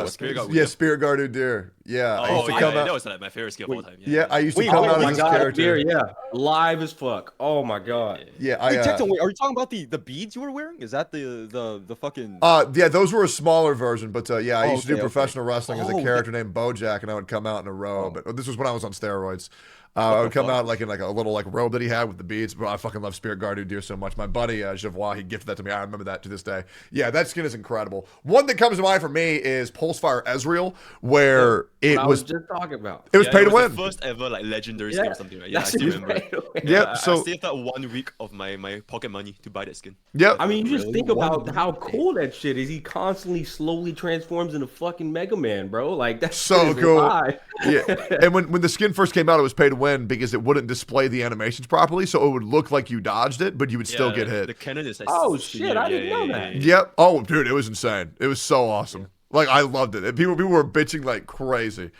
Spirit Guard Yeah, Udyr. Spirit Guard Udyr. Yeah, I used Oh to yeah, come that out. was like my favorite skin of all time. Yeah, I used to Wait, come oh out my as this god, character. dear, yeah, live as fuck. Oh my god. Yeah, Wait, I. Tectone, wait, are you talking about the beads you were wearing? Is that the fucking? Yeah, those were a smaller version, but yeah, I Oh, used to do okay, okay. professional wrestling as a Oh, character named Bojack, and I would come out in a robe. But this was when I was on steroids. I the would come fuck? out like in like a little like robe that he had with the beads. But I fucking love Spirit Guard Udyr so much. My buddy Javois, he gifted that to me. I remember that to this day. Yeah, that skin is incredible. One that comes to mind for me is Pulsefire Ezreal, where it What I was just talking about. it was pay to it was win. the first ever like legendary Yeah, skin or something, right? Yeah, I That's still just remember. pay to win. Yep. I So saved up 1 week of my pocket money to buy that skin. yep. I mean, you just Really? think about how cool that shit is. He constantly slowly transforms into fucking Mega Man, bro. Like that's So cool. Live. Yeah, and when the skin first came out, it was pay to win because it wouldn't display the animations properly, so it would look like you dodged it, but you would still get hit. The cannon is like. Oh, shit, I didn't know that. Yep. Oh, dude, it was insane. It was so awesome. Like I loved it. And people were bitching like crazy.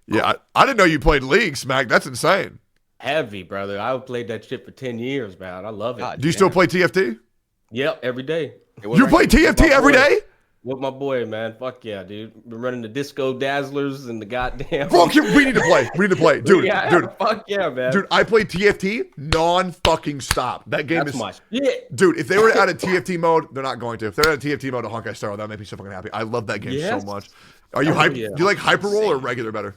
Yeah, I didn't know you played League, Smack. That's insane. Heavy, brother. I played that shit for 10 years, man. I love it. God Do you still play TFT? Yep, every day. You play TFT every day? With my boy, man. Fuck yeah, dude. Been running the Disco Dazzlers and the goddamn. Bro, we need to play. We need to play, dude. Yeah, Dude, fuck yeah, man. dude. I play TFT non-fucking stop. That game That's is. my shit. Dude, if they were to add a TFT mode, they're not going to. If they're at a TFT mode to Honkai Star, that would make me so fucking happy. I love that game Yes. so much. Are you Oh, hype? yeah. Do you like hyper roll or regular better?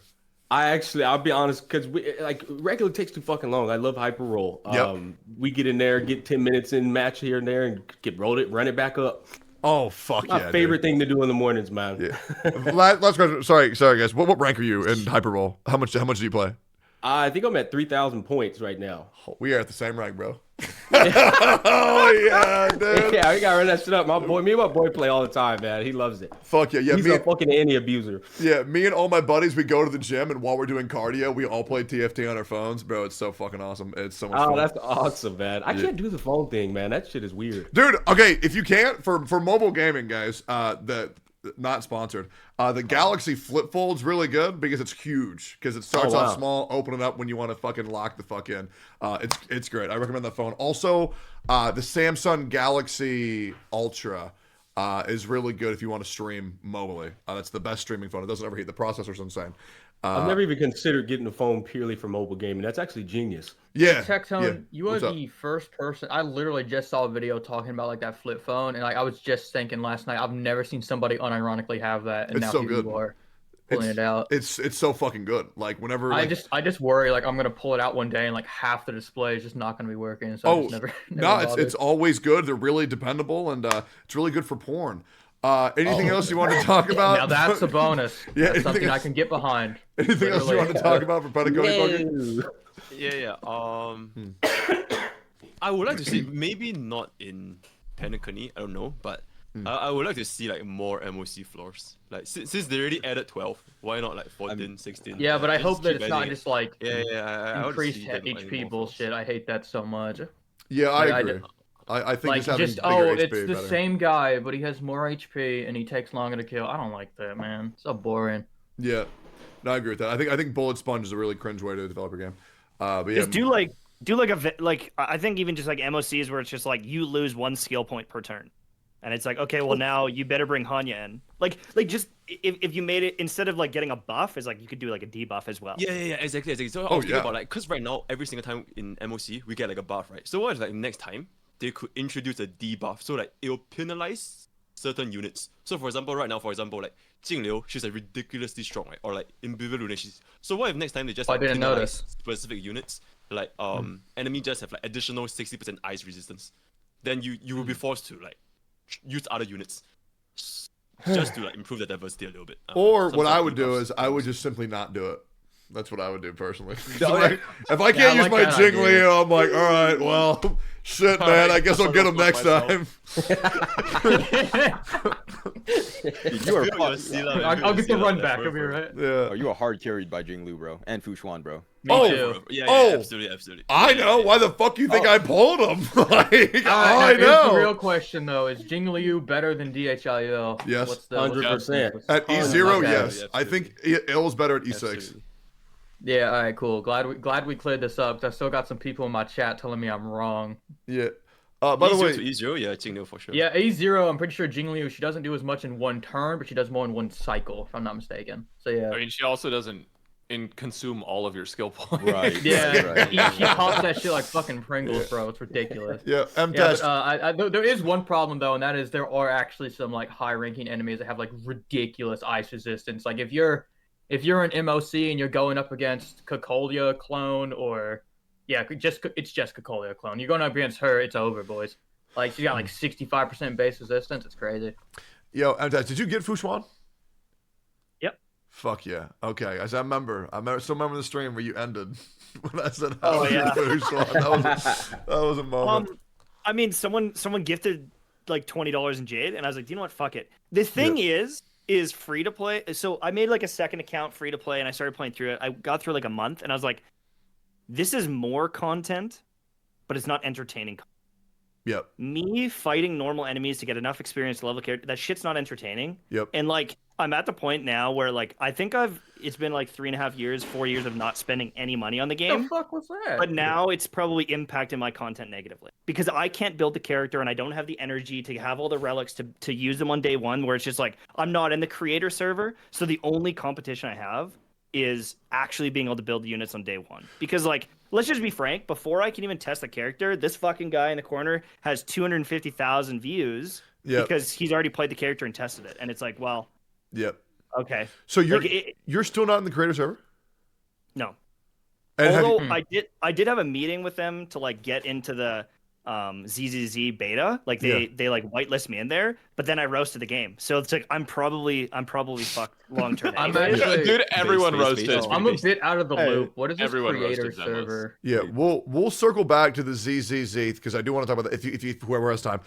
I'll be honest, because like regular takes too fucking long. I love hyper roll. Yep. We get in there, get 10 minutes in match here and there, and run it back up. Oh fuck My yeah! favorite thing to do in the mornings, man. Yeah. Last question. Sorry, guys. What rank are you in hyper roll? How much do you play? I think I'm at 3,000 points right now. We are at the same rank, bro. Oh yeah, dude. Yeah, we gotta run that shit up. Me and my boy play all the time, man. He loves it. Fuck yeah, yeah. He's a fucking Annie abuser. Yeah, me and all my buddies, we go to the gym, and while we're doing cardio, we all play TFT on our phones, bro. It's so fucking awesome. It's so much fun. Oh, that's awesome, man. I can't do the phone thing, man. That shit is weird. Dude, okay, if you can't, for mobile gaming, guys, that not sponsored, the Galaxy Flip Fold's really good because it's huge. Because it starts off small, open it up when you want to fucking lock the fuck in. It's great. I recommend that phone. Also, the Samsung Galaxy Ultra is really good if you want to stream mobily. That's the best streaming phone. It doesn't overheat. The processor's insane. I've never even considered getting a phone purely for mobile gaming. That's actually genius. Yeah. Tectone, you are the first person. I literally just saw a video talking about like that flip phone, and like I was just thinking last night, I've never seen somebody unironically have that, and it's now so people good. are pulling it out. It's so fucking good. Like whenever I just worry like I'm gonna pull it out one day and like half the display is just not gonna be working. So I just never it's always good. They're really dependable, and it's really good for porn. Anything else you want to talk about? Now that's a bonus. Yeah, that's something I can get behind. Anything else you want to talk about for Petacone? Yeah. I would like to see, maybe not in Penacony, I don't know, but I would like to see like more MOC floors. Like since they already added 12, why not like 14, 16? Yeah, but I hope that it's not adding just like I increased HP bullshit. I hate that so much. Yeah, I agree. I think like just it's HP the better. same guy, but he has more HP and he takes longer to kill. I don't like that, man. So boring. Yeah, no, I agree with that. I think Bullet Sponge is a really cringe way to develop a game. But yeah, Just do like I think even just like MOCs where it's just like you lose 1 skill point per turn, and it's like okay, well now you better bring Hanya in. Like just if you made it instead of like getting a buff, is like you could do like a debuff as well. Yeah, exactly. So I was thinking about like, cause right now every single time in MOC we get like a buff, right? So what if like next time they could introduce a debuff, so like it'll penalize certain units. So for example, right now, like Jingliu, she's like ridiculously strong, right? Or like in Vivid Luna, so what if next time they just like, penalize specific units, like enemy just have like additional 60% ice resistance, then you will be forced to like use other units just to like improve the diversity a little bit. Or what I would do is I would just simply not do it. That's what I would do personally. Like, if I can't use my Jingliu, I'm like, all right, well, shit, man. I guess I'll get him next time. You are. I'll get the run back. I'll be right. Yeah. Oh, you are hard carried by Jinglu, bro, and Fushuan, bro. Me too. Yeah, absolutely. I know. Why the fuck you think I pulled him? Like, I know. know. The real question though is Jingliu better than DHIL? Yes. What's 100%. At E0, yes. Yeah, I think Ill's better at E6. Absolutely. Yeah. All right. Cool. Glad we cleared this up. 'Cause I still got some people in my chat telling me I'm wrong. Yeah. By the way, E0, yeah, Jingliu for sure. Yeah, A0. I'm pretty sure Jingliu. She doesn't do as much in one turn, but she does more in one cycle, if I'm not mistaken. So yeah. I mean, she also doesn't consume all of your skill points. Right. Yeah, Right. she pops that shit like fucking Pringles, bro. It's ridiculous. yeah, Yeah, but, there is one problem though, and that is there are actually some like high-ranking enemies that have like ridiculous ice resistance. Like if you're an MOC and you're going up against Cocolia clone or it's just Cocolia clone. You're going up against her, it's over, boys. Like she's got like 65% base resistance. It's crazy. Yo, did you get Fushuan? Yep. Fuck yeah. Okay, I still remember the stream where you ended when I said, "Oh yeah." Fushuan. That was a moment. I mean, someone gifted like $20 in Jade, and I was like, you know what? Fuck it. The thing is free to play. So I made like a second account free to play, and I started playing through it. I got through like a month, and I was like, this is more content, but it's not entertaining. Yep. Me fighting normal enemies to get enough experience to level character, that shit's not entertaining. Yep. And like, I'm at the point now where like, I think it's been like 3.5 years, 4 years of not spending any money on the game. What the fuck was that? But now it's probably impacted my content negatively because I can't build the character and I don't have the energy to have all the relics to use them on day one, where it's just like, I'm not in the creator server. So the only competition I have is actually being able to build units on day one. Because like, let's just be frank, before I can even test the character, this fucking guy in the corner has 250,000 views because he's already played the character and tested it. And it's like, well, yep. Okay. So you're still not in the creator server? No. And although I did have a meeting with them to like get into the ZZZ beta. Like they like whitelist me in there, but then I roasted the game. So it's like I'm probably fucked long term. I'm actually, Dude, everyone roasted. I'm a bit out of the loop. What is this everyone creator roasted Zenless. server? Yeah, we'll circle back to the ZZZ because I do want to talk about that if you whoever has time.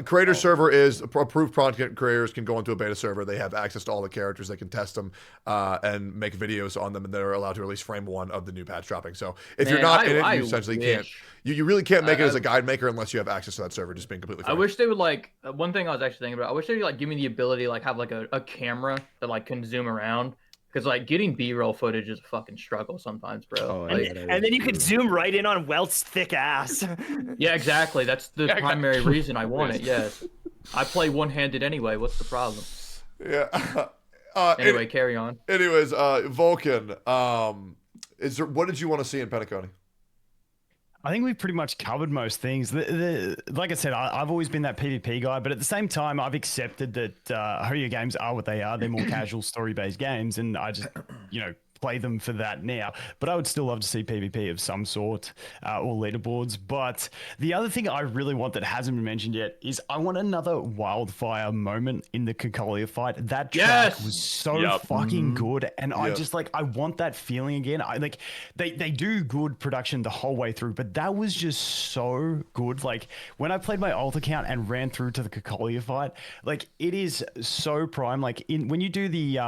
Creator server is approved content creators can go into a beta server. They have access to all the characters. They can test them and make videos on them, and they're allowed to release frame 1 of the new patch dropping. So if you're not in it, you essentially can't. You really can't make it as a guide maker unless you have access to that server. Just being completely frank. I wish they would like one thing I was actually thinking about. I wish they would like give me the ability to like have like a camera that like can zoom around. Because like getting B-roll footage is a fucking struggle sometimes, bro. And then you could zoom right in on Welt's thick ass. Yeah, exactly. That's the primary reason I want it. Yes, I play one-handed anyway. What's the problem? Yeah. Anyway, carry on. Anyways, Vulcan. What did you want to see in Penacony? I think we've pretty much covered most things. Like I said, I've always been that PvP guy, but at the same time, I've accepted that Hoya games are what they are. They're more casual story-based games, and I just, play them for that now. But I would still love to see PvP of some sort or leaderboards. But the other thing I really want that hasn't been mentioned yet is I want another wildfire moment in the Cocolia fight. That track was so fucking good, and I just I want that feeling again. They do good production the whole way through, but that was just so good. Like when I played my alt account and ran through to the Cocolia fight, like it is so prime. Like when you do the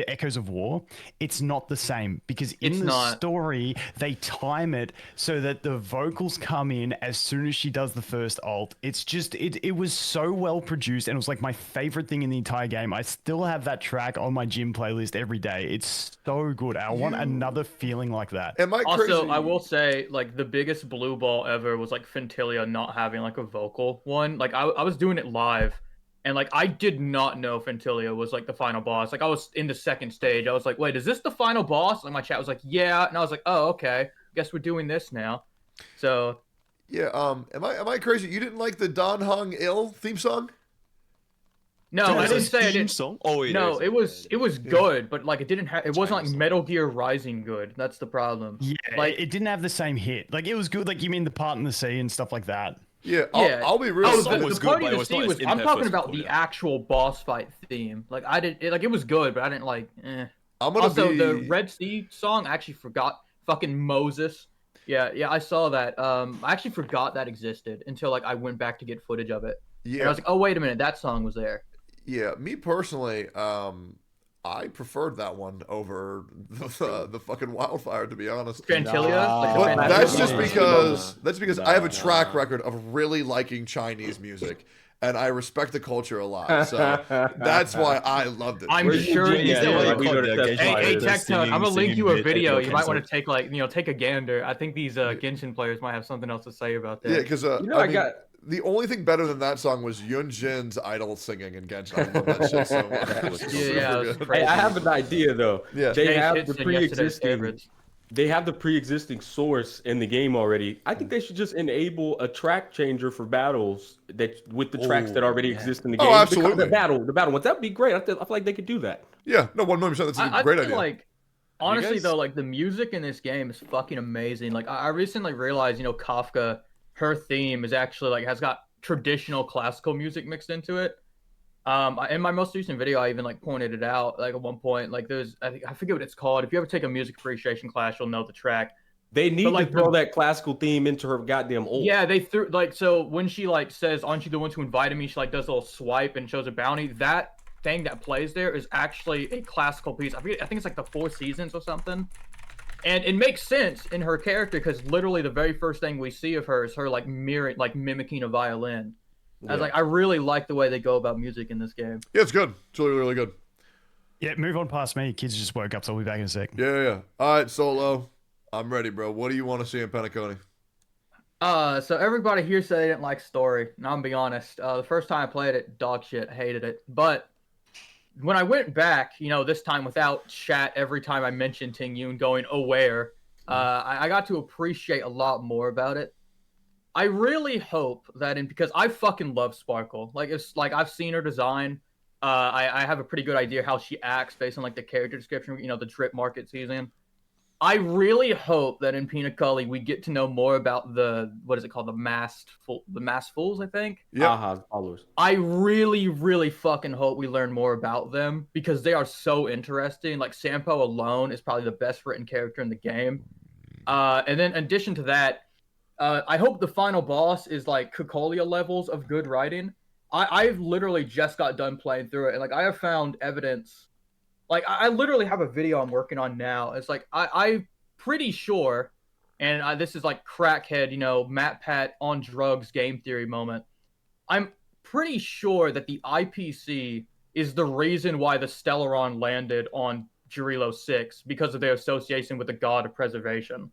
Echoes of War, it's not the same because in the story they time it so that the vocals come in as soon as she does the first alt. It's just it was so well produced, and it was like my favorite thing in the entire game. I still have that track on my gym playlist every day. It's so good. I want another feeling like that. Am I crazy? Also, I will say like the biggest blue ball ever was like Fentilia not having like a vocal one. Like I was doing it live. And, like, I did not know Fentilia was, like, the final boss. Like, I was in the second stage. I was like, wait, is this the final boss? And my chat was like, yeah. And I was like, oh, okay. Guess we're doing this now. So. Yeah, am I crazy? You didn't like the Don Hung Il theme song? No, I didn't say I didn't. Song? Oh, no, it was good, but, like, it wasn't, like, Metal Gear Rising good. That's the problem. Yeah, like, it didn't have the same hit. Like, it was good. Like, you mean the part in the sea and stuff like that. Yeah, I'll be real. The party of the sea was. I'm talking about the actual boss fight theme. Like it was good, but I didn't like. The Red Sea song. I actually forgot. Fucking Moses. Yeah, I saw that. I actually forgot that existed until like I went back to get footage of it. Yeah, and I was like, oh wait a minute, that song was there. Yeah, me personally, I preferred that one over the fucking Wildfire, to be honest. Fentilia? But that's just because I have a track record of really liking Chinese music, and I respect the culture a lot. So that's why I loved it. I'm sure you did. Hey, Tectone, I'm gonna link you a video. You might want to take a gander. I think these Genshin players might have something else to say about that. Yeah, because the only thing better than that song was Yun Jin's idol singing in Genshin. I love that shit so much. Hey, I have an idea though. Yeah. They have the pre-existing. They have the pre-existing source in the game already. I think they should just enable a track changer for battles with the tracks that already exist in the game. Oh, absolutely. The battle ones. That'd be great. I feel like they could do that. Yeah, no, 100%. That's a great idea. Like, honestly though, like the music in this game is fucking amazing. Like I recently realized, Kafka, her theme is actually has got traditional classical music mixed into it. In my most recent video, I even pointed it out. At one point, there's I forget what it's called. If you ever take a music appreciation class, you'll know the track. They need to throw that classical theme into her goddamn ult. Yeah, they threw so when she says, "Aren't you the one who invited me?" She does a little swipe and shows a bounty. That thing that plays there is actually a classical piece. I think it's the Four Seasons or something. And it makes sense in her character because literally the very first thing we see of her is her mimicking a violin. Yeah. I really like the way they go about music in this game. Yeah, it's good. It's really, really good. Yeah, move on past me. Kids just woke up, so I'll be back in a sec. Yeah. All right, Solo. I'm ready, bro. What do you want to see in Penacony? So everybody here said they didn't like story. And I'm gonna be honest. The first time I played it, dog shit, hated it. But when I went back, this time without chat every time I mentioned Ting Yun going aware, I got to appreciate a lot more about it. I really hope that because I fucking love Sparkle. I've seen her design. I have a pretty good idea how she acts based on the character description, the drip market season. I really hope that in Peanut Gully we get to know more about the what is it called, the masked fools, I think. Aha's followers. I really, really fucking hope we learn more about them because they are so interesting. Like Sampo alone is probably the best written character in the game. And then in addition to that, I hope the final boss is like Cocolia levels of good writing. I've literally just got done playing through it, and like I have found evidence. Like I literally have a video I'm working on now. It's like I'm pretty sure, and this is like crackhead, Matt Pat on drugs game theory moment. I'm pretty sure that the IPC is the reason why the Stellaron landed on Jirilo 6 because of their association with the god of preservation.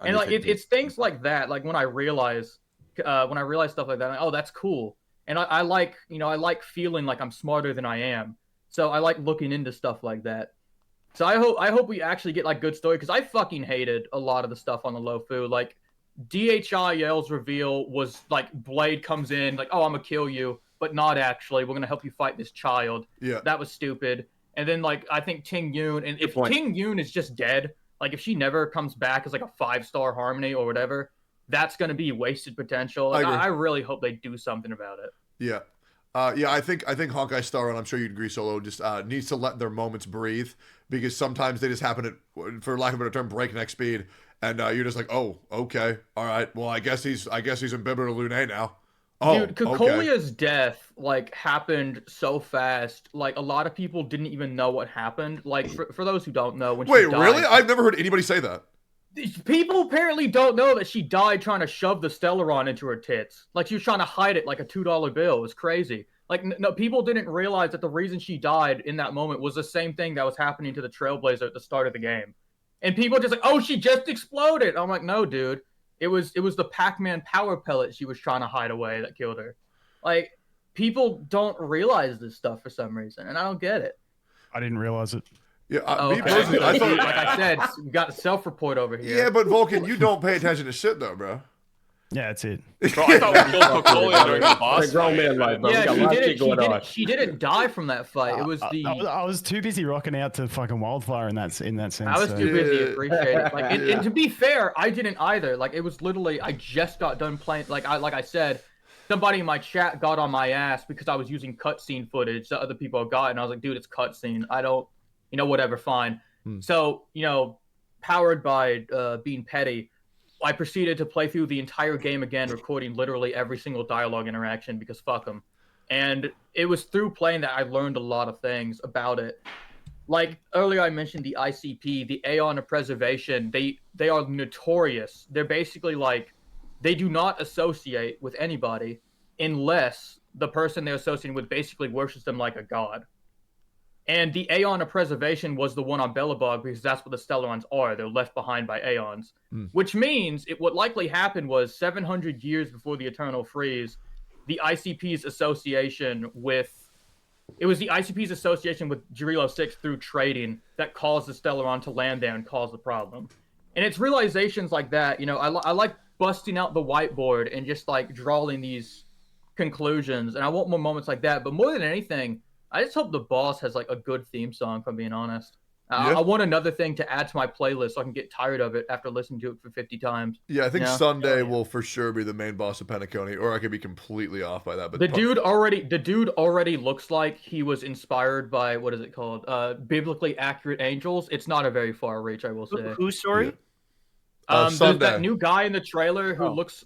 And like it's things like that. Like when I realize stuff like that, I'm like, oh, that's cool. And I like feeling like I'm smarter than I am. So I like looking into stuff like that. So I hope we actually get like good story because I fucking hated a lot of the stuff on the Lofu. Like DHIL's reveal was like Blade comes in like, oh, I'm gonna kill you, but not actually. We're gonna help you fight this child. Yeah, that was stupid. And then like I think Ting Yun, and if Ting Yun is just dead, like if she never comes back as like a 5-star Harmony or whatever, that's gonna be wasted potential. Like, I really hope they do something about it. Yeah. I think Honkai Star, and I'm sure you'd agree, Solo, just needs to let their moments breathe because sometimes they just happen at, for lack of a better term, breakneck speed, and you're just like, oh, okay, all right, well, I guess he's in Bitter Lune now. Oh, dude, Cocolia's death like happened so fast. Like a lot of people didn't even know what happened. Like for those who don't know, when she died, really? I've never heard anybody say that. People apparently don't know that she died trying to shove the Stellaron into her tits. Like she was trying to hide it like a $2 bill. It was crazy. Like no, people didn't realize that the reason she died in that moment was the same thing that was happening to the Trailblazer at the start of the game. And people just like, oh, she just exploded. I'm like, no, dude. It was the Pac-Man power pellet she was trying to hide away that killed her. Like people don't realize this stuff for some reason, and I don't get it. I didn't realize it. Yeah, me personally, I thought, like I said, we got a self-report over here. Yeah, but Vulcan, you don't pay attention to shit though, bro. Yeah, that's it. Bro, I thought we killed Cocolia during the boss Like grown man life, bro. Yeah, she didn't die from that fight. It was I was too busy rocking out to fucking Wildfire in that sense. I was too busy to appreciate it. Like, and to be fair, I didn't either. Like, it was literally I just got done playing. Like I said, somebody in my chat got on my ass because I was using cutscene footage that other people got, and I was like, dude, it's cutscene. I don't, whatever, fine. So, powered by being petty, I proceeded to play through the entire game again, recording literally every single dialogue interaction because fuck them. And it was through playing that I learned a lot of things about it. Like earlier I mentioned the ICP, the Aeon of Preservation, they are notorious. They're basically like, they do not associate with anybody unless the person they're associating with basically worships them like a god. And the Aeon of Preservation was the one on Belobog because that's what the Stellarons are. They're left behind by Aeons. Which means what likely happened was 700 years before the Eternal Freeze, the ICP's association with... It was the ICP's association with Jirilo 6 through trading that caused the Stellaron to land there and cause the problem. And it's realizations like that, I like busting out the whiteboard and just like drawing these conclusions. And I want more moments like that. But more than anything, I just hope the boss has like a good theme song, if I'm being honest. I want another thing to add to my playlist so I can get tired of it after listening to it for 50 times. Yeah, I think Sunday will for sure be the main boss of Penacony, or I could be completely off by that. But the dude already looks like he was inspired by, what is it called? Biblically accurate angels. It's not a very far reach, I will say. Who's story? There's that new guy in the trailer who looks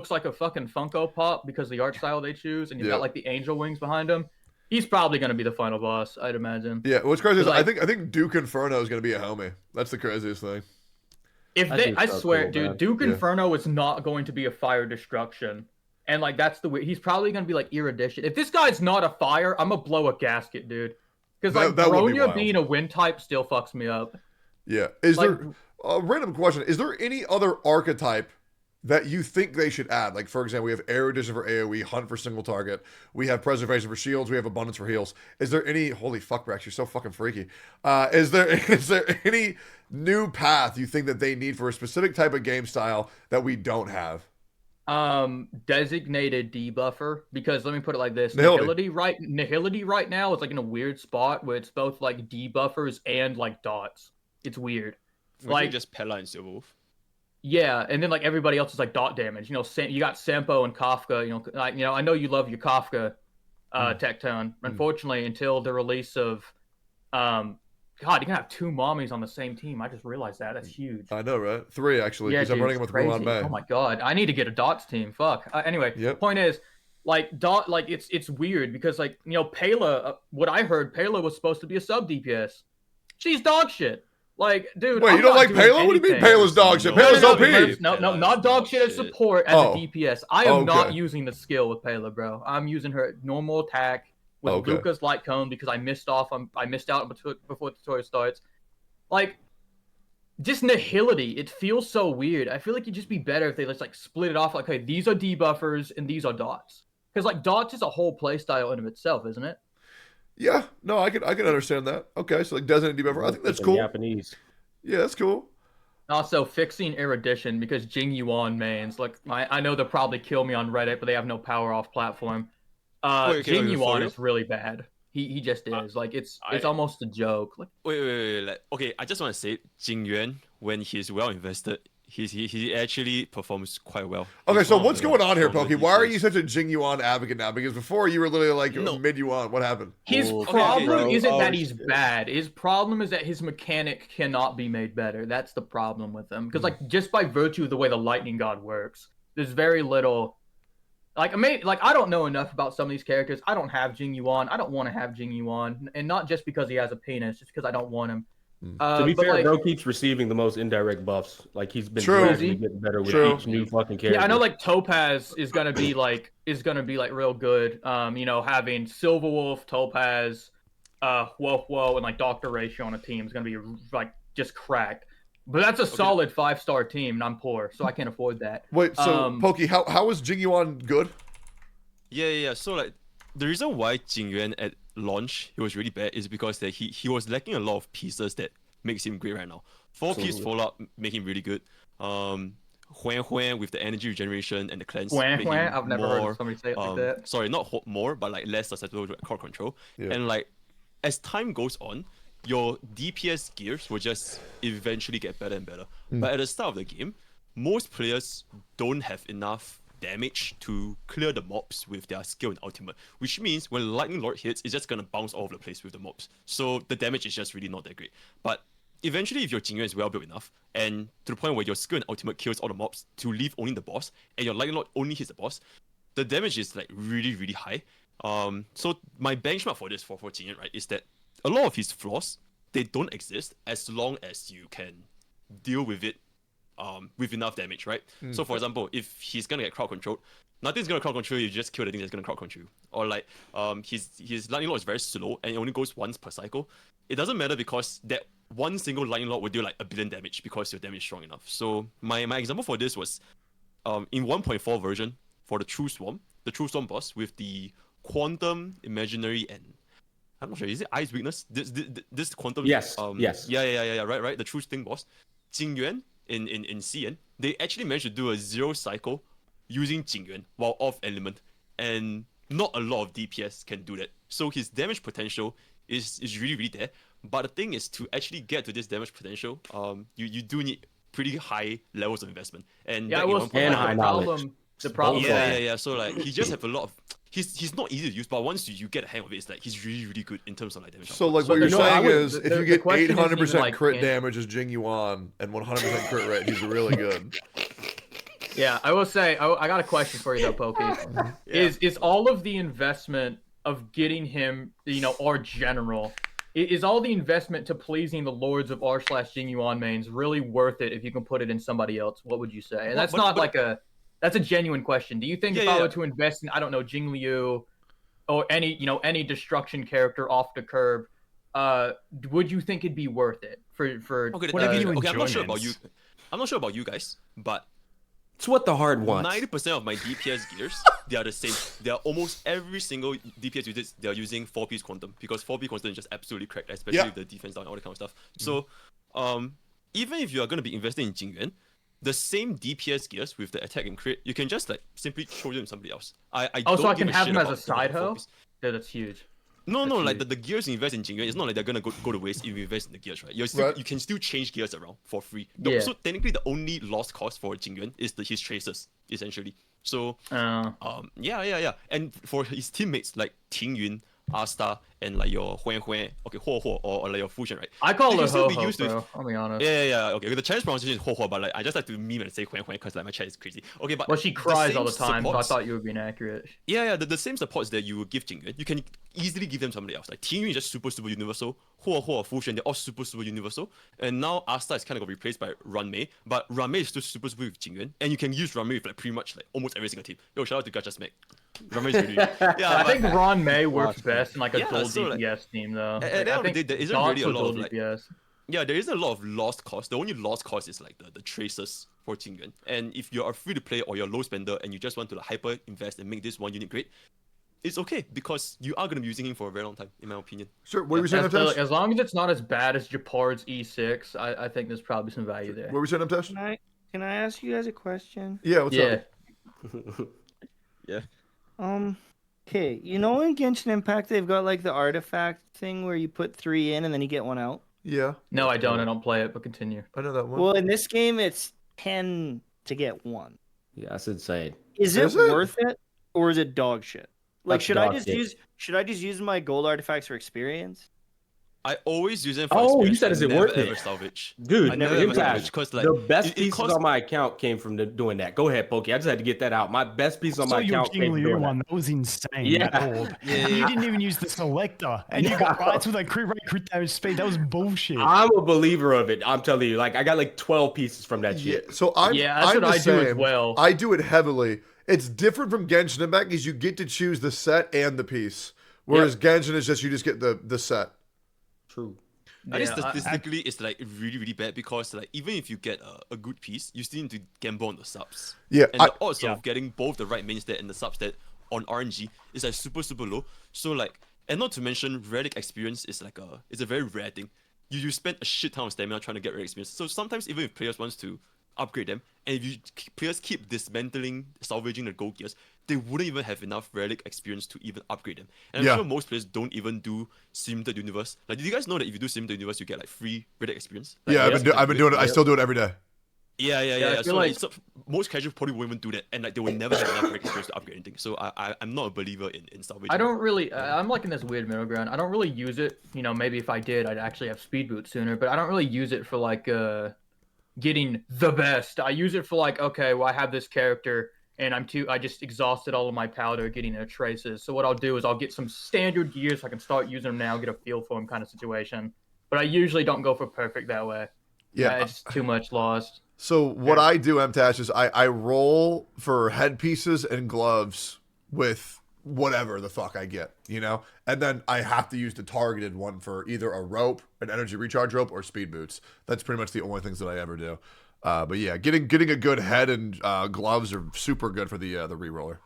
like a fucking Funko Pop because of the art style they choose, and he's got like the angel wings behind him. He's probably going to be the final boss, I'd imagine. Yeah, what's crazy is I think Duke Inferno is going to be a homie. That's the craziest thing. I swear, dude, man. Duke Inferno is not going to be a fire destruction. And like that's the way he's probably going to be like Erudition. If this guy's not a fire, I'm going to blow a gasket, dude. Because like Bronya being a wind type still fucks me up. Yeah. Is like, there a random question, is there any other archetype that you think they should add? Like, for example, we have Erudition for AoE, Hunt for single target. We have Preservation for shields. We have Abundance for heals. Is there any... Holy fuck, Rex, you're so fucking freaky. Is there any new path you think that they need for a specific type of game style that we don't have? Designated debuffer. Because let me put it like this. Nihility right now is like in a weird spot where it's both like debuffers and like dots. It's weird. Like just Pella and Silverwolf. Yeah, and then like everybody else is like dot damage. You got Sampo and Kafka. I know you love your Kafka, Tectone. Unfortunately, until the release of, God, you can have 2 mommies on the same team. I just realized that. That's huge. I know, right? 3 actually. Yeah, Because I'm dude, running them it's with Ruan crazy. May. Oh my God, I need to get a dots team. Fuck. Anyway, point is, it's weird because Pela. What I heard, Pela was supposed to be a sub DPS. She's dog shit. Like, dude. Wait, I'm you don't not like doing Pela? What do you mean anything. Pela's dog shit? No, Pela's no, OP. not dog shit as support, as Oh. a DPS. I am not Okay. using the skill with Pela, bro. I'm using her normal attack with Okay. Luca's light cone because I missed out before the tutorial starts. Like, just nihility. It feels so weird. I feel like it'd just be better if they just like split it off. Like, okay, these are debuffers and these are dots. Because like dots is a whole playstyle in of itself, isn't it? Yeah, no, I can understand that. Okay, so like doesn't debuffer. I think that's cool. Japanese. Yeah, that's cool. Also, fixing erudition because Jing Yuan mains. Like, I know they'll probably kill me on Reddit, but they have no power off platform. Jing Yuan is really bad. He just is. Like, it's almost a joke. Like, Wait. Okay, I just want to say, Jing Yuan, when he's well invested, he actually performs quite well. Okay, He's so one of what's the going on here, stronger Pokey? Why are DPS. you such a Jing Yuan advocate now? Because before you were literally like mid Yuan. What happened? his Okay, problem bro. isn't that he's bad. His problem is that his mechanic cannot be made better. That's the problem with him. Because like just by virtue of the way the lightning god works, there's very little. Like I don't know enough about some of these characters. I don't have Jing Yuan. I don't want to have Jing Yuan, and not just because he has a penis, just because I don't want him. To be fair, bro keeps receiving the most indirect buffs. Like he's been gradually getting better with each new fucking character. Yeah, I know. Like Topaz is gonna be like real good. Having Silverwolf, Topaz, Whoa, and like Doctor Ratio on a team is gonna be like just cracked. But that's a solid 5-star team, and I'm poor, so I can't afford that. Wait, so Pokey, how is Jing Yuan good? Yeah. So like the reason why Jing Yuan at launch he was really bad is because that he was lacking a lot of pieces that makes him great right now. 4-piece follow-up make him really good. Huan with the energy regeneration and the cleanse. I've never heard somebody say it like that. Sorry, not more, but like less susceptible to core control. Yeah. And like as time goes on, your DPS gears will just eventually get better and better. But at the start of the game, most players don't have enough damage to clear the mobs with their skill and ultimate, which means when Lightning Lord hits, it's just gonna bounce all over the place with the mobs. So the damage is just really not that great. But eventually, if your Jing Yuan is well built enough, and to the point where your skill and ultimate kills all the mobs to leave only the boss, and your Lightning Lord only hits the boss, the damage is like really, really high. So my benchmark for this for Jing Yuan, right, is that a lot of his flaws, they don't exist as long as you can deal with it with enough damage, right? So for example, if he's gonna get crowd controlled, nothing's gonna crowd control you, just kill the thing that's gonna crowd control you. Or like his lightning lord is very slow and it only goes once per cycle. It doesn't matter because that one single lightning lord will do like 1 billion damage because your damage is strong enough. So my example for this was in 1.4 version for the True Swarm boss with the Quantum, Imaginary, and I'm not sure, is it Ice Weakness? This Quantum. Yes. Yeah. Right. The True Sting boss, Jing Yuan in CN, they actually managed to do a 0 cycle using Jing Yuan while off element, and not a lot of DPS can do that. So his damage potential is really, really there. But the thing is, to actually get to this damage potential, you do need pretty high levels of investment. And yeah, high knowledge. The problem. Yeah. So like he just have a lot of. He's not easy to use, but once you get a hang of it, it's like he's really, really good in terms of like damage. So like what you're saying is, if you get 800% crit damage as Jing Yuan and 100% crit rate, he's really good. Yeah, I will say, I got a question for you though, Pokey. Is all of the investment of getting him, our general, is all the investment to pleasing the lords of r/Jing Yuan mains really worth it if you can put it in somebody else? What would you say? And that's that's a genuine question. Do you think if I were to invest in, I don't know, Jing Liu or any destruction character off the curb, would you think it'd be worth it for I'm not sure about you. I'm not sure about you guys, but it's what the hard wants. 90% of my DPS gears, they are the same. They are almost every single DPS users, they are using 4-piece quantum because 4-piece quantum is just absolutely cracked, especially with the defense down and all that kind of stuff. So, even if you are going to be investing in Jing Yuan, the same DPS gears with the attack and crit, you can just like simply throw them to somebody else. So I can have him as a side hoe? Yeah, that's huge. No, like the gears you invest in Jingyuan, it's not like they're gonna go to waste if you invest in the gears, right? You can still change gears around for free. So technically, the only lost cost for Jingyuan is his traces, essentially. So, yeah. And for his teammates like Ting Yun, Asta, and like your Huan, okay, Huo, or like your Fusion, right? I call They it can still Ho be Ho, used to. bro. I'll be honest. Yeah. Okay, the Chinese pronunciation is Huo, but like I just like to meme and say Huan because like my chat is crazy. Okay, but Well, she cries all the time, so I thought you were being accurate. Yeah. The same supports that you would give Jingyuan, you can easily give them somebody else. Like Ting Yun is just super universal. Huo, Fusion, they're all super universal. And now Asta is kind of got replaced by Ranmei, but Ranmei is still super with Jingyuan, and you can use Ranmei with like pretty much like almost every single team. Yo, shout out to Gacha Smack. Ranmei's really. Yeah, I think Ron May works best in like a gold so, like, DPS team though. At the end of the day, there isn't really a lot of like. DPS. Yeah, there is a lot of lost cost. The only lost cost is like the traces for Jingyuan. And if you're a free to play or you're a low spender and you just want to like hyper invest and make this one unit great, it's okay because you are gonna be using him for a very long time, in my opinion. Sure. What were you saying, Amtesh? As long as it's not as bad as Japard's E6, I think there's probably some value there. What were you saying, Amtesh? Can I ask you guys a question? Yeah. What's up? Yeah. Okay, you know in Genshin Impact they've got like the artifact thing where you put 3 in and then you get 1 out? Yeah. No, I don't. I don't play it, but continue. I know that one. Well, in this game it's 10 to get 1. Yeah, that's insane. Is it worth it or is it dog shit? Like That's should I just use my gold artifacts for experience? I always use them for Oh, you experience. said is it never, worth ever it? salvage. Dude, I never ever salvage because like the best it pieces costs- on my account came from doing that. Go ahead, Pokey. I just had to get that out. My best piece on my your account King came from Liu doing one. That was insane. That orb. You didn't even use the selector, and you got rights with like crit rate, crit damage, speed. That was bullshit. I'm a believer of it. I'm telling you, like I got like 12 pieces from that shit. Yeah, so I'm that's I'm what the I do as same. well. I do it heavily. It's different from Genshin Impact because you get to choose the set and the piece, whereas Genshin is just you just get the set. True. I think statistically, it's like really bad because like even if you get a good piece, you still need to gamble on the subs. Yeah, and the odds of getting both the right main stat and the sub stat on RNG is like super low. So like, and not to mention relic experience is like it's a very rare thing. You spend a shit ton of stamina trying to get relic experience. So sometimes even if players wants to upgrade them, and if players keep dismantling, salvaging the gold gears, they wouldn't even have enough relic experience to even upgrade them. And I'm sure most players don't even do Simulated Universe. Like, did you guys know that if you do Simulated Universe, you get like free relic experience? Like, I've been doing it. I still do it every day. Yeah. So most casuals probably won't even do that, and like they will never have enough relic experience to upgrade anything. So I'm not a believer in salvaging. I don't really. I'm like in this weird middle ground. I don't really use it. You know, maybe if I did, I'd actually have speed boots sooner. But I don't really use it for like getting the best. I use it for like, okay, well I have this character. And I just exhausted all of my powder getting their traces. So what I'll do is I'll get some standard gears so I can start using them now, get a feel for them kind of situation. But I usually don't go for perfect that way. Yeah, it's too much lost. So what I do, MTash, is I roll for headpieces and gloves with whatever the fuck I get, you know? And then I have to use the targeted one for either a rope, an energy recharge rope, or speed boots. That's pretty much the only things that I ever do. But yeah, getting a good head and gloves are super good for the reroller.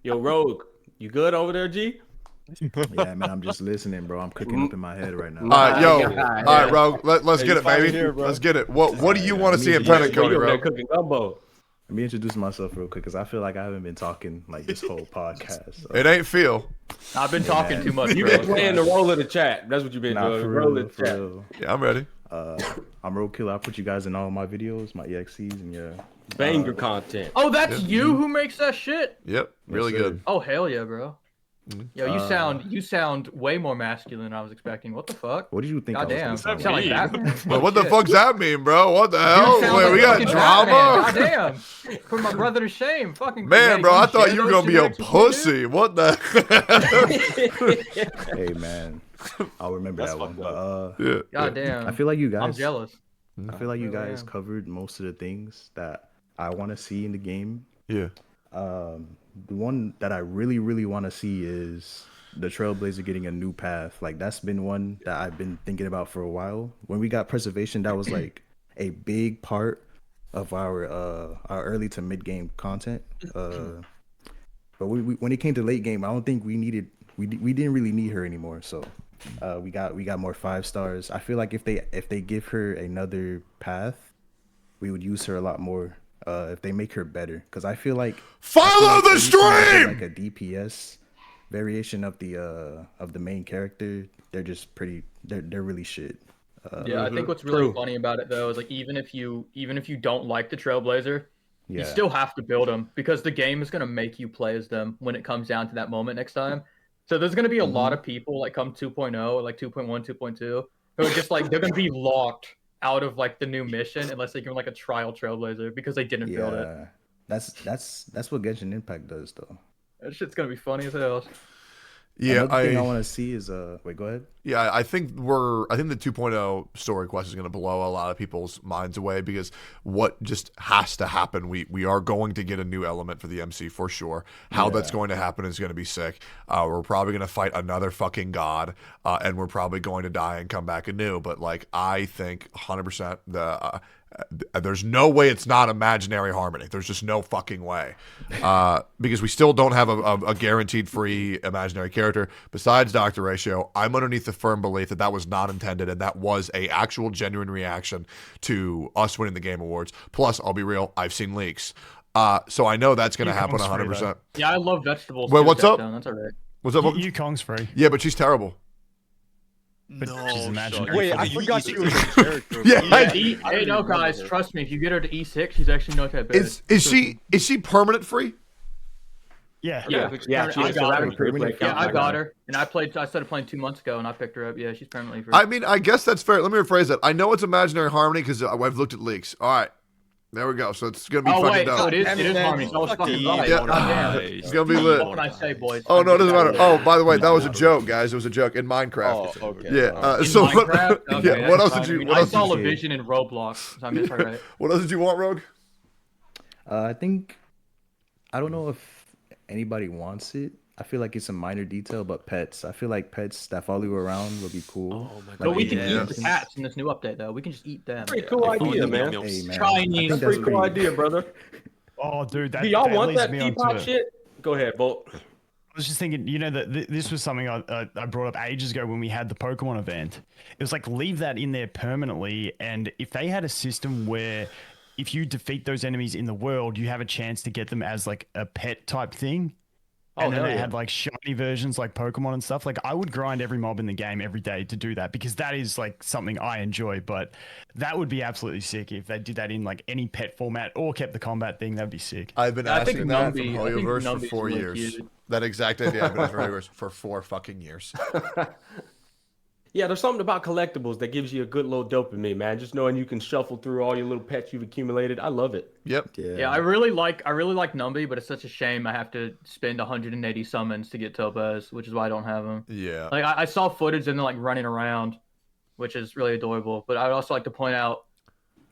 Yo, Rogue, you good over there, G? Yeah, man, I'm just listening, bro. I'm cooking up in my head right now. All right, Rogue, let's get it, baby. Let's get it. What do you want to see in Pennant Cody, Rogue? Cooking gumbo. Let me introduce myself real quick because I feel like I haven't been talking like this whole podcast. So. It ain't Phil. I've been talking too much. You've been playing the role of the chat. That's what you've been doing. For Role real, of the chat. real. Yeah, I'm ready. I'm Road Killer. I put you guys in all my videos, my EXCs, and yeah. Banger content. Oh, that's you who makes that shit? Yep, really Yes, sir. good. Oh, hell yeah, bro. Yo, you sound way more masculine than I was expecting. What the fuck? What did you think? Goddamn. I was gonna You sound sound like Batman. Well, what the fuck's that mean, bro? What the hell? Sound Wait, like we got fucking drama? Batman. Goddamn. Put my brother to shame. Fucking Man, bro, I thought you were gonna be a pussy. pussy. What the? Hey, man, I'll remember that one. But Yeah. Goddamn. I feel like you guys. I'm jealous. I feel like you really guys am. covered most of the things that I want to see in the game. Yeah. The one that I really want to see is the Trailblazer getting a new path. Like that's been one that I've been thinking about for a while. When we got preservation, that was like a big part of our early to mid game content. But when it came to late game, I don't think we didn't really need her anymore. So we got more 5 stars. I feel like if they give her another path, we would use her a lot more. If they make her better, because I feel like Follow the stream. Like a DPS, variation of the main character, they're just pretty. They're really shit. Yeah, I think what's really funny about it though is like even if you don't like the Trailblazer, you still have to build them because the game is gonna make you play as them when it comes down to that moment next time. So there's gonna be a lot of people like come 2.0, like 2.1, 2.2, who are just like they're gonna be locked out of like the new mission unless they give like a trial Trailblazer because they didn't build it. That's what Genshin Impact does though. That shit's gonna be funny as hell. Yeah, Another thing I want to see is wait, go ahead. Yeah, I think the 2.0 story quest is going to blow a lot of people's minds away because what just has to happen. We are going to get a new element for the MC for sure. How that's going to happen is going to be sick. We're probably going to fight another fucking god, and we're probably going to die and come back anew. But like, I think 100% there's no way it's not imaginary harmony. There's just no fucking way, because we still don't have a guaranteed free imaginary character besides Dr. Ratio. I'm underneath the firm belief that was not intended and that was a actual genuine reaction to us winning the Game Awards. Plus, I'll be real, I've seen leaks, so I know that's going to happen 100%. Yeah, I love vegetables. Wait, what's up? That's all right. What's up? Yukong's free. Yeah, but she's terrible. But she's No, imaginary. Wait, I forgot you she was a character. Yeah, Hey, no, guys, trust me. If you get her to E6, she's actually not that bad. Is she permanent free? Yeah. Yeah, I got her. Yeah, I got her, and I started playing 2 months ago, and I picked her up. Yeah, she's permanently free. I mean, I guess that's fair. Let me rephrase that. I know it's imaginary harmony because I've looked at leaks. All right. There we go. So it's gonna be fucking dope. Oh, it is harmony. I was fucking right. Yeah. Goddamn. It's gonna be lit. What can I say, boys? Oh no, it doesn't matter. Oh, by the way, that was a joke, guys. It was a joke in Minecraft. Oh, okay. Yeah. In So Minecraft? Okay, yeah. What that's else did fine. you? I mean, What I else saw did a you? vision in Roblox. So I missed her, right? What else did you want, Rogue? I think I don't know if anybody wants it. I feel like it's a minor detail, but pets. I feel like pets that follow you around would be cool. Oh my god. But we can Yeah. eat the cats in this new update, though. We can just eat them. Pretty cool idea, man. Hey, man. Chinese. I think Pretty cool idea, brother. Oh, dude, that Do y'all that want leads that me on to P-pop it. shit? Go ahead, Bolt. I was just thinking, you know, that this was something I brought up ages ago when we had the Pokemon event. It was like, leave that in there permanently. And if they had a system where if you defeat those enemies in the world, you have a chance to get them as like a pet type thing. And then hell they yeah. had like shiny versions like Pokemon and stuff. Like I would grind every mob in the game every day to do that because that is like something I enjoy. But that would be absolutely sick if they did that in like any pet format or kept the combat thing. That'd be sick. I've been I think asking that from Numby- I think Hoyoverse for Numby's 4 really years. cute. That exact idea I've been asking for Hoyoverse for 4 fucking years. Yeah, there's something about collectibles that gives you a good little dopamine, man. Just knowing you can shuffle through all your little pets you've accumulated. I love it. Yep. Yeah, I really like Numby, but it's such a shame I have to spend 180 summons to get Topaz, which is why I don't have him. Yeah. Like I saw footage and they're like running around, which is really adorable. But I would also like to point out,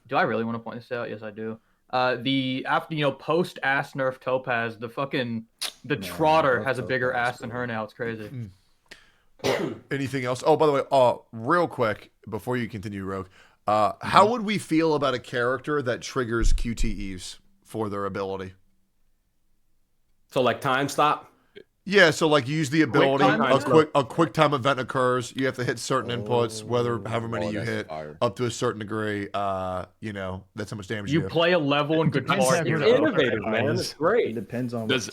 do I really want to point this out? Yes, I do. Post ass nerf Topaz, the Trotter has a bigger ass than her now. It's crazy. Anything else? Oh, by the way, real quick before you continue, Rogue, how would we feel about a character that triggers QTEs for their ability? So like time stop. Yeah, so like you use the ability, time a quick time event occurs. You have to hit certain inputs, however many you that's hit, fire. up to a certain degree. That's how much damage You do. play a level in Depends Guitar how good Hero. it Innovative, man. It's It great. depends on Does-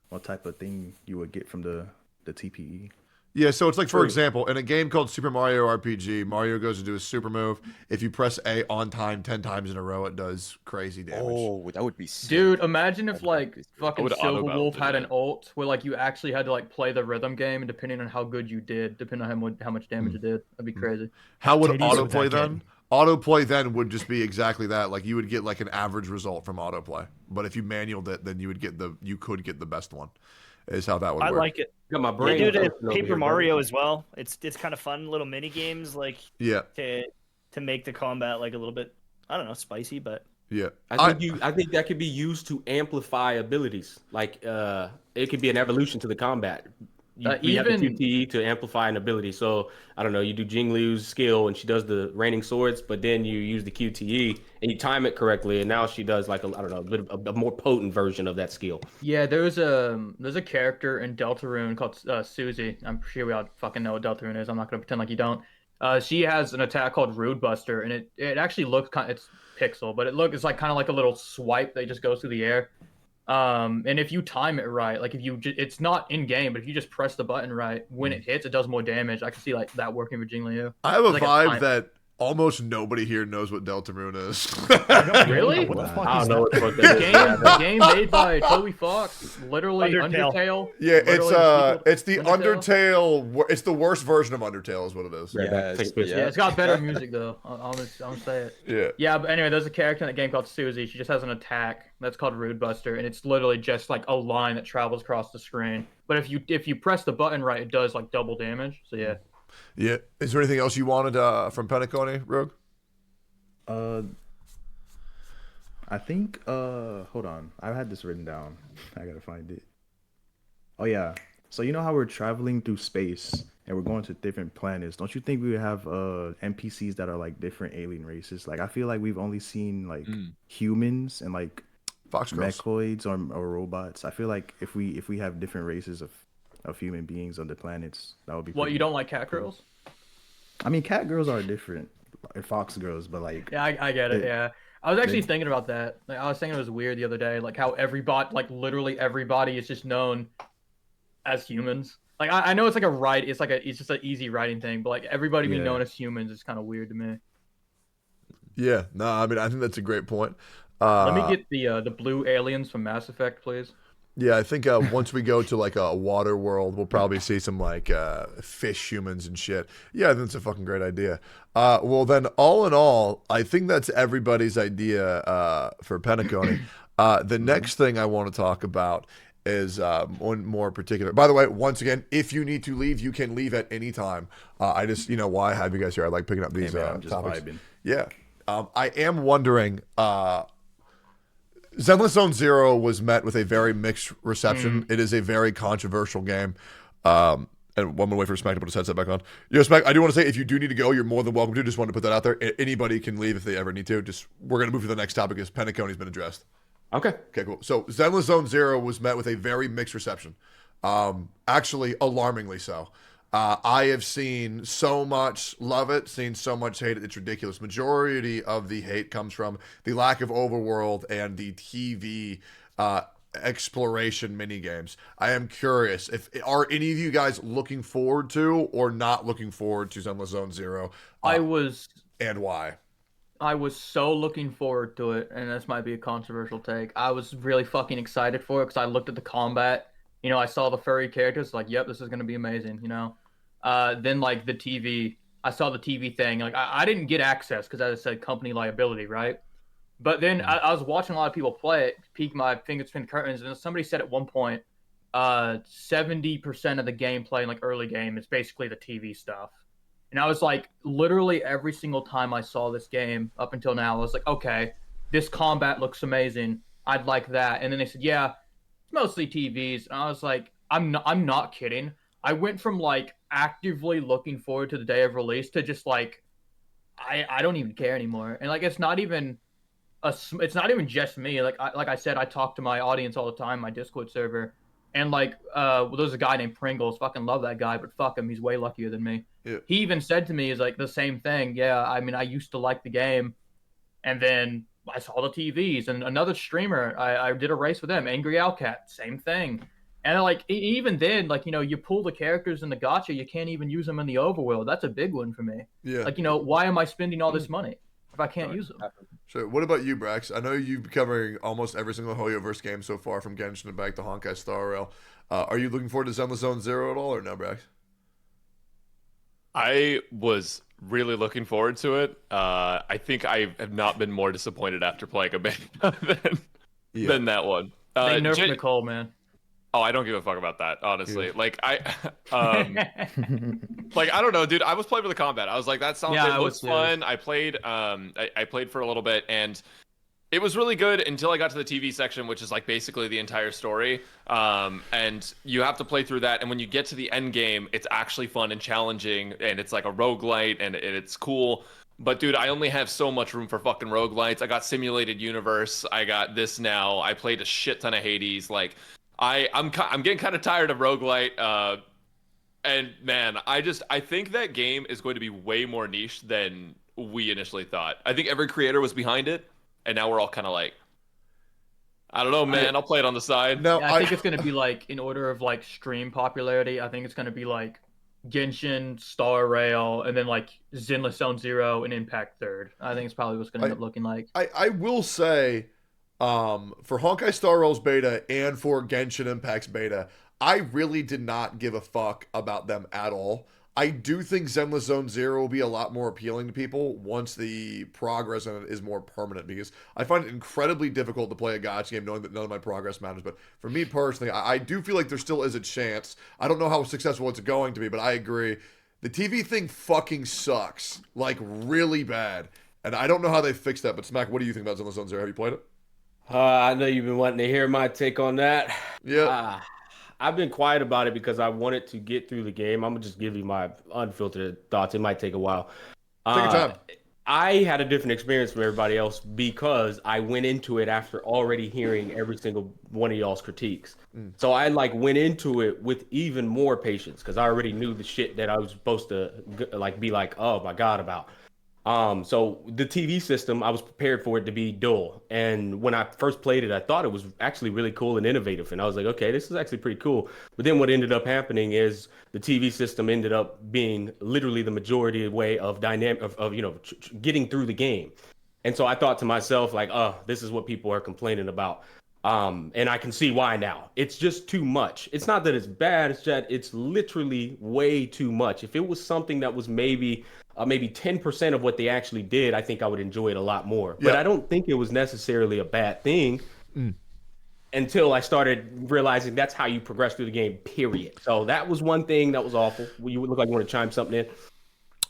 what type of thing you would get from the TPE. Yeah, so it's like, for example, in a game called Super Mario RPG, Mario goes to do a super move. If you press A on time 10 times in a row, it does crazy damage. Oh, that would be sick. Dude, imagine if like I fucking would Silver auto-battle Wolf to had an that. ult where like you actually had to like play the rhythm game and depending on how good you did, depending on how much damage it did, that'd be crazy. How would Titties with autoplay that then? Autoplay then would just be exactly that. Like you would get like an average result from autoplay. But if you manualed it, then you could get the best one. Is how that would I work. like it. Got my They brain. do it in bursting over Paper here, Mario as well. It's kind of fun little mini games like Yeah, to make the combat like a little bit, I don't know, spicy, but yeah. I think that could be used to amplify abilities. Like it could be an evolution to the combat. We have the even- QTE to amplify an ability. So I don't know, you do Jing Liu's skill and she does the raining swords, but then you use the QTE and you time it correctly, and now she does like a more potent version of that skill. Yeah, there's a character in Deltarune called Susie. I'm sure we all fucking know what Deltarune is. I'm not gonna pretend like you don't. She has an attack called Rude Buster, and it actually looks it's pixel, but it's like kind of like a little swipe that just goes through the air. And if you time it right, like if you, it's not in game, but if you just press the button right when it hits, it does more damage. I can see like that working with Jingliu. I have a Like vibe that almost nobody here knows what Deltarune is. Really? What the fuck I is don't know that? what the fuck that is. The game made by Toby Fox, literally Undertale. Yeah, literally it's the Undertale. It's the worst version of Undertale, is what it is. Yeah, it's got better music though. I'm gonna say it. Yeah, but anyway, there's a character in that game called Susie. She just has an attack that's called Rude Buster, and it's literally just like a line that travels across the screen. But if you press the button right, it does like double damage. So yeah. Yeah. Is there anything else you wanted from Penacony, Rogue? I think hold on. I had this written down. I gotta find it. Oh yeah. So you know how we're traveling through space and we're going to different planets. Don't you think we would have NPCs that are like different alien races? Like I feel like we've only seen like humans and like mechoids or robots. I feel like if we have different races of human beings on the planets, that would be What, you don't like cat girls? I mean, cat girls are different, and fox girls, but like yeah, I get it. Yeah, I was actually thinking about that. Like, I was thinking it was weird the other day, like how like literally everybody is just known as humans. Like I know it's like it's just an easy writing thing, but like everybody being known as humans is kind of weird to me. Yeah, no, I mean I think that's a great point. Let me get the blue aliens from Mass Effect, please. Yeah, I think once we go to like a water world, we'll probably see some like fish humans and shit. Yeah, I think it's a fucking great idea. Well, then, all in all, I think that's everybody's idea for Penacony. The next thing I want to talk about is one more particular. By the way, once again, if you need to leave, you can leave at any time. I just, why I have you guys here? I like picking up these I'm just topics. vibing. Yeah. I am wondering. Zenless Zone Zero was met with a very mixed reception. It is a very controversial game. And one more way for Smack to put his headset back on. Smack, I do want to say, if you do need to go, you're more than welcome to. Just wanted to put that out there. Anybody can leave if they ever need to. We're going to move to the next topic because Penacony's been addressed. Okay, cool. So Zenless Zone Zero was met with a very mixed reception. Actually, alarmingly so. I have seen so much love it, seen so much hate it. It's ridiculous. Majority of the hate comes from the lack of overworld and the TV exploration mini games. I am curious, are any of you guys looking forward to or not looking forward to Zenless Zone Zero? And why? I was so looking forward to it, and this might be a controversial take. I was really fucking excited for it because I looked at the combat. I saw the furry characters, like, yep, this is going to be amazing, Then, like, the TV, I saw the TV thing. Like, I didn't get access because, as I said, company liability, right? But then I was watching a lot of people play it, peek my fingers between the curtains, and somebody said at one point, 70% of the gameplay in, like, early game is basically the TV stuff. And I was like, literally every single time I saw this game up until now, I was like, okay, this combat looks amazing. I'd like that. And then they said, yeah, mostly TVs. And I was like, I'm not kidding. I went from like actively looking forward to the day of release to just like I don't even care anymore. And like it's not even just me. Like I said, I talk to my audience all the time, my Discord server, and like there's a guy named Pringles. Fucking love that guy, but fuck him, he's way luckier than me. Yeah. He even said to me, is like the same thing. Yeah, I mean, I used to like the game, and then I saw the TVs, and another streamer, I did a race with them, Angry Owlcat, same thing. And like even then, like you pull the characters in the gacha, you can't even use them in the overworld. That's a big one for me. Yeah. Like why am I spending all this money if I can't use them? So what about you, Brax? I know you've been covering almost every single Hoyoverse game so far, from Genshin to back to Honkai Star Rail. Are you looking forward to Zenless Zone Zero at all, or no, Brax? I was really looking forward to it. I think I have not been more disappointed after playing a beta than that one. They nerfed Nicole, man. Oh, I don't give a fuck about that, honestly. Yeah. Like I don't know, dude. I was playing with the combat. I was like, that sounds it looks fun. I played I played for a little bit, and it was really good until I got to the TV section, which is like basically the entire story. And you have to play through that, and when you get to the end game, it's actually fun and challenging, and it's like a roguelite, and it's cool. But dude, I only have so much room for fucking roguelites. I got Simulated Universe. I got this now. I played a shit ton of Hades. Like I'm getting kind of tired of roguelite. And man, I think that game is going to be way more niche than we initially thought. I think every creator was behind it, and now we're all kind of like, I don't know, man. I'll play it on the side. No, Yeah, I think it's gonna be like in order of like stream popularity. I think it's gonna be like Genshin, Star Rail, and then like Zenless Zone Zero and Impact third. I think it's probably what's gonna end up looking like. I will say, for Honkai Star Rail's beta and for Genshin Impact's beta, I really did not give a fuck about them at all. I do think Zenless Zone Zero will be a lot more appealing to people once the progress in it is more permanent, because I find it incredibly difficult to play a gacha game knowing that none of my progress matters. But for me personally, I do feel like there still is a chance. I don't know how successful it's going to be, but I agree. The TV thing fucking sucks. Like, really bad. And I don't know how they fixed that, but Smack, what do you think about Zenless Zone Zero? Have you played it? I know you've been wanting to hear my take on that. Yeah. I've been quiet about it because I wanted to get through the game. I'm gonna just give you my unfiltered thoughts. It might take a while. Take your time. I had a different experience from everybody else because I went into it after already hearing every single one of y'all's critiques. So I like went into it with even more patience because I already knew the shit that I was supposed to like be like, oh my God, about. So the TV system, I was prepared for it to be dull. And when I first played it, I thought it was actually really cool and innovative. And I was like, okay, this is actually pretty cool. But then what ended up happening is the TV system ended up being literally the majority way of getting through the game. And so I thought to myself, like, oh, this is what people are complaining about. And I can see why now. It's just too much. It's not that it's bad, it's that it's literally way too much. If it was something that was maybe 10% of what they actually did, I think I would enjoy it a lot more. But I don't think it was necessarily a bad thing until I started realizing that's how you progress through the game, period. So that was one thing that was awful. You would look like you want to chime something in.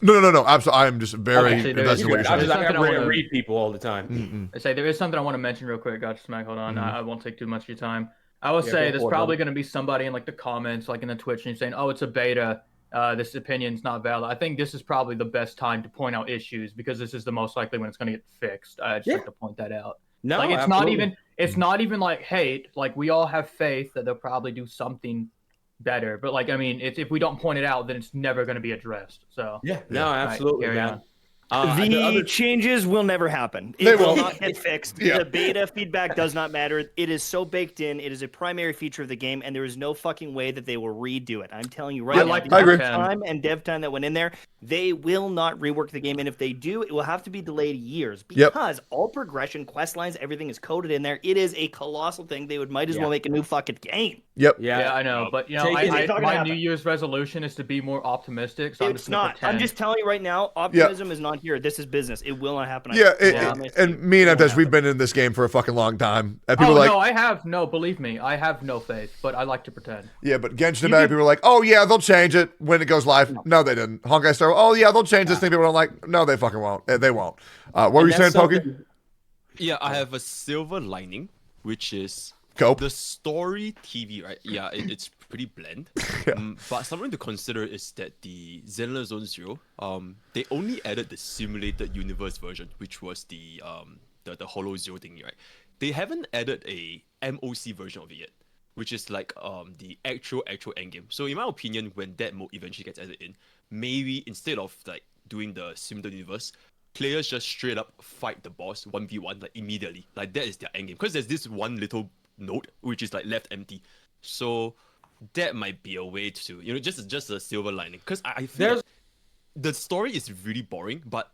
No. Absolutely. I am just very invested in what you're saying. I read people all the time. I say there is something I want to mention real quick. Gotcha, Smack. Hold on. I won't take too much of your time. I will say there's probably going to be somebody in like the comments, like in the Twitch, and saying, "Oh, it's a beta. This opinion's not valid." I think this is probably the best time to point out issues because this is the most likely when it's going to get fixed. I just like to point that out. No, like it's absolutely. not even like hate. Like we all have faith that they'll probably do something better. But like I mean, if we don't point it out, then it's never going to be addressed. So no, absolutely. Right, the changes will never happen. They It will will. not get fixed. The beta feedback does not matter. It is so baked in. It is a primary feature of the game, and there is no fucking way that they will redo it. I'm telling you right now. like the I agree. time and dev time that went in there, they will not rework the game. And if they do, it will have to be delayed years because all progression, quest lines, everything is coded in there. It is a colossal thing. They might as well make a new fucking game. Yeah, I know. But you know, my New Year's resolution is to be more optimistic. So It's not. I'm just telling you right now, optimism is not here. This is business. It will not happen. And me and Avdesh, we've been in this game for a fucking long time. And people believe me, I have no faith, but I like to pretend. Yeah, but Genshin Impact, people are like, oh yeah, they'll change it when it goes live. No, they didn't. Honkai Star, oh yeah, they'll change this thing. People are like, no, they fucking won't. They won't. What were you saying, Pokey? Yeah, I have a silver lining, which is Cope. the story TV, right? Yeah, it's pretty bland. But something to consider is that the Zenless Zone Zero, they only added the simulated universe version, which was the Holo Zero thingy, right? They haven't added a MOC version of it yet, which is like the actual endgame. So in my opinion, when that mode eventually gets added in, maybe instead of like doing the simulated universe, players just straight up fight the boss 1v1 like immediately. Like that is their endgame. Because there's this one little node which is like left empty. So that might be a way to, just a silver lining. Because I feel like the story is really boring, but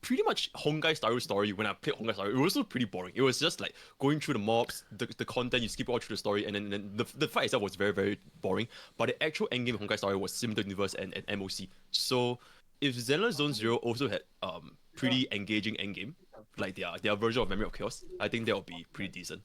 pretty much Honkai Star story, when I played Honkai Star, it was also pretty boring. It was just like going through the mobs, the content, you skip all through the story, and then the fight itself was very, very boring. But the actual endgame of Honkai Star was Simulated Universe and MOC. So if Zenless Zone Zero also had pretty engaging endgame, like their version of Memory of Chaos, I think that would be pretty decent.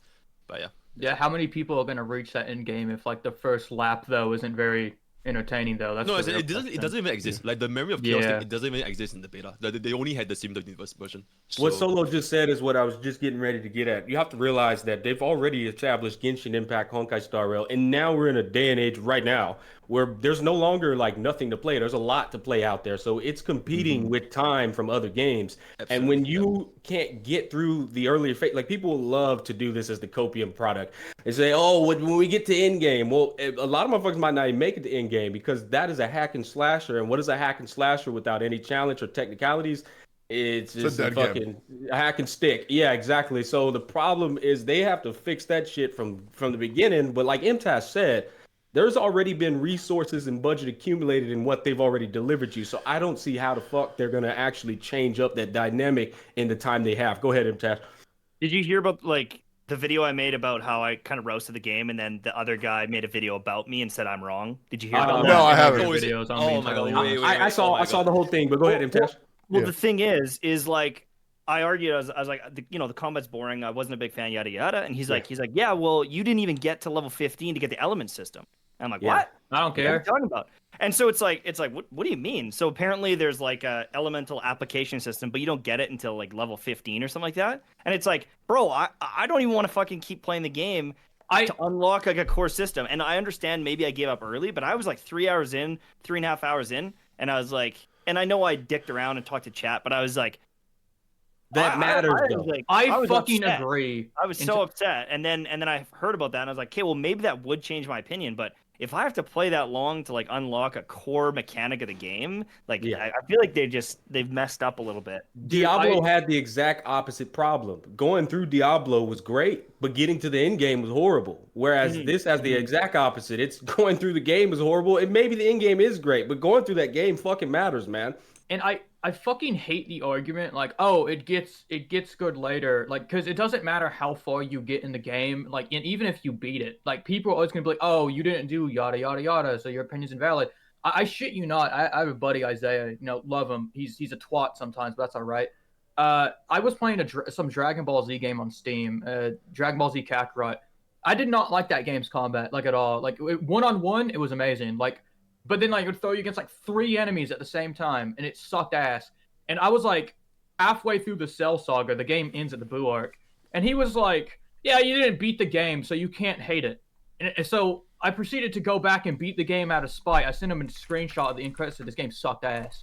But yeah. Yeah, how many people are gonna reach that end game if like the first lap though isn't very entertaining though? That's it doesn't even exist. Like the Memory of Chaos, it doesn't even exist in the beta. They only had the Simulated Universe version. So... What Solo just said is what I was just getting ready to get at. You have to realize that they've already established Genshin Impact, Honkai Star Rail, and now we're in a day and age right now where there's no longer like nothing to play. There's a lot to play out there. So it's competing with time from other games. Absolutely. And when you can't get through the earlier phase, like people love to do this as the copium product. They say, oh, when we get to end game, well, a lot of motherfuckers might not even make it to end game because that is a hack and slasher. And what is a hack and slasher without any challenge or technicalities? It's just a a dead fucking hack and stick. Yeah, exactly. So the problem is they have to fix that shit from the beginning. But like MTAS said, there's already been resources and budget accumulated in what they've already delivered you. So I don't see how the fuck they're gonna actually change up that dynamic in the time they have. Go ahead, MTAS. Did you hear about like the video I made about how I kind of roasted the game, and then the other guy made a video about me and said I'm wrong? Did you hear about that? No, I haven't. Videos on Oh my god! Wait, I saw the whole thing, but go ahead, MTAS. Well, the thing is like I argued, I was like, the combat's boring. I wasn't a big fan, yada yada. And he's like, yeah, well, you didn't even get to level 15 to get the element system. And I'm like, what? I don't care. What are you talking about? And so it's like, what do you mean? So apparently there's like a elemental application system, but you don't get it until like level 15 or something like that. And it's like, bro, I don't even want to fucking keep playing the game to unlock like a core system. And I understand maybe I gave up early, but I was like 3.5 hours in, and I was like, and I know I dicked around and talked to chat, but I was like, that matters though. I fucking agree. I was so upset, and then I heard about that, and I was like, okay, well maybe that would change my opinion, but if I have to play that long to like unlock a core mechanic of the game, like I feel like they've messed up a little bit. Diablo had the exact opposite problem. Going through Diablo was great, but getting to the end game was horrible. Whereas this has the exact opposite. It's going through the game is horrible, and maybe the end game is great, but going through that game fucking matters, man. And I fucking hate the argument like, oh, it gets good later, like, because it doesn't matter how far you get in the game, like, and even if you beat it, like, people are always gonna be like, oh, you didn't do yada yada yada, so your opinion's invalid. I shit you not. I have a buddy, Isaiah, love him. He's a twat sometimes, but that's all right. I was playing some Dragon Ball Z game on Steam, Dragon Ball Z Kakarot. I did not like that game's combat, like, at all. Like, one-on-one, it was amazing. Like, but then, like, it would throw you against, like, 3 enemies at the same time, and it sucked ass. And I was, like, halfway through the Cell Saga, the game ends at the Boo arc, and he was like, yeah, you didn't beat the game, so you can't hate it. And so I proceeded to go back and beat the game out of spite. I sent him a screenshot of the end credits, said this game sucked ass.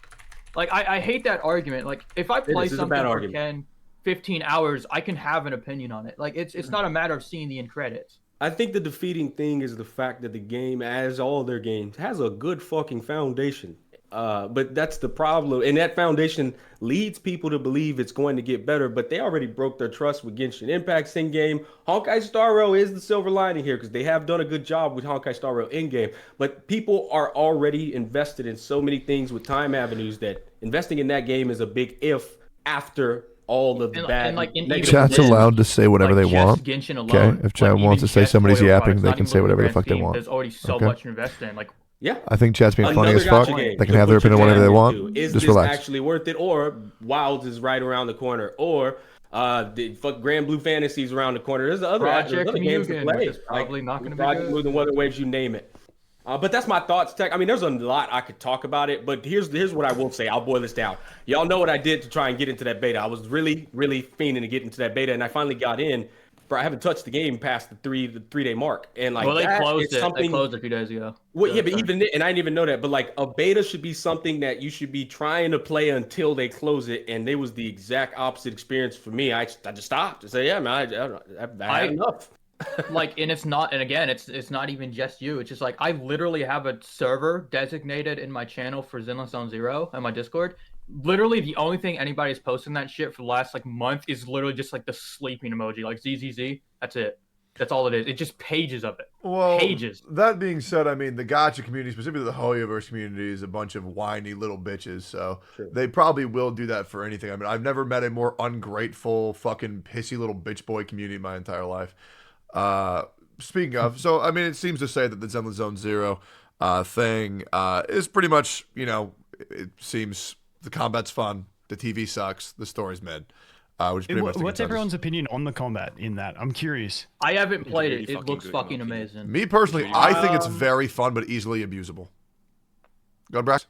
Like, I hate that argument. Like, if I play something for 10, 15 hours, I can have an opinion on it. Like, it's not a matter of seeing the end credits. I think the defeating thing is the fact that the game, as all their games, has a good fucking foundation. But that's the problem. And that foundation leads people to believe it's going to get better, but they already broke their trust with Genshin Impact's in-game. Honkai Star Rail is the silver lining here because they have done a good job with Honkai Star Rail in-game. But people are already invested in so many things with time avenues that investing in that game is a big if after all of the bad. Chat's allowed to say whatever they want. Okay, if chat wants to say somebody's yapping, they can say whatever the fuck they want. There's already so much invested in. Like, yeah, I think chat's being funny as fuck. They can have their opinion whatever they want. Is Just this relax. actually worth it? Or Wilds is right around the corner, or the fuck Grand Blue Fantasy's around the corner. There's other games to play. Which is probably not going to be Project good. Blue and Weather Waves, you name it. But that's my thoughts, Tech. I mean, there's a lot I could talk about it, but here's what I will say. I'll boil this down. Y'all know what I did to try and get into that beta. I was really, really fiending to get into that beta, and I finally got in. But I haven't touched the game past the 3-day mark, and like, well, they closed it. Something... They closed it a few days ago. Well, yeah, but even and I didn't even know that. But like, a beta should be something that you should be trying to play until they close it, and it was the exact opposite experience for me. I just stopped. I said, yeah, man, I had enough. Like, and it's not, and again, it's not even just you. It's just like, I literally have a server designated in my channel for Zenless Zone Zero on my Discord. Literally, the only thing anybody's posting that shit for the last like month is literally just like the sleeping emoji, like ZZZ. That's it. That's all it is. It's just pages of it. Well, pages. That being said, I mean, the Gacha community, specifically the Hoyoverse community, is a bunch of whiny little bitches. So they probably will do that for anything. I mean, I've never met a more ungrateful, fucking pissy little bitch boy community in my entire life. Speaking of, so I mean, it seems to say that the Zenless Zone Zero thing is pretty much, it seems the combat's fun, the TV sucks, the story's mid. Which is pretty much what's everyone's opinion on the combat in that? I'm curious. I haven't played it. It looks fucking amazing. Me personally, I think it's very fun, but easily abusable. Go, Brax.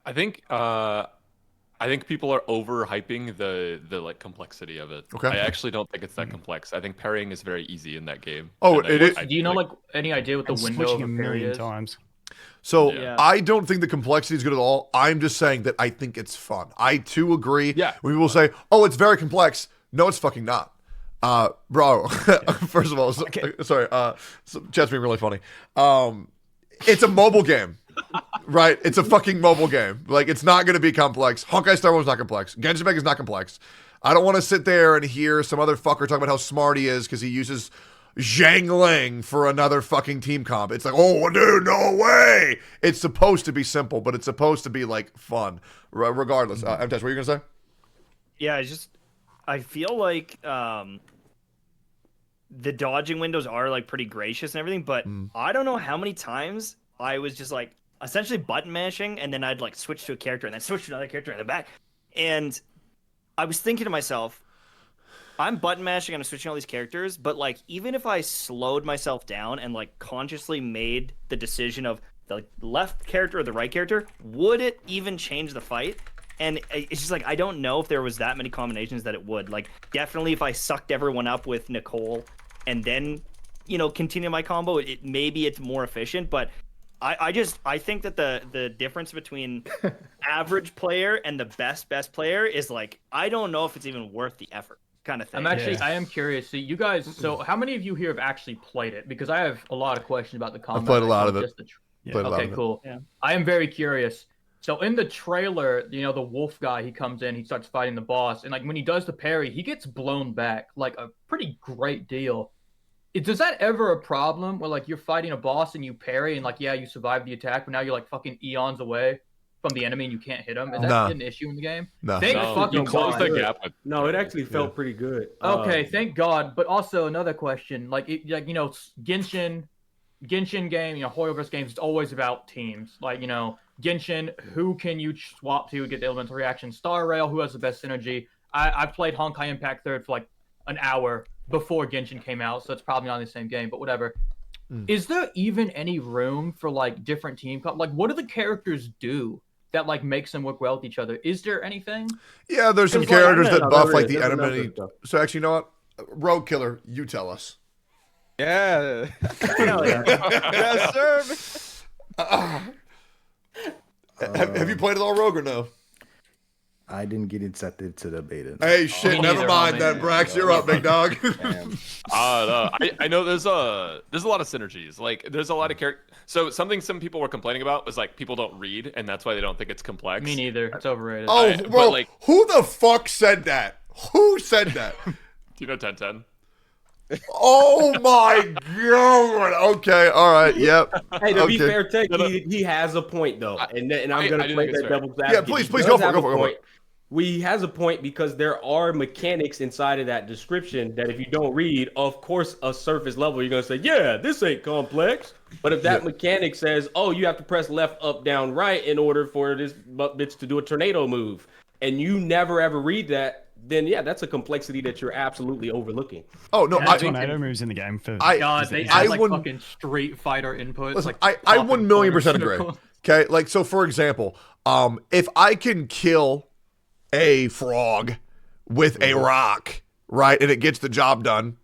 I think people are overhyping the like complexity of it. Okay. I actually don't think it's that complex. I think parrying is very easy in that game. Oh, it is. Do you know like any idea what the window of a million times? So I don't think the complexity is good at all. I'm just saying that I think it's fun. I too agree. Yeah. When people say, "Oh, it's very complex," no, it's fucking not. Bro. First of all, sorry. So chat's being really funny. It's a mobile game. Right? It's a fucking mobile game. Like, it's not going to be complex. Honkai Star Wars is not complex. Genshin Impact is not complex. I don't want to sit there and hear some other fucker talk about how smart he is because he uses Zhang Ling for another fucking team comp. It's like, oh, dude, no way. It's supposed to be simple, but it's supposed to be, like, fun. Regardless. MTech, what are you going to say? Yeah, I feel like the dodging windows are, like, pretty gracious and everything, but I don't know how many times I was just, like, essentially button mashing, and then I'd, like, switch to a character, and then switch to another character in the back. And I was thinking to myself, I'm button mashing and I'm switching all these characters, but, like, even if I slowed myself down and, like, consciously made the decision of the left character or the right character, would it even change the fight? And it's just like, I don't know if there was that many combinations that it would. Like, definitely if I sucked everyone up with Nicole and then, you know, continue my combo, maybe it's more efficient, but I think that the difference between average player and the best player is, like, I don't know if it's even worth the effort, kind of thing. I am curious. So you guys, how many of you here have actually played it? Because I have a lot of questions about the combat. I've played a lot of it. Okay, cool. Yeah. I am very curious. So in the trailer, you know, the wolf guy, he comes in, he starts fighting the boss, and, like, when he does the parry, he gets blown back, like, a pretty great deal. Does that ever a problem where, like, you're fighting a boss and you parry and, like, yeah, you survive the attack, but now you're, like, fucking eons away from the enemy and you can't hit him? Is that an issue in the game? No. Thank fucking God. No, it actually felt pretty good. Okay, thank God. But also another question, like, you know, Genshin game, you know, Hoyoverse games, it's always about teams. Like, you know, Genshin, who can you swap to get the elemental reaction? Star Rail, who has the best synergy? I played Honkai Impact 3rd for, like, an hour before Genshin came out, so it's probably not in the same game, but whatever. Is there even any room for, like, different team like, what do the characters do that, like, makes them work well with each other? Is there anything? Yeah, there's some characters that buff, like, the enemy. So actually, you know what? Rogue Killer, you tell us. Yeah. Hell yeah. Yes, sir. Have you played it all, Rogue, or no? I didn't get accepted to the beta. Hey, shit, never mind then, Brax. You're up, big dog. I know there's a lot of synergies. Like, there's a lot of character. So some people were complaining about was, like, people don't read, and that's why they don't think it's complex. Me neither. It's overrated. Oh, bro, like, who the fuck said that? Who said that? Do you know 1010? Oh my God! Okay, all right, yep. Hey, to be fair, Tech, he has a point though, and I'm gonna play that devil's advocate. Yeah, please go for it. He has a point because there are mechanics inside of that description that if you don't read, of course, a surface level, you're gonna say, yeah, this ain't complex. But if that mechanic says, oh, you have to press left, up, down, right in order for this bitch to do a tornado move, and you never ever read that, then yeah, that's a complexity that you're absolutely overlooking. Oh no, tornado moves in the game for God, they add like fucking Street Fighter inputs. Listen, like I 1,000,000% agree. Okay, like, so for example, if I can kill a frog with a rock, right, and it gets the job done,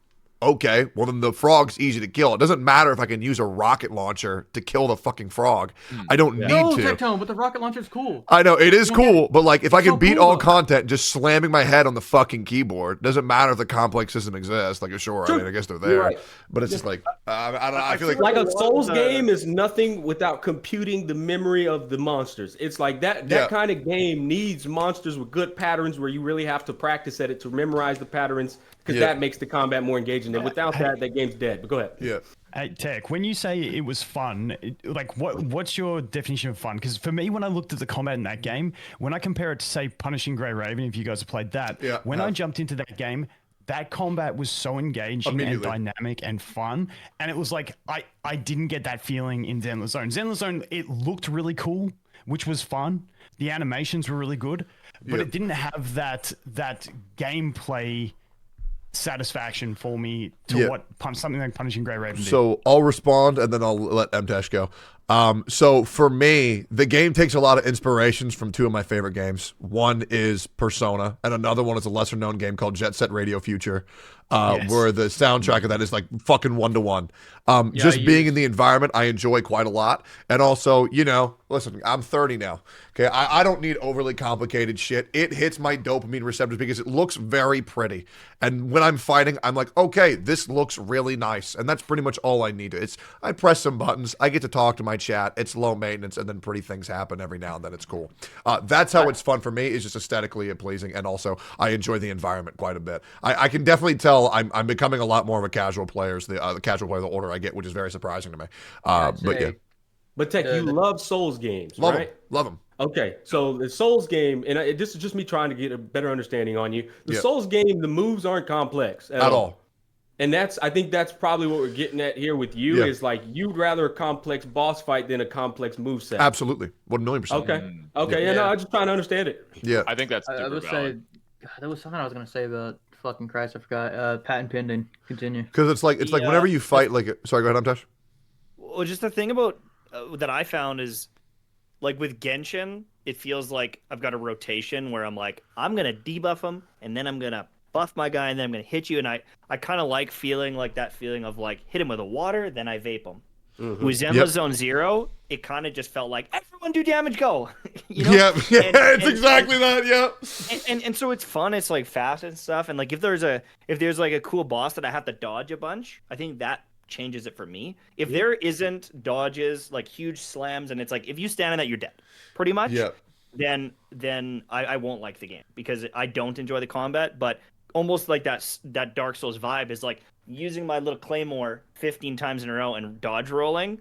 okay, well then the frog's easy to kill. It doesn't matter if I can use a rocket launcher to kill the fucking frog. I don't need to. No, Tectone, but the rocket launcher's cool. I know, it is cool, but like, if I can beat all content just slamming my head on the fucking keyboard, doesn't matter if the complex system exists. Like, sure, I mean, I guess they're there, right. But it's just like, I feel like a Souls game is nothing without computing the memory of the monsters. It's like that kind of game needs monsters with good patterns where you really have to practice at it to memorize the patterns, because that makes the combat more engaging. And without that game's dead. But go ahead. Yeah. Hey, Tech, when you say it was fun, like, what's your definition of fun? Because for me, when I looked at the combat in that game, when I compare it to, say, Punishing Grey Raven, if you guys have played that, I jumped into that game, that combat was so engaging and dynamic and fun. And it was like, I didn't get that feeling in Zenless Zone. Zenless Zone, it looked really cool, which was fun. The animations were really good, but it didn't have that gameplay satisfaction for me to what something like Punishing Grey Raven did. So I'll respond and then I'll let MTash go. So for me, the game takes a lot of inspirations from two of my favorite games. One is Persona, and another one is a lesser known game called Jet Set Radio Future, where the soundtrack of that is like fucking 1-to-1. Just being in the environment, I enjoy quite a lot. And also, you know, listen, I'm 30 now. Okay, I don't need overly complicated shit. It hits my dopamine receptors because it looks very pretty. And when I'm fighting, I'm like, okay, this looks really nice. And that's pretty much all I need. I press some buttons. I get to talk to my chat. It's low maintenance, and then pretty things happen every now and then. It's cool. That's how it's fun for me. Is just aesthetically pleasing, and also I enjoy the environment quite a bit. I can definitely tell I'm becoming a lot more of a casual player. The casual player the older I get, which is very surprising to me. But yeah. But Tech, you love Souls games, Love right? them. Love them. Okay, so the Souls game, and this is just me trying to get a better understanding on you. The Souls game, the moves aren't complex at all. And I think that's probably what we're getting at here with you is like you'd rather a complex boss fight than a complex move set. Absolutely, 1,000,000%. Okay, I'm just trying to understand it. Yeah, I think that's super valid. There was something I was gonna say about fucking Christ, I forgot. Patent pending. Continue. Because it's like whenever you fight, like sorry, go ahead, Amtash. Well, just the thing about that I found is like with Genshin, it feels like I've got a rotation where I'm like, I'm gonna debuff him and then I'm gonna buff my guy and then I'm gonna hit you, and I kind of like feeling like that feeling of like hit him with a water, then I vape him. Mm-hmm. With Zenless Zone Zero, it kind of just felt like everyone do damage, go. You know? Yeah, it's exactly that. Yeah. And so it's fun. It's like fast and stuff. And like if there's like a cool boss that I have to dodge a bunch, I think that changes it for me. If there isn't dodges, like huge slams, and it's like if you stand in that, you're dead, pretty much. Yeah. Then I won't like the game because I don't enjoy the combat. But almost like that Dark Souls vibe is like using my little claymore 15 times in a row and dodge rolling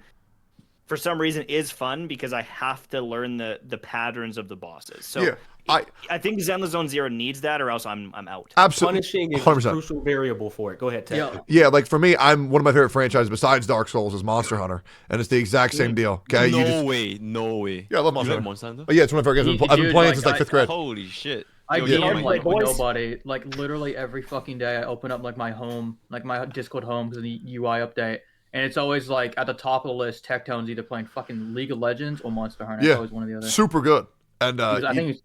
for some reason is fun because I have to learn the patterns of the bosses. So I think Zenless Zone Zero needs that, or else I'm out. Absolutely, punishing is 100%. a crucial variable for it. Go ahead, Ted. Yeah, like for me, one of my favorite franchises besides Dark Souls is Monster Hunter, and it's the exact same deal. Okay, No way. Yeah, I love Monster You Hunter. like Monster Hunter? Oh, yeah, it's one of my favorite games. I've been playing since like 5th grade. Holy shit. I Yo, game yeah, like boys. nobody. Like literally every fucking day, I open up like my home, like my Discord home because of the UI update, and it's always like at the top of the list. Tectone's either playing fucking League of Legends or Monster Hunter. Yeah, it's always one of the other. Super good. And I think it's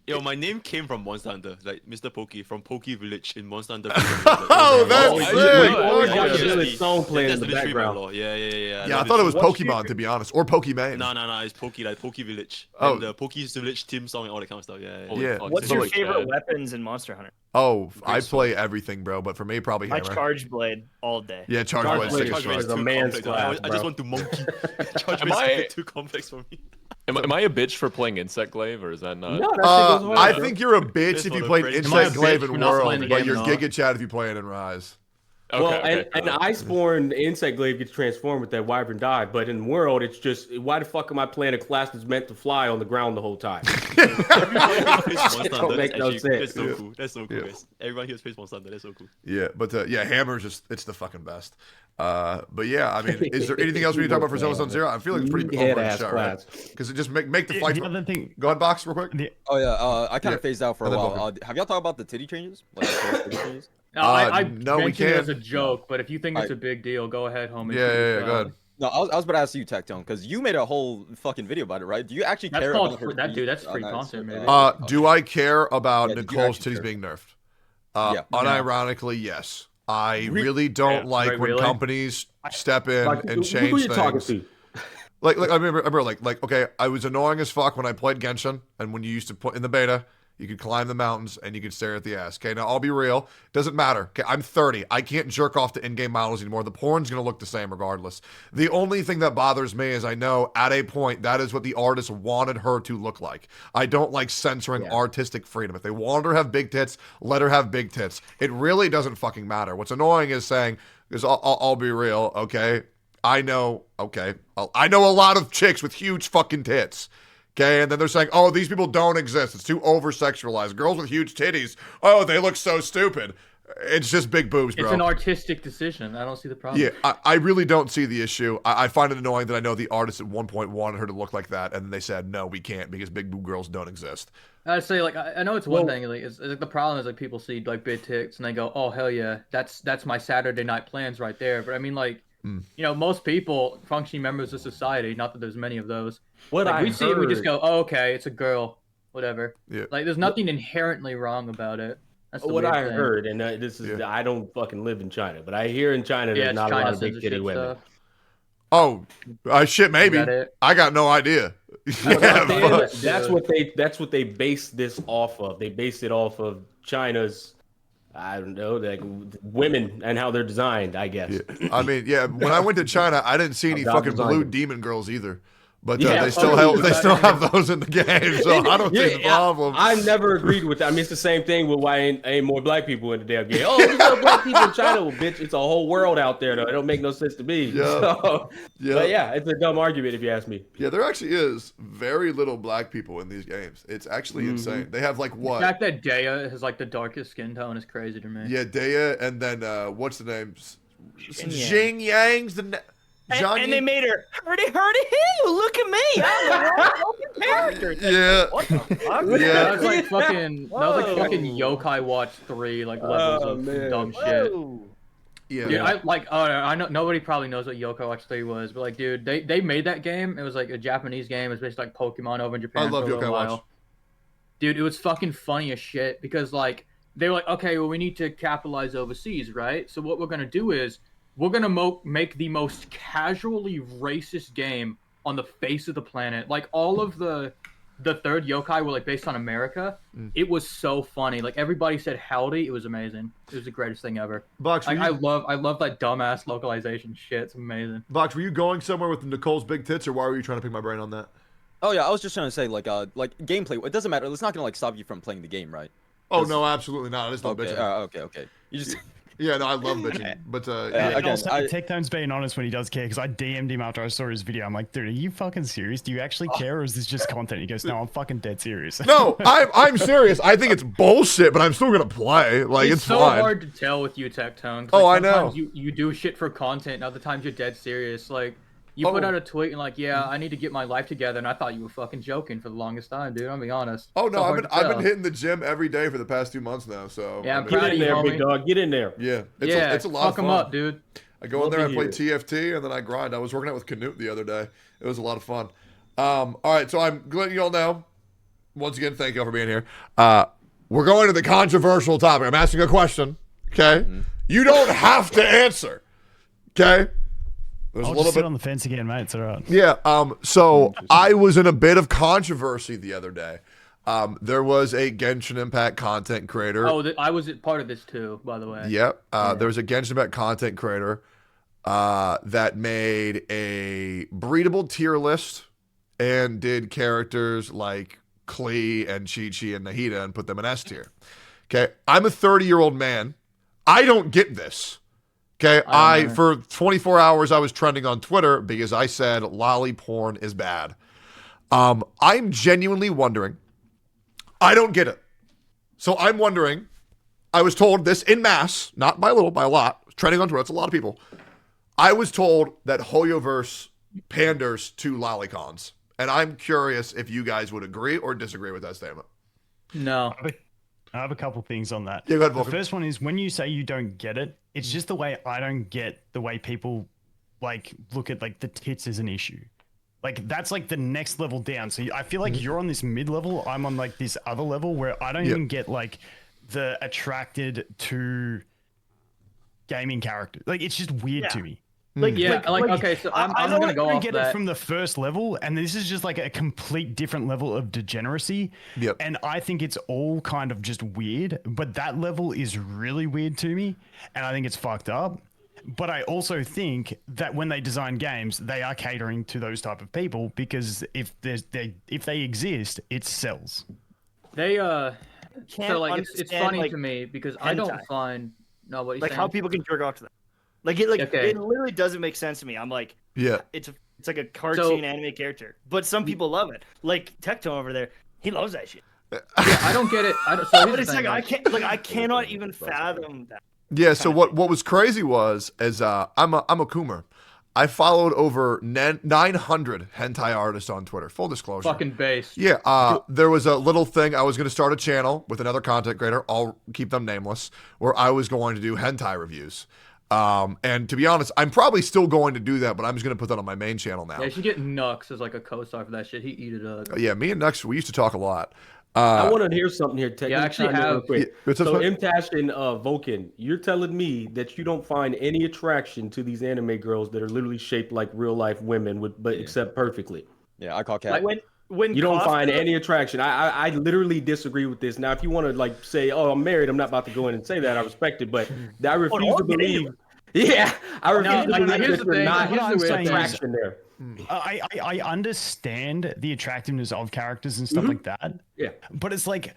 Yo, my name came from Monster Hunter, like Mr. Pokey from Pokey Village in Monster Hunter. Oh, that's sick. Always got a really song playing in the background. Yeah. Yeah, I thought it was Pokemon, to be honest, or Pokemon. No, it's Pokey, like Pokey Village. Oh. And the Pokey's Village theme song and all that kind of stuff. Yeah. Yeah. What's your favorite weapons in Monster Hunter? Oh, I play everything, bro, but for me, probably My hammer. Charge Blade all day. Yeah, Charge Blade is a man's class, I just want to monkey. Charge Am Blade I- is too complex for me. Am I a bitch for playing Insect Glaive, or is that not? No, that shit goes hard, I bro. think you're a bitch Just if for you the played friends. Insect Am I a Glaive bitch in for not playing World, the but game you're at all? Giga Chat if you play it in Rise. Okay, and Iceborne Insect Glaive gets transformed with that Wyvern dive, but in World, it's just why the fuck am I playing a class that's meant to fly on the ground the whole time? Don't make no sense. That's so cool. That's so cool, guys. Everyone here plays Monster Hunter. That's so cool. Yeah, but hammer's just it's the fucking best. But yeah, I mean, is there anything else we need to talk about for Zenless Zone Zero? I feel like it's pretty over Head-ass shot, right? class. Because it just make the fight. The other thing, Go ahead, Box, real quick. Oh yeah, I kind Yeah. of phased out for a And then while. Have y'all talked about the titty changes? Like, the titty changes? No, no, I we mentioned it can't. as a joke, but if you think it's a big deal, go ahead, homie. Yeah, go ahead. No, I was about to ask you, Tectone, because you made a whole fucking video about it, right? Do you actually That's care called about her that feet? dude. That's free nice. content, maybe. Do I care about Yeah, did you Nicole's actually titties care? being nerfed? Yeah. Unironically, yes. I really don't like Right, when really? companies step in Like, and who change you talking things. to? Like I remember like okay, I was annoying as fuck when I played Genshin, and when you used to put in the beta, you could climb the mountains and you could stare at the ass. Okay, now I'll be real, doesn't matter. Okay, I'm 30, I can't jerk off to in-game models anymore. The porn's gonna look the same regardless. The only thing that bothers me is I know at a point that is what the artist wanted her to look like. I don't like censoring artistic freedom. If they wanted her to have big tits, let her have big tits. It really doesn't fucking matter. What's annoying is saying, because I'll be real, okay. I know a lot of chicks with huge fucking tits. Okay, and then they're saying, oh, these people don't exist. It's too over-sexualized. Girls with huge titties, oh, they look so stupid. It's just big boobs, bro. It's an artistic decision. I don't see the problem. Yeah, I really don't see the issue. I find it annoying that I know the artist at one point wanted her to look like that, and then they said, no, we can't because big boob girls don't exist. I'd say like I know it's one thing. Like, it's like the problem is like people see like big tits and they go, oh hell yeah, that's my Saturday night plans right there. But I mean like. You know, most people, functioning members of society, not that there's many of those. We see it, we just go, oh, okay, it's a girl, whatever. Yeah. Like, there's nothing inherently wrong about it. That's the What weird I thing. heard, and this is I don't fucking live in China, but I hear in China Yeah, there's it's not a China lot of big titty censorship women. stuff. Oh, shit, maybe. Is that it? I got no idea. That's what they base this off of. They base it off of China's I don't know, like women and how they're designed, I guess. Yeah. I mean, yeah. When I went to China, I didn't see any fucking blue it. demon girls either. But Yeah, they still have those in the game, so I don't see the problem. I never agreed with that. I mean, it's the same thing with why ain't more black people in the damn game. Oh, there's no black people in China. Well, bitch, it's a whole world out there, though. It don't make no sense to me. Yeah. So, Yeah. But yeah, it's a dumb argument if you ask me. Yeah, there actually is very little black people in these games. It's actually insane. They have like what? The fact that Daya has like the darkest skin tone is crazy to me. Yeah, Daya, and then what's the name? Xing Yang. Yang's And they made her hurdy hoo. Look at me. I'm the wrong character. Yeah. What the fuck? Yeah. That was like fucking Yokai Watch 3 like levels of dumb shit. Yeah. Dude, I know nobody probably knows what Yokai Watch 3 was, but like, dude, they made that game. It was like a Japanese game. It was basically like Pokemon over in Japan. I love for a little Yokai while. Watch. Dude, it was fucking funny as shit because like they were like, okay, well we need to capitalize overseas, right? So what we're gonna do is we're gonna make the most casually racist game on the face of the planet. Like all of the third yokai were like based on America. It was so funny. Like everybody said howdy. It was amazing. It was the greatest thing ever. Box, I love that dumbass localization shit. It's amazing. Box, were you going somewhere with Nicole's big tits, or why were you trying to pick my brain on that? Oh yeah, I was just trying to say like gameplay. It doesn't matter. It's not gonna like stop you from playing the game, right? Oh no, absolutely not. I just love Okay, bitching. okay. You just Yeah, no, I love bitching, but Again, also, Tectone's being honest when he does care, because I DM'd him after I saw his video. I'm like, dude, are you fucking serious? Do you actually care, or is this just content? He goes, no, I'm fucking dead serious. No, I'm serious. I think it's bullshit, but I'm still gonna play. Like it's so fine. hard to tell with you, Tectone. Oh, like, I know. sometimes you do shit for content, and other times you're dead serious. Like you put out a tweet and like, yeah, I need to get my life together, and I thought you were fucking joking for the longest time, dude. I'll be honest. Oh no, So I've been hitting the gym every day for the past 2 months now. So yeah, I'm Get proud in of you, there, homie. big dog. Get in there. Yeah, it's a lot fuck of fun. them up, dude. I go in there, I play TFT, and then I grind. I was working out with Canute the other day. It was a lot of fun. All right, so I'm letting you all know. Once again, thank you all for being here. We're going to the controversial topic. I'm asking a question. Okay, you don't have to answer. Okay. I'll just sit on the fence again, mate. It's all right. Yeah. So I was in a bit of controversy the other day. There was a Genshin Impact content creator. Oh, I was part of this too, by the way. Yep. There was a Genshin Impact content creator that made a breedable tier list and did characters like Klee and Chi-Chi and Nahida and put them in S tier. Okay. I'm a 30-year-old man. I don't get this. Okay, for 24 hours I was trending on Twitter because I said lolly porn is bad. I'm genuinely wondering. I don't get it. So I'm wondering. I was told this in mass, not by a little, by a lot. Trending on Twitter, it's a lot of people. I was told that Hoyoverse panders to lolicons, and I'm curious if you guys would agree or disagree with that statement. No. I have a couple things on that. Yeah, go ahead, the Vulcan. first one is when you say you don't get it, it's just the way I don't get the way people like look at like the tits as an issue. Like that's like the next level down. So I feel like you're on this mid level. I'm on like this other level where I don't even get like the attracted to gaming character. Like it's just weird to me. Okay, so I'm gonna go off get that. it from the first level, and this is just like a complete different level of degeneracy. Yep. And I think it's all kind of just weird, but that level is really weird to me, and I think it's fucked up. But I also think that when they design games, they are catering to those type of people because if they exist, it sells. They Can't so like it's understand, funny like, to me because I don't hentai. find what you Like saying? how people can jerk off to that. Like it literally doesn't make sense to me. I'm like, Yeah. it's like a cartoon anime character, but some people love it. Like Tectone over there, he loves that shit. Yeah, I don't get it. So But it's like I cannot even fathom that. Yeah, so what was crazy was I'm a Coomer. I followed over 900 hentai artists on Twitter. Full disclosure. Fucking base. Yeah, there was a little thing. I was going to start a channel with another content creator. I'll keep them nameless. Where I was going to do hentai reviews. And to be honest, I'm probably still going to do that, but I'm just going to put that on my main channel now. Yeah, you should get Nux as like a co-star for that shit. He eat it up. Yeah, me and Nux, we used to talk a lot. I want to hear something here, Tech. Yeah, I actually have. So, Imtash and Vulcan, you're telling me that you don't find any attraction to these anime girls that are literally shaped like real life women, except perfectly. Yeah, I call cat. when You don't find Kafka- any attraction. I literally disagree with this. Now, if you want to like say, "Oh, I'm married," I'm not about to go in and say that. I respect it, but I refuse to believe. Yeah, I refuse to believe here's that the you're thing. not Here's the weird thing. attraction there. I understand the attractiveness of characters and stuff like that. Yeah. But it's like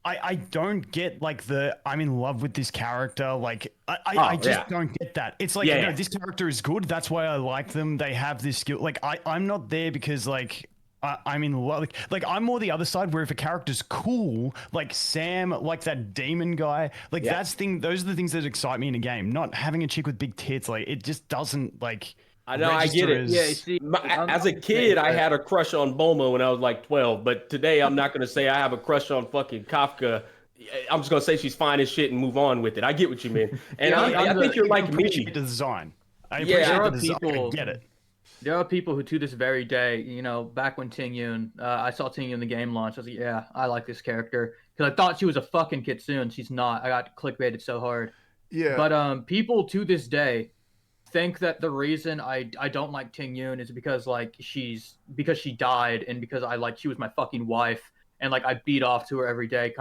I don't get like the I'm in love with this character. Like I just don't get that. It's like no, this character is good. That's why I like them. They have this skill. Like I'm not there because like I'm in love. Like I'm more the other side where if a character's cool, like Sam, like that demon guy, like those are the things that excite me in a game. Not having a chick with big tits. Like it just doesn't like. I know, I get it. Yeah, see, as a kid, I had a crush on Bulma when I was like 12, but today I'm not going to say I have a crush on fucking Kafka. I'm just going to say she's fine as shit and move on with it. I get what you mean. And I think you're like me. The design. I there are appreciate the people. design. I get it. There are people who, to this very day, you know, back when Ting Yun, I saw Ting Yun in the game launch. I was like, yeah, I like this character because I thought she was a fucking kitsune. She's not. I got clickbaited so hard. Yeah. But people to this day think that the reason I don't like Ting Yun is because like she died and because she was my fucking wife and like I beat off to her every day.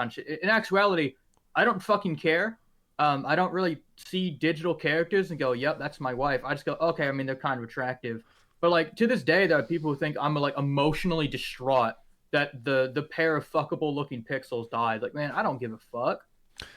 In actuality, I don't fucking care. I don't really see digital characters and go, yep, that's my wife. I just go, okay. I mean, they're kind of attractive, but like to this day, there are people who think I'm like emotionally distraught that the pair of fuckable looking pixels died. Like, man, I don't give a fuck.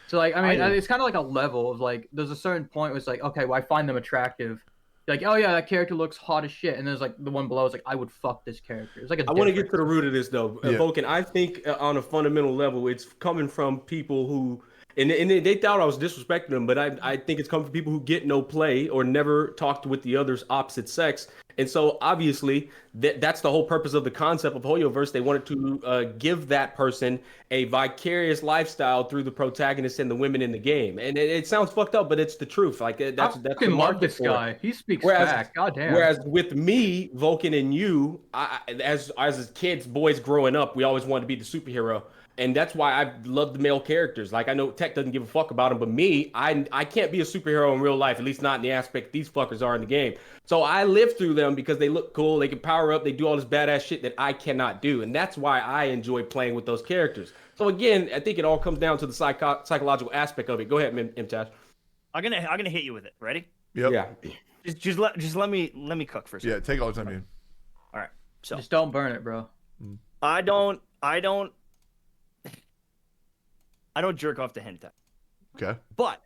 So like, I mean, it's kind of like a level of like, there's a certain point where it's like, okay, well, I find them attractive. Like, oh yeah, that character looks hot as shit. And there's like the one below is like, I would fuck this character. It's like I want to get to the root of this though, Yeah. Vulcan. I think on a fundamental level, it's coming from people who, and they thought I was disrespecting them, but I think it's coming from people who get no play or never talked with the other's opposite sex. And so obviously that's the whole purpose of the concept of Hoyoverse. They wanted to give that person a vicarious lifestyle through the protagonists and the women in the game. And it sounds fucked up, but it's the truth. Like that's I fucking love this guy. He speaks back. Goddamn. Whereas with me, Vulcan, and you, as kids, boys growing up, we always wanted to be the superhero. And that's why I love the male characters. Like, I know Tech doesn't give a fuck about them, but me, I can't be a superhero in real life, at least not in the aspect these fuckers are in the game. So I live through them because they look cool, they can power up, they do all this badass shit that I cannot do. And that's why I enjoy playing with those characters. So again, I think it all comes down to the psychological aspect of it. Go ahead, Imtash. I'm gonna hit you with it. Ready? Yep. Yeah. Just let me cook for a second. Yeah, take all the time, man. All right. So Just don't burn it, bro. I don't jerk off to hentai. Okay. But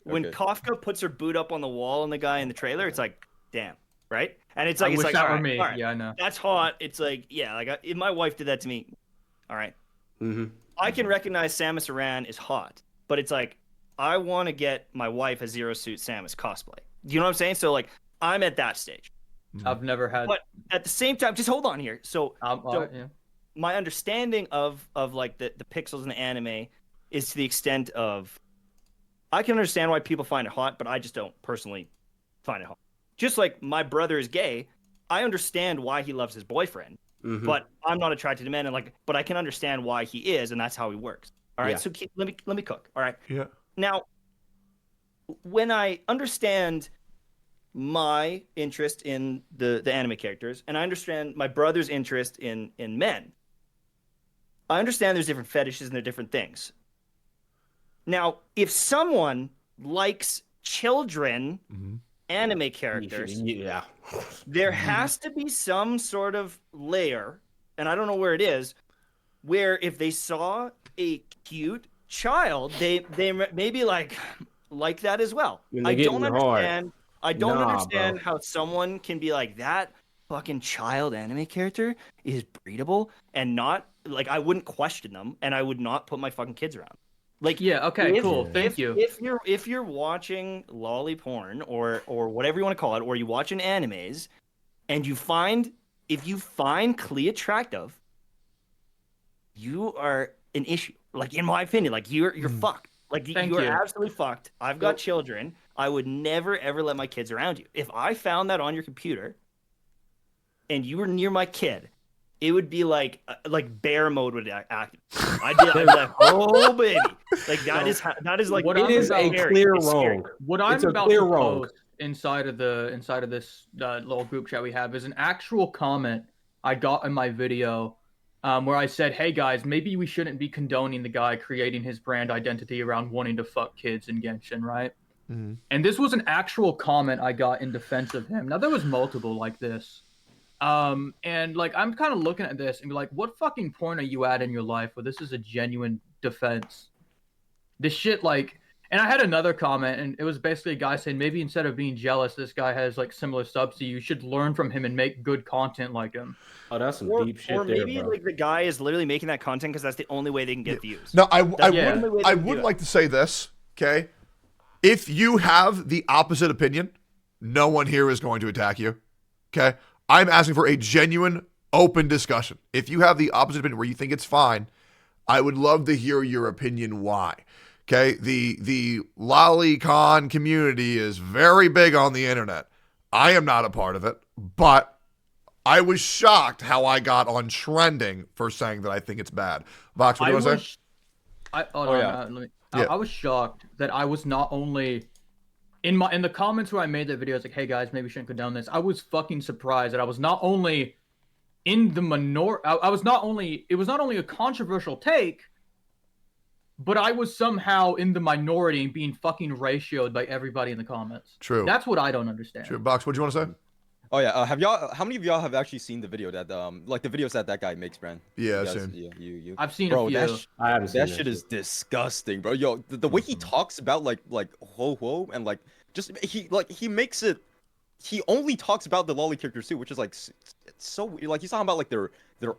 when Okay. Kafka puts her boot up on the wall and the guy in the trailer, it's like, damn, right? And it's like, I wish that all were right, me. all right, Yeah, I know. that's hot. It's like, yeah, like if my wife did that to me, all right. Mm-hmm. I can recognize Samus Aran is hot, but it's like, I want to get my wife a Zero Suit Samus cosplay. Do you know what I'm saying? So like, I'm at that stage. I've never had. But at the same time, just hold on here. So, Yeah. my understanding of like the pixels in the anime is to the extent of I can understand why people find it hot, but I just don't personally find it hot. Just like my brother is gay, I understand why he loves his boyfriend, but I'm not attracted to men, and but I can understand why he is, and that's how he works. All right, so let me cook. All right. Yeah. Now, when I understand my interest in the anime characters, and I understand my brother's interest in men, I understand there's different fetishes and there are different things. Now, if someone likes children anime characters, there has to be some sort of layer, and I don't know where it is, where if they saw a cute child, they maybe like that as well. I don't understand how someone can be like, that fucking child anime character is breedable, and not like, I wouldn't question them, and I would not put my fucking kids around. Like, yeah, okay, cool. Thank you. If you're watching lolly porn or whatever you want to call it, or you're watching animes, and if you find Klee attractive, you are an issue. Like, in my opinion, like you're fucked. Like, you are absolutely fucked. I've got children. I would never ever let my kids around you. If I found that on your computer, and you were near my kid, it would be like bear mode would act. I'd be like, oh baby, like that is like, it is a clear wrong. What I'm about to post inside of this little group chat we have is an actual comment I got in my video where I said, "Hey guys, maybe we shouldn't be condoning the guy creating his brand identity around wanting to fuck kids in Genshin, right?" Mm-hmm. And this was an actual comment I got in defense of him. Now there was multiple like this. And like I'm kind of looking at this and be like, what fucking point are you at in your life where this is a genuine defense? This shit like, and I had another comment, and it was basically a guy saying maybe instead of being jealous, this guy has like similar subs to you. You should learn from him and make good content like him. Oh, that's some deep shit or there, maybe bro. like the guy is literally making that content because that's the only way they can get views. No, I Yeah. would like to say this, okay? If you have the opposite opinion, no one here is going to attack you, okay? I'm asking for a genuine, open discussion. If you have the opposite opinion where you think it's fine, I would love to hear your opinion why. Okay, the lolicon community is very big on the internet. I am not a part of it, but I was shocked how I got on trending for saying that I think it's bad. Vox, what do you want to say? I was shocked that I was not only in the comments where I made that video. I was like, "Hey guys, maybe we shouldn't condone this." I was fucking surprised that I was not only in the minority. I was not only. It was not only a controversial take, but I was somehow in the minority and being fucking ratioed by everybody in the comments. True. That's what I don't understand. True. Vox, what do you want to say? Oh yeah, have y'all? How many of y'all have actually seen the video that like the videos that guy makes, Brand? Yeah, I've seen. Yeah, you. I've seen Bro, a few. I haven't seen that shit is disgusting, bro. Yo, the way he talks about like ho and like just he makes it. He only talks about the lolly characters too, which is like it's so weird. Like he's talking about like their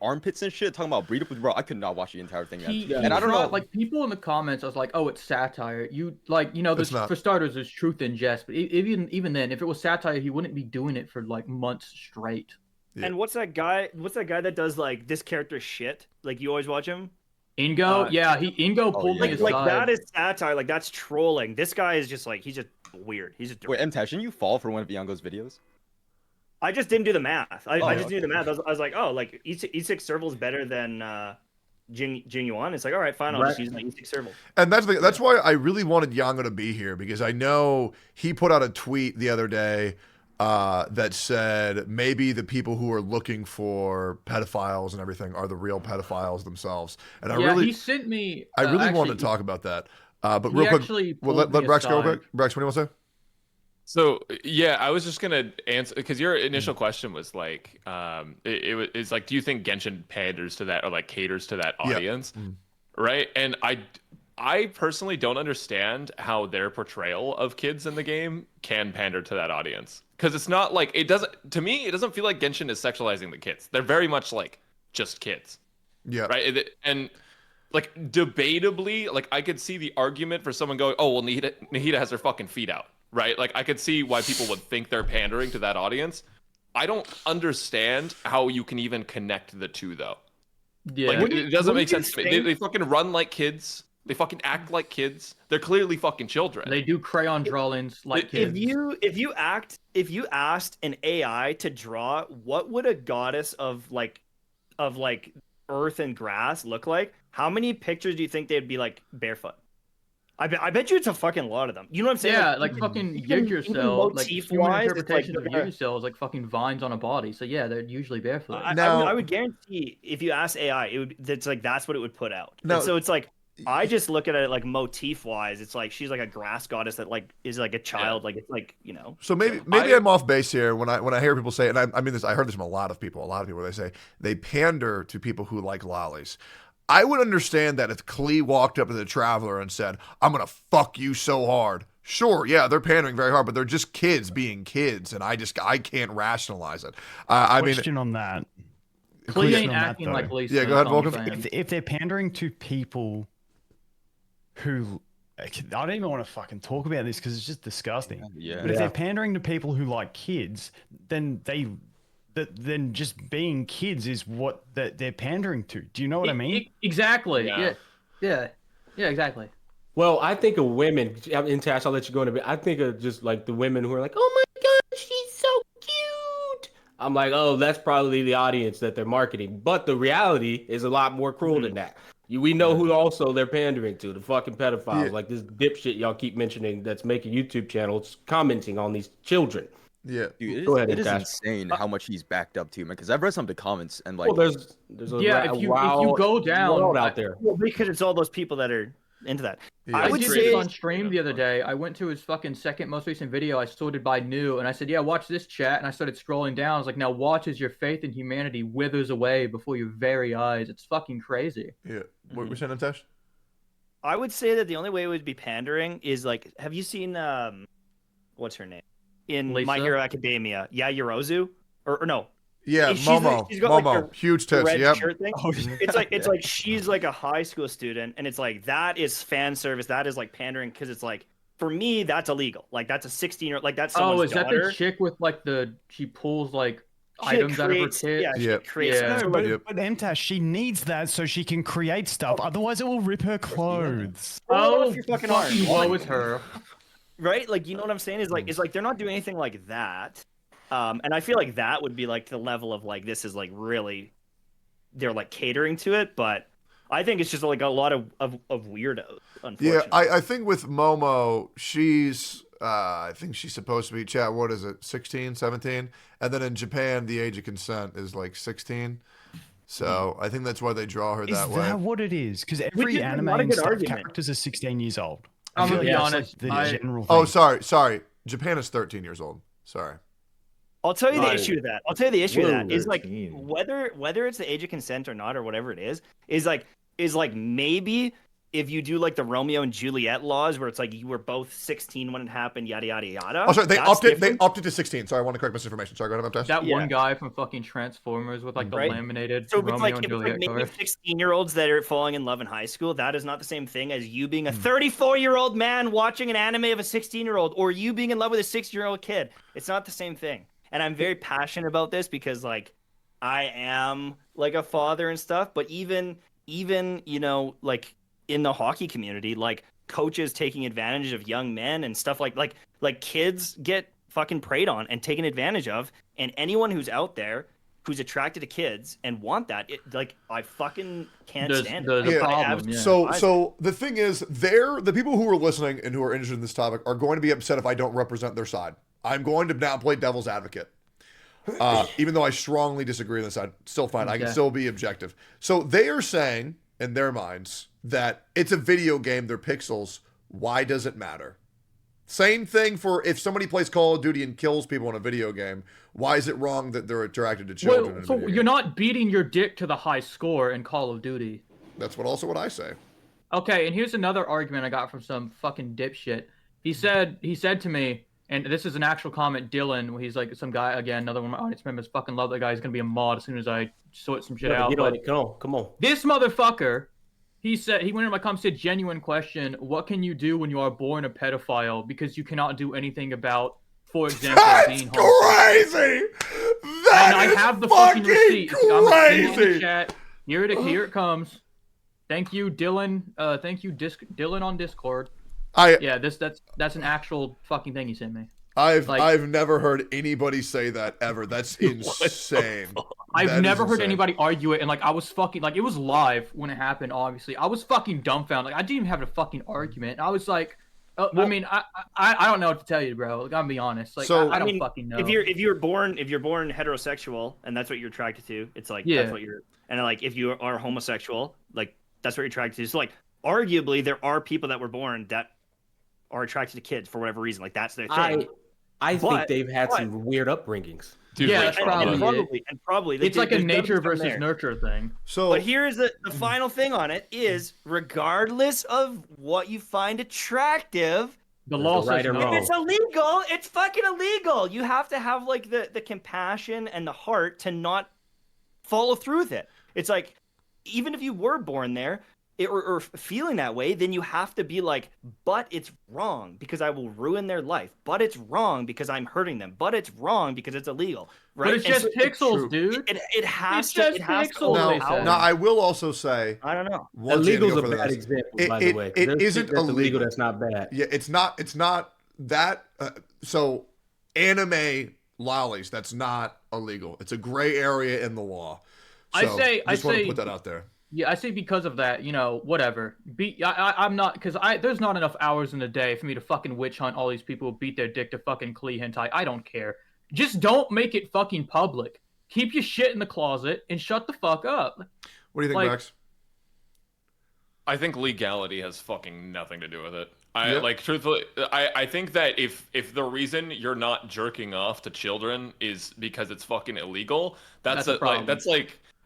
armpits and shit, talking about breed up with bro. I could not watch the entire thing. And I don't know, like people in the comments. I was like, "Oh, it's satire." You like, this for starters, there's truth in jest. But even then, if it was satire, he wouldn't be doing it for like months straight. Yeah. And what's that guy that does like this character shit? Like you always watch him? Ingo, Ingo pulled me aside. Like that is satire. Like that's trolling. This guy is just like he's just weird. He's just wait. M-Tash, didn't you fall for one of Yango's videos? I just didn't do the math. I just did the math. I was like, oh, like E6 serval is better than Jing Yuan. It's like, all right, fine, I'll just use my E6 serval. And that's why I really wanted Yango to be here, because I know he put out a tweet the other day that said maybe the people who are looking for pedophiles and everything are the real pedophiles themselves. And he sent me. I really wanted to talk about that. But real quick, let Brex go quick. Brex, what do you want to say? So yeah, I was just gonna answer because your initial question was like, it's like, do you think Genshin panders to that or like caters to that audience, right? And I personally don't understand how their portrayal of kids in the game can pander to that audience, because it's not like it doesn't feel like Genshin is sexualizing the kids. They're very much like just kids, right? And like debatably, like I could see the argument for someone going, oh well, Nahida has her fucking feet out. Right? Like I could see why people would think they're pandering to that audience. I don't understand how you can even connect the two though. Yeah. Like it doesn't make sense to me. They fucking run like kids. They fucking act like kids. They're clearly fucking children. They do crayon drawings like kids. If you asked an AI to draw what would a goddess of like earth and grass look like, how many pictures do you think they'd be like barefoot? I bet you it's a fucking lot of them. You know what I'm saying? Yeah, like fucking Yggdrasil, like human interpretations of Yggdrasil is like fucking vines on a body. So yeah, they're usually barefoot. I would guarantee it's you ask AI, that's what it would put out. No. So it's like I just look at it like motif wise. It's like she's like a grass goddess that like is like a child. Like it's like So maybe I'm off base here when I hear people say, and I mean this, I heard this from a lot of people. They say they pander to people who like lollies. I would understand that if Klee walked up to the Traveler and said, I'm going to fuck you so hard. Sure, yeah, they're pandering very hard, but they're just kids being kids, and I can't rationalize it. Question on that. Klee ain't acting like Lisa. Yeah, go ahead, Vulcan. If they're pandering to people who... I don't even want to fucking talk about this because it's just disgusting. Yeah. But if they're pandering to people who like kids, then then just being kids is what they're pandering to. Do you know what I mean? Exactly. Yeah, exactly. Well, I think of women, in Tash, I'll let you go in a bit. I think of just like the women who are like, oh my God, she's so cute. I'm like, oh, that's probably the audience that they're marketing. But the reality is a lot more cruel than that. We know who also they're pandering to, the fucking pedophiles, like this dipshit y'all keep mentioning that's making YouTube channels commenting on these children. Yeah. Dude, Go ahead, it is Dash. insane how much he's backed up to, man. Because I've read some of the comments and like, Well, there's a if you go down world out there. Well, because it's all those people that are into that. Yeah. I would did say this on stream the other day. I went to his fucking second most recent video. I sorted by new, and I said, "Yeah, watch this chat." And I started scrolling down. I was like, "Now watch as your faith in humanity withers away before your very eyes." It's fucking crazy. Yeah. What were you saying, Tesh? I would say that the only way it would be pandering is like, have you seen what's her name in Lisa? My Hero Academia? Yeah, Yorozu or no? Yeah, She's Momo. she's got, Momo. like, Huge the tits. red Yep. shirt thing. It's like she's like a high school student, and it's like that is fan service. That is like pandering because it's like for me that's illegal. Like that's a 16-year like that's someone's Oh, is that daughter. the chick with like she pulls like She items out of her creates- kit? Yeah, she Yep. creates. Yeah. So, No, like, Yep. but MTash, she needs that so she can create stuff. Otherwise, it will rip her clothes. Oh, Oh, if you're fucking fucking hard. woe is her. right? Like, you know what I'm saying? Is like, it's like they're not doing anything like that. And I feel like that would be like the level of like this is like really, they're like catering to it. But I think it's just like a lot of weirdos. Unfortunately. Yeah, I think with Momo, she's I think she's supposed to be chat. What is it, 16, 17? And then in Japan, the age of consent is like 16. So I think that's why they draw her Is that way. that what it is? Because Which every is anime not a and good stuff, argument. characters are 16 years old. I'm I feel gonna be that's, honest, Like the general Oh, thing. sorry. Japan is 13 years old. Sorry. I'll tell you the Right. issue with that. I'll tell you the issue with that is like 13. whether it's the age of consent or not or whatever it is like maybe if you do like the Romeo and Juliet laws where it's like you were both 16 when it happened, yada yada yada. Oh, sorry. They that's upped it. different. They upped it to 16. Sorry, I want to correct misinformation. Sorry, go ahead, Baptiste. That Yeah. one guy from fucking Transformers with like the Right. laminated So if it's Romeo like and if it's like Juliet maybe cover. 16-year-olds that are falling in love in high school, that is not the same thing as you being a 34-year-old man watching an anime of a 16-year-old or you being in love with a 6-year-old kid. It's not the same thing. And I'm very passionate about this because like I am like a father and stuff, but even you know like in the hockey community, like coaches taking advantage of young men and stuff like kids get fucking preyed on and taken advantage of, and anyone who's out there who's attracted to kids and want that, like I fucking can't stand it. The Yeah. problem, yeah. So the thing is, the people who are listening and who are interested in this topic are going to be upset if I don't represent their side. I'm going to now play devil's advocate. Even though I strongly disagree on this side, still fine. I can Okay. still be objective. So they are saying in their minds that it's a video game, they're pixels. Why does it matter? Same thing for if somebody plays Call of Duty and kills people in a video game. Why is it wrong that they're attracted to children? Well, in a so video you're game? not beating your dick to the high score in Call of Duty. That's what I say. Okay, and here's another argument I got from some fucking dipshit. He said to me, and this is an actual comment, Dylan, where he's like some guy again, another one of my audience members, fucking love that guy. He's gonna be a mod as soon as I sort some shit out. But Come on. this motherfucker, he went into my comment, said, genuine question, what can you do when you are born a pedophile? Because you cannot do anything about, for example, That's being homosexual. crazy. And That I is have the fucking receipt. I'm gonna send it in the crazy. chat. Here it comes. Thank you, Dylan. Thank you, Dylan on Discord. Yeah, that's an actual fucking thing he sent me. I've never heard anybody say that ever. That's insane. I've never heard anybody argue it, and like I was fucking like it was live when it happened. Obviously, I was fucking dumbfounded. Like I didn't even have a fucking argument. I was like, I mean, I don't know what to tell you, bro. Like, I'm gonna be honest. Like So- I don't fucking know. If you're born heterosexual and that's what you're attracted to, it's like Yeah. that's what you're. And like if you are homosexual, like that's what you're attracted to. So like arguably there are people that were born that are attracted to kids for whatever reason. Like that's their thing. I think But- they've had but- some weird upbringings. Dude, Yeah, like, that's and, probably and probably it's like a there's gotta be nature something versus there. nurture thing. So But here's the final thing on it is regardless of what you find attractive, The law right says or no. wrong. if it's illegal, it's fucking illegal. You have to have like the compassion and the heart to not follow through with it. It's like even if you were born there or feeling that way, then you have to be like, but it's wrong because I will ruin their life. But it's wrong because I'm hurting them. But it's wrong because it's illegal. Right? But it's And just so pixels, dude. it has It's to. just It has to. pixels, now, they said. now I will also say I don't know. once Illegal's Andy, a go for bad this. example, It- by it- the way. it There's isn't shit that's illegal. That's not bad. Yeah, it's not that. So anime lollies, that's not illegal. It's a gray area in the law. So, I just want to say- put that out there. Yeah, I say because of that, you know, whatever. I'm not because there's not enough hours in the day for me to fucking witch hunt all these people who beat their dick to fucking Klee hentai. I don't care. just don't make it fucking public. Keep your shit in the closet and shut the fuck up. What do you think, Max? I think legality has fucking nothing to do with it. Truthfully, I think that if the reason you're not jerking off to children is because it's fucking illegal, that's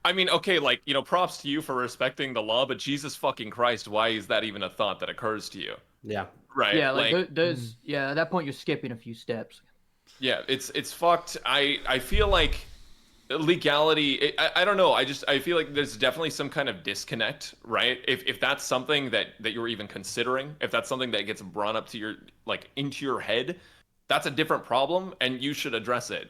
I mean, okay, like, you know, props to you for respecting the law, but Jesus fucking Christ, why is that even a thought that occurs to you? Yeah. Right. Yeah, there's at that point you're skipping a few steps. Yeah, it's fucked. I feel like legality, I don't know. I feel like there's definitely some kind of disconnect, right? If that's something that you're even considering, if that's something that gets brought up to your, like, into your head, that's a different problem and you should address it.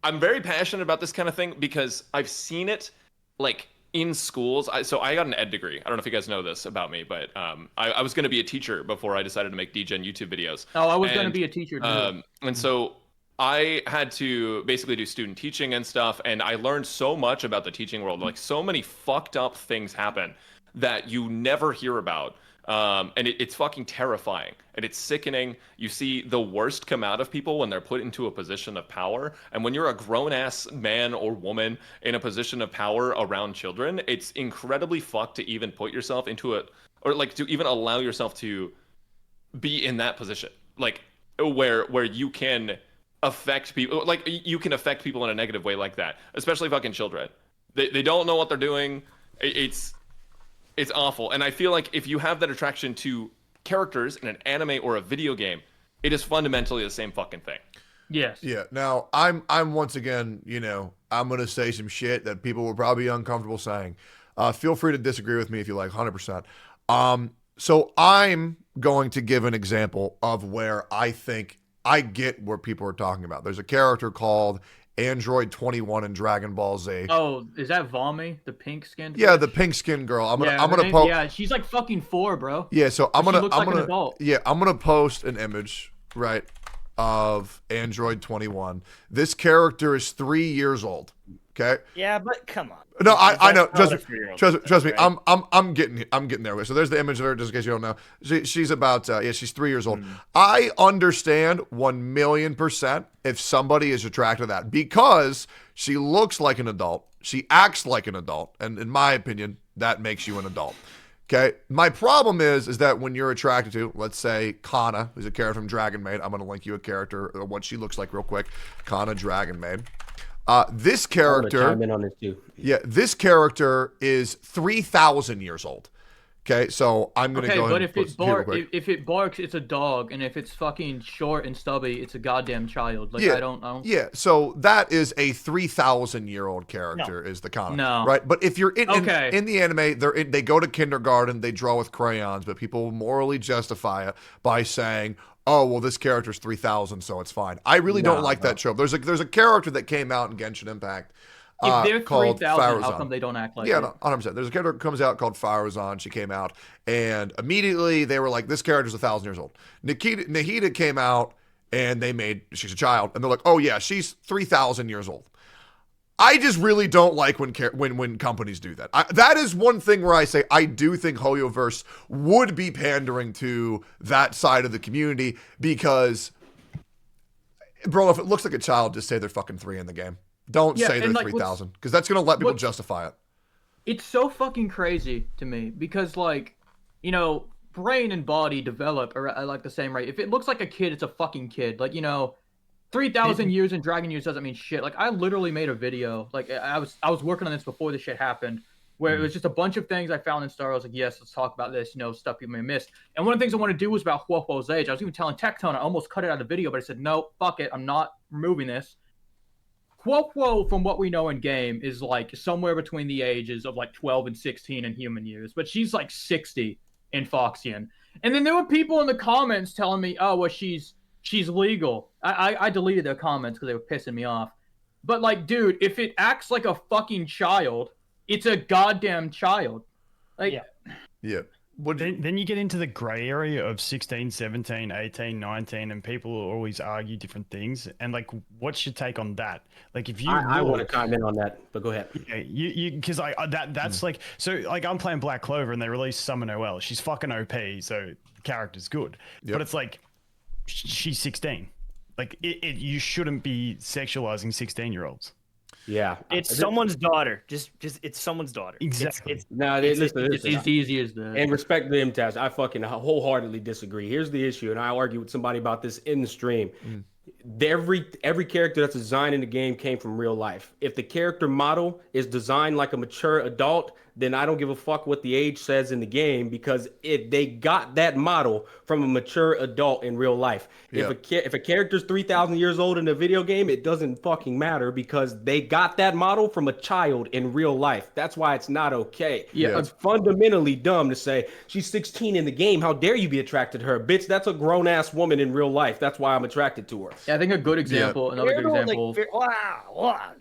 I'm very passionate about this kind of thing because I've seen it, like, in schools. So I got an ed degree. I don't know if you guys know this about me, but I was going to be a teacher before I decided to make DGen YouTube videos. Oh, I was going to be a teacher too. And so I had to basically do student teaching and stuff, and I learned so much about the teaching world. Like, so many fucked up things happen that you never hear about. And it's fucking terrifying, and it's sickening. You see the worst come out of people when they're put into a position of power. And when you're a grown-ass man or woman in a position of power around children, it's incredibly fucked to even put yourself into it, or like to even allow yourself to be in that position, like where you can affect people, like you can affect people in a negative way like that, especially fucking children. They don't know what they're doing. It's awful. And I feel like if you have that attraction to characters in an anime or a video game, it is fundamentally the same fucking thing. Yes. Yeah. Now, I'm once again, you know, I'm going to say some shit that people will probably be uncomfortable saying. Feel free to disagree with me if you like, 100%. So I'm going to give an example of where I think I get what people are talking about. There's a character called Android 21 in Dragon Ball Z. Oh, is that Vami, the pink skinned? Yeah, the pink skinned girl. I'm gonna post. Yeah, she's like fucking 4, bro. Yeah, so I'm gonna post an image, right, of Android 21. This character is 3 years old. Okay. Yeah, but come on. No, I know. Trust me. Right? I'm getting there. So there's the image of her, just in case you don't know. She's about she's 3 years old. I understand 1,000,000% if somebody is attracted to that because she looks like an adult, she acts like an adult, and in my opinion, that makes you an adult. Okay. My problem is that when you're attracted to, let's say, Kana, who's a character from Dragon Maid. I'm gonna link you a character, what she looks like real quick. Kana, Dragon Maid. This character, chime in on this too. Yeah, this character is 3,000 years old. Okay, so I'm gonna go ahead. But if it barks, it's a dog, and if it's fucking short and stubby, it's a goddamn child. Like, I don't. Yeah, so that is a 3,000-year-old character, is the Kana. No. Right, but if you're in the anime, they go to kindergarten, they draw with crayons, but people morally justify it by saying, oh, well, this character's 3,000, so it's fine. I really don't like that trope. There's a character that came out in Genshin Impact. If they're called 3,000, how come they don't act like it? Yeah, 100%. There's a character that comes out called Faruzan. She came out, and immediately they were like, this character's 1,000 years old. Nahida came out, and she's a child, and they're like, oh, yeah, she's 3,000 years old. I just really don't like when companies do that. That is one thing where I say I do think Hoyoverse would be pandering to that side of the community because, bro, if it looks like a child, just say they're fucking 3 in the game. Don't say they're 3,000 because that's going to let people justify it. It's so fucking crazy to me because, like, you know, brain and body develop at like the same rate. If it looks like a kid, it's a fucking kid. Like, you know, 3,000 years in Dragon years doesn't mean shit. Like, I literally made a video. Like, I was working on this before this shit happened, where it was just a bunch of things I found in Star Wars. Like, yes, let's talk about this, you know, stuff people may miss. And one of the things I want to do was about Huohuo's age. I was even telling Tectone, I almost cut it out of the video, but I said, no, fuck it. I'm not removing this. Huohuo, from what we know in game, is like somewhere between the ages of like 12 and 16 in human years, but she's like 60 in Foxian. And then there were people in the comments telling me, oh, well, she's legal. I deleted their comments because they were pissing me off. But, like, dude, if it acts like a fucking child, it's a goddamn child. Like, yeah. Then you get into the gray area of 16, 17, 18, 19, and people will always argue different things. And, like, what's your take on that? Like, if you I want to comment on that, but go ahead. Yeah, because that's like, so, like, I'm playing Black Clover and they released Summon OL. She's fucking OP, so the character's good. Yep. But it's like, she's 16. Like you shouldn't be sexualizing 16-year-olds. Yeah, it's someone's daughter. Just it's someone's daughter. Exactly. Listen, it's as easy as that. And respect to him, Taz. I fucking wholeheartedly disagree. Here's the issue, and I argued with somebody about this in the stream. Every character that's designed in the game came from real life. If the character model is designed like a mature adult, then I don't give a fuck what the age says in the game, because if they got that model from a mature adult in real life. Yeah. If a character's 3,000 years old in a video game, it doesn't fucking matter, because they got that model from a child in real life. That's why it's not okay. Yeah. It's fundamentally dumb to say she's 16 in the game. How dare you be attracted to her? Bitch, that's a grown-ass woman in real life. That's why I'm attracted to her. Yeah, I think a good example, another good example. Wow.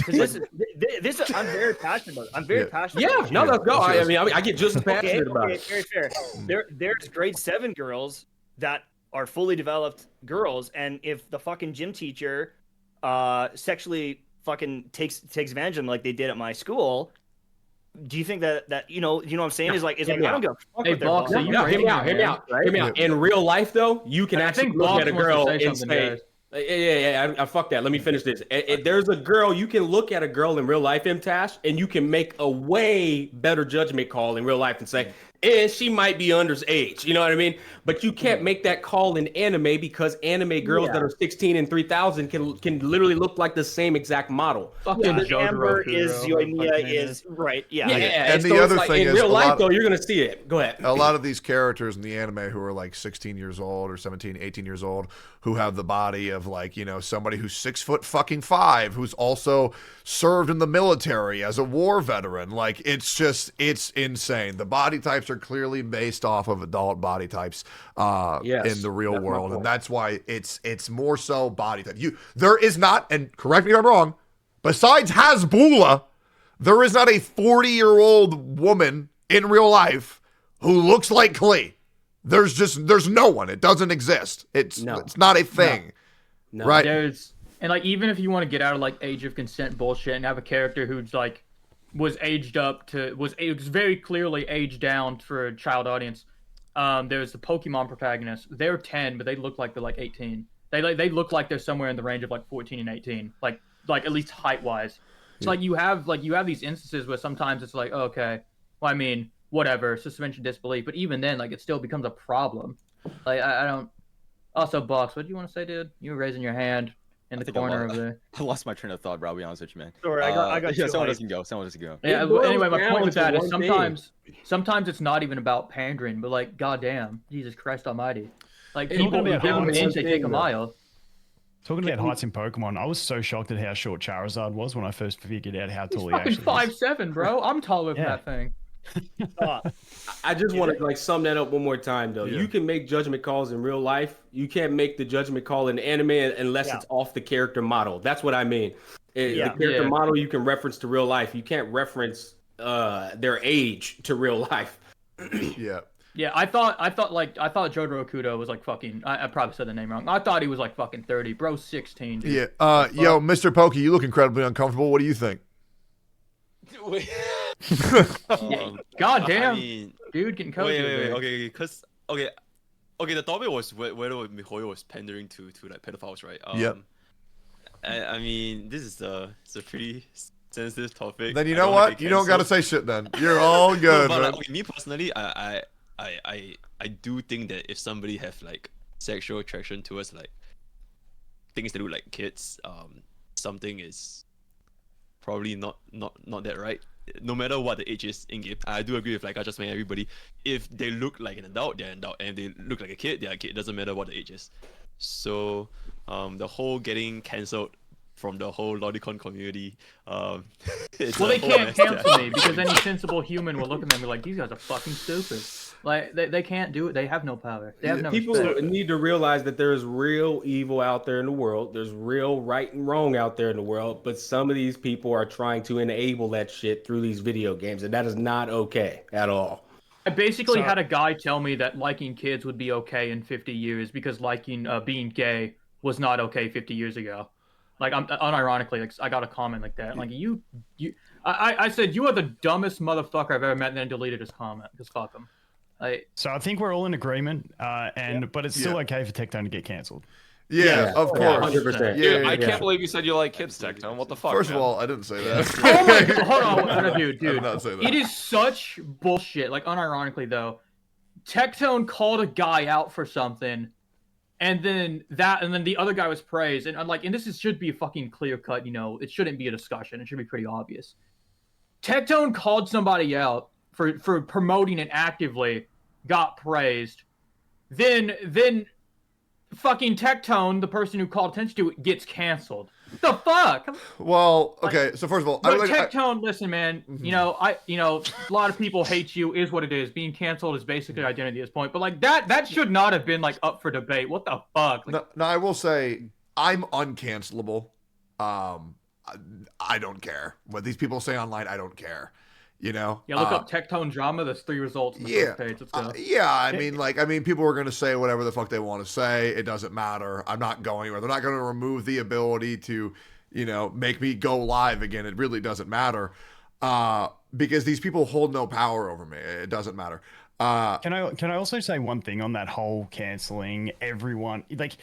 This is I'm very passionate about it. I'm very passionate. Yeah, about it. no, let's go. I mean, I get just as passionate about it. Very fair. There's grade 7 girls that are fully developed girls, and if the fucking gym teacher sexually fucking takes advantage of them like they did at my school, do you think that you know what I'm saying? Is like I don't give a fuck Hey, what their Box, body- you Hear me out. Hear me out. In real life, though, you can I actually think look Box at a wants to girl say and something, say, guys. I fuck that. Let me finish this. There's a girl, you can look at a girl in real life, Tash, and you can make a way better judgment call in real life and say, she might be underage. You know what I mean? But you can't make that call in anime, because anime girls that are 16 and 3,000 can literally look like the same exact model. Amber is Yoimiya is right. Yeah. And the other thing in is, real life, though, you're gonna see it. Go ahead. A lot of these characters in the anime who are like 16 years old or 17, 18 years old, who have the body of like, somebody who's 6'5", who's also served in the military as a war veteran. Like, it's insane. The body types are clearly based off of adult body types in the real world, and that's why it's more so body type. There is not, and correct me if I'm wrong, besides Hasbulla, there is not a 40-year-old woman in real life who looks like Klee. There's no one. It doesn't exist. It's not a thing. No. Right? And like, even if you want to get out of like age of consent bullshit and have a character who's like was very clearly aged down for a child audience. There's the Pokemon protagonist. They're 10, but they look like they're like 18. They look like they're somewhere in the range of like 14 and 18, like at least height wise. So like you have these instances where sometimes it's like, oh, okay, well, I mean, whatever, suspension of disbelief, but even then, like, it still becomes a problem. Like I don't. Also, Box, what do you want to say, dude? You were raising your hand in the corner over there. I lost my train of thought, bro. I'll be honest with you, man. Sorry, I got yeah, someone else can go. Yeah, anyway, my point with that is sometimes it's not even about pandering, but like, goddamn, Jesus Christ Almighty, like people who give them an inch, they take a mile. Talking about heights in Pokemon, I was so shocked at how short Charizard was when I first figured out how tall he fucking actually is. 5'7", bro. I'm taller than that thing. I just want to like sum that up one more time, though. You can make judgment calls in real life. You can't make the judgment call in anime unless it's off the character model. That's what I mean. The character model you can reference to real life. You can't reference their age to real life. Yeah, I thought Jotaro Kudo was like fucking. I probably said the name wrong. I thought he was like fucking 30, bro. 16. Dude. Yeah. Yo, Mr. Pokey, you look incredibly uncomfortable. What do you think? God damn, I mean, dude, getting cozy. Wait, okay. The topic was whether Mihoyo was pandering to like pedophiles, right? Yep. I mean, this is it's a pretty sensitive topic. Then you know what? You don't got to say shit. Then you're all good. No, but like, me personally, I do think that if somebody have like sexual attraction towards like things that look like kids, something is probably not that right. No matter what the age is in game, I do agree with like I just meant everybody. If they look like an adult, they're an adult, and if they look like a kid, they're a kid. It doesn't matter what the age is. So, the whole getting cancelled from the whole Lodicon community. Well, they can't cancel me because any sensible human will look at them and be like, "These guys are fucking stupid." Like they can't do it. They have no power. They have no People respect. need to realize that there's real evil out there in the world. There's real right and wrong out there in the world. But some of these people are trying to enable that shit through these video games, and that is not okay at all. I basically had a guy tell me that liking kids would be okay in 50 years because liking being gay was not okay 50 years ago. Like, unironically, like, I got a comment like that. Like, I said, you are the dumbest motherfucker I've ever met, and then deleted his comment. Just fuck him. So I think we're all in agreement, but it's still okay for Tectone to get cancelled. Yeah, of course. 100%. Dude, I can't believe you said you like kids, Tectone. What the fuck? First man? of all, I didn't say that. Oh my god, hold on, no, dude. I did not say that. It is such bullshit. Like, unironically though, Tectone called a guy out for something, and then the other guy was praised, and I'm like, and should be a fucking clear cut. You know, it shouldn't be a discussion. It should be pretty obvious. Tectone called somebody out for promoting it actively, got praised, then fucking Tectone, the person who called attention to it, gets canceled. The fuck? Well, okay. So first of all, Tectone, listen, man. You know, a lot of people hate you. Is what it is. Being canceled is basically identity at this point. But like that should not have been like up for debate. What the fuck? Like, no, I will say I'm uncancelable. I don't care what these people say online. I don't care. You know. Yeah, look up Tectone drama. There's 3 results on the first page. Let's go. Yeah, I mean, people are going to say whatever the fuck they want to say. It doesn't matter. I'm not going anywhere. They're not going to remove the ability to, you know, make me go live again. It really doesn't matter, because these people hold no power over me. It doesn't matter. Can I also say one thing on that whole canceling everyone? Like,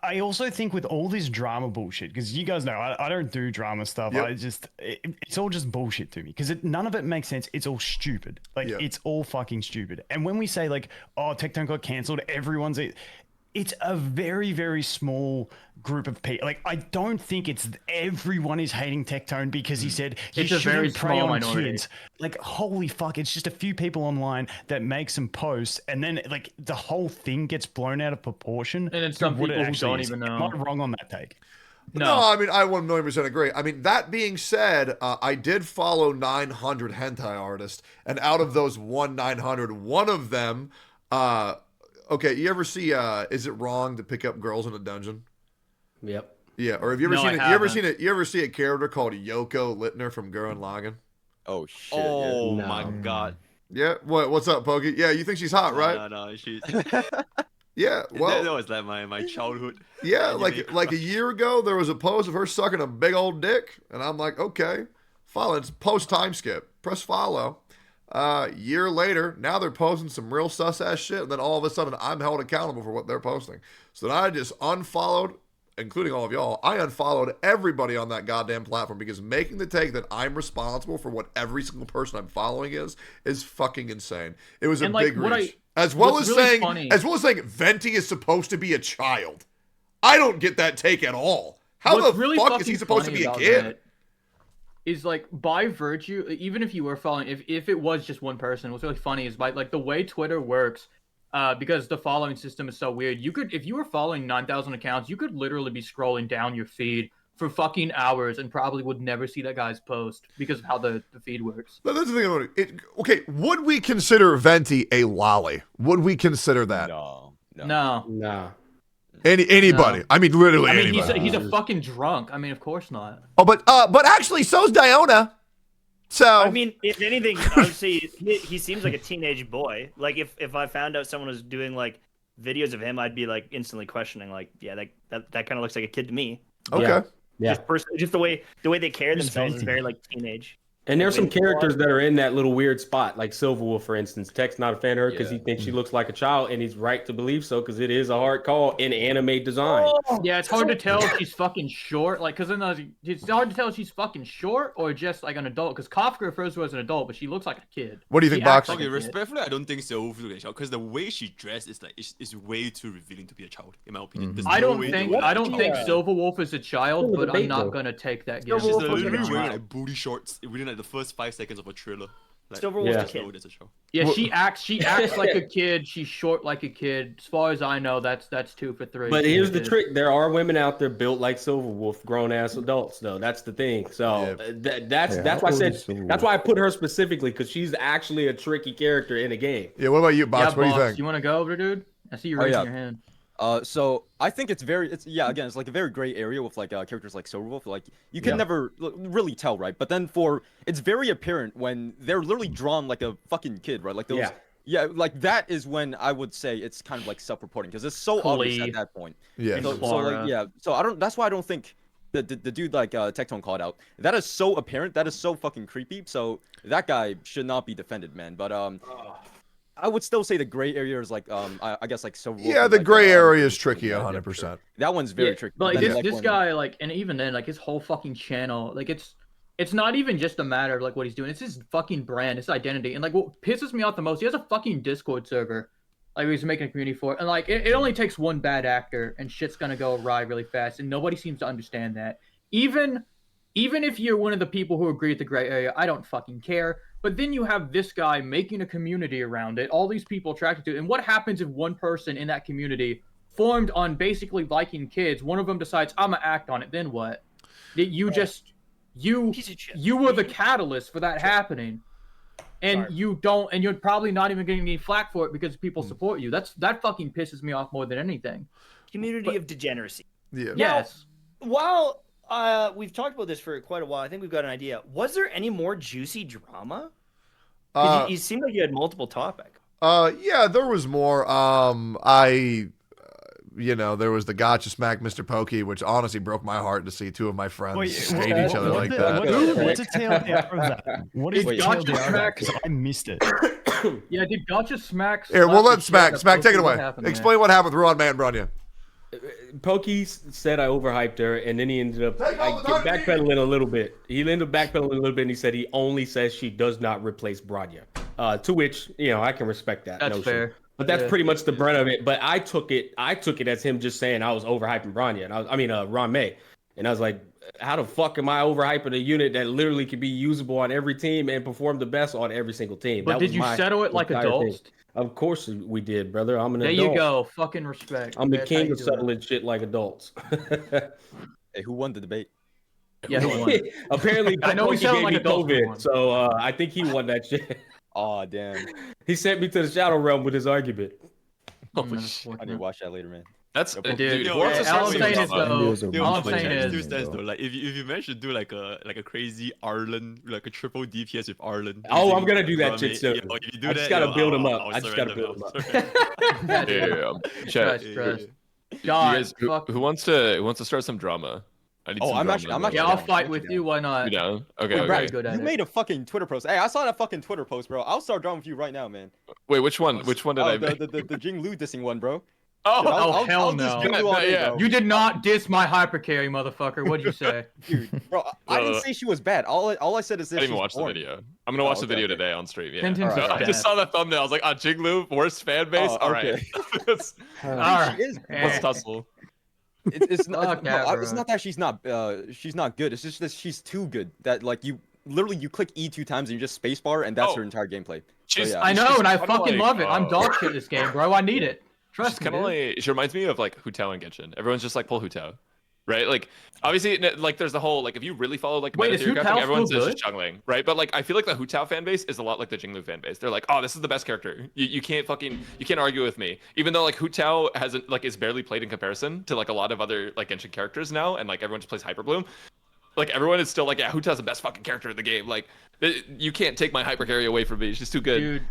I also think with all this drama bullshit, because you guys know I don't do drama stuff. Yep. It's all just bullshit to me, because none of it makes sense. It's all stupid. Like, it's all fucking stupid. And when we say like, oh, Tectone got cancelled, it's a very, very small group of people. Like, I don't think everyone is hating Tectone because he said you shouldn't prey on kids. Like, holy fuck, it's just a few people online that make some posts, and then like the whole thing gets blown out of proportion. And then some people who don't even know. Am I wrong on that take? No, I mean, I 1,000,000% agree. I mean, that being said, I did follow 900 hentai artists, and out of those 900, one of them, okay, you ever see Is It Wrong to Pick Up Girls in a Dungeon? Yep. Yeah, or have you ever seen it? You ever see a character called Yoko Littner from Gurren Lagann? Oh shit. Oh yeah. my god. Yeah, what's up, Pokey? Yeah, you think she's hot, right? No, she's Yeah, well, that was like my childhood. Yeah, like a year ago, there was a post of her sucking a big old dick, and I'm like, okay, follow. It's post time skip. Press follow. Year later, now they're posting some real sus ass shit, and then all of a sudden, I'm held accountable for what they're posting. So then I just unfollowed, including all of y'all. I unfollowed everybody on that goddamn platform, because making the take that I'm responsible for what every single person I'm following is fucking insane. It was a big reach. As well as saying Venti is supposed to be a child. I don't get that take at all. How the fuck is he supposed to be a kid? Is like, by virtue, even if you were following, if it was just one person, what's really funny is by like the way Twitter works, because the following system is so weird. You could, if you were following 9,000 accounts, you could literally be scrolling down your feed for fucking hours and probably would never see that guy's post because of how the feed works. That's the thing about it. Okay, would we consider Venti a lolly? Would we consider that? No. Anybody? No. I mean, literally anybody. He's a fucking drunk. I mean, of course not. Oh, but actually, so's Diona. So I mean, if anything, I would say he seems like a teenage boy. Like if I found out someone was doing like videos of him, I'd be like instantly questioning. Like, yeah, that kind of looks like a kid to me. Okay. Yeah. Just the way they carry themselves is very like teenage. And there's some characters that are in that little weird spot, like Silverwolf, for instance. Tech's not a fan of her because he thinks she looks like a child, and he's right to believe so because it is a hard call in anime design. Yeah, it's hard to tell if she's fucking short, like, because it's hard to tell if she's fucking short or just like an adult. Because Kafka refers to her as an adult, but she looks like a kid. What do you think, Box? Okay, respectfully, I don't think Silverwolf looks like a child because the way she dressed is like is way too revealing to be a child, in my opinion. I don't think Silverwolf is a child, but I'm not gonna take that guess. She's literally wearing like booty shorts within like the first 5 seconds of a trailer. Like, Silverwolf's a kid. Yeah, she acts like a kid. She's short like a kid. As far as I know, that's 2 for 3. But here's the trick: there are women out there built like Silverwolf, grown ass adults. Though that's the thing. So that's why I said that's why I put her specifically because she's actually a tricky character in a game. Yeah. What about you, Box? What do you think? You want to go over, dude? I see you raising your hand. So I think it's like a very gray area with like characters like Silverwolf. Like you can never really tell, right? But then it's very apparent when they're literally drawn like a fucking kid, right? Like those. Yeah, like that is when I would say it's kind of like self-reporting because it's so obvious at that point. Yeah. So I don't. That's why I don't think the dude like Tectone called out. That is so apparent. That is so fucking creepy. So that guy should not be defended, man. But I would still say the gray area is like I guess like so. Yeah, the gray area is tricky 100%. That one's very tricky. But like, this guy, like, and even then, like his whole fucking channel, like it's not even just a matter of like what he's doing. It's his fucking brand, his identity. And like what pisses me off the most, he has a fucking Discord server. Like he's making a community for it. And like it only takes one bad actor and shit's gonna go awry really fast. And nobody seems to understand that. Even if you're one of the people who agree with the gray area, I don't fucking care. But then you have this guy making a community around it, all these people attracted to it. And what happens if one person in that community formed on basically liking kids, one of them decides, I'm gonna act on it, then what? You were the catalyst for that happening. And you don't, and you're probably not even getting any flack for it because people support you. That fucking pisses me off more than anything. Community of degeneracy. Yeah. Yes. While we've talked about this for quite a while, I think we've got an idea. Was there any more juicy drama? You seemed like you had multiple topics. Yeah, there was more. There was the Gacha Smack Mr. Pokey, which honestly broke my heart to see two of my friends hate each other like that. What's a TLDR from that? What is TLDR? Because I missed it. Yeah, did Gacha Smack? Here, we'll let Smack take it away. Explain what happened with Ruan May and Bronya. Pokey said I overhyped her, and then he ended up backpedaling a little bit. He ended up backpedaling a little bit, and he said he only says she does not replace Bronya. To which, I can respect that. That's fair. But that's pretty much the brunt of it. But I took it as him just saying I was overhyping Bronya, and Ron May. And I was like, how the fuck am I overhyping a unit that literally can be usable on every team and perform the best on every single team? But did you settle it like adults? Thing. Of course we did, brother. I'm an adult. There you go. Fucking respect. I'm the king of settling shit like adults. Hey, who won the debate? Yeah, who won? Apparently, I know we sound like adults. COVID, so I think he won that shit. Oh, damn. He sent me to the Shadow Realm with his argument. I need to watch that later, man. That's dude. All I'm saying is though, like if you manage to do like a crazy Arlen, like a triple DPS with Arlen. Oh, I'm gonna do that shit soon. If you do I just gotta build him up. I just gotta build him up. Trust. Guys, who wants to start some drama? I need I'm actually. Yeah, I'll fight with you. Why not? You down? Okay. You made a fucking Twitter post. Hey, I saw that fucking Twitter post, bro. I'll start drawing with you right now, man. Wait, which one? Which one did I make? The Jing Lu dissing one, bro. Oh, hell no. You did not diss my hypercarry, motherfucker. What'd you say? Dude, bro, I didn't say she was bad. All I said is that I didn't even watch the video. I'm gonna watch the video today on stream. Yeah. I just saw the thumbnail. I was like, Jinglu, worst fan base? All right. She is. Let's tussle. It's not that she's not good. It's just that she's too good. That like you click E 2 times and you just spacebar and that's her entire gameplay. I know, and I fucking love it. I'm dog shit this game, bro. I need it. Trust me. She reminds me of like Hutao and Genshin. Everyone's just like pull Hutao, right? Like obviously, like there's the whole like if you really follow like meta theory crafting, everyone's just jungling, right? But like I feel like the Hutao fan base is a lot like the Jinglu fan base. They're like, oh, this is the best character. You can't argue with me. Even though like Hutao hasn't like is barely played in comparison to like a lot of other like Genshin characters now, and like everyone just plays Hyper Bloom. Like everyone is still like, yeah, Hutao's the best fucking character in the game. Like you can't take my hyper carry away from me. She's too good. Dude.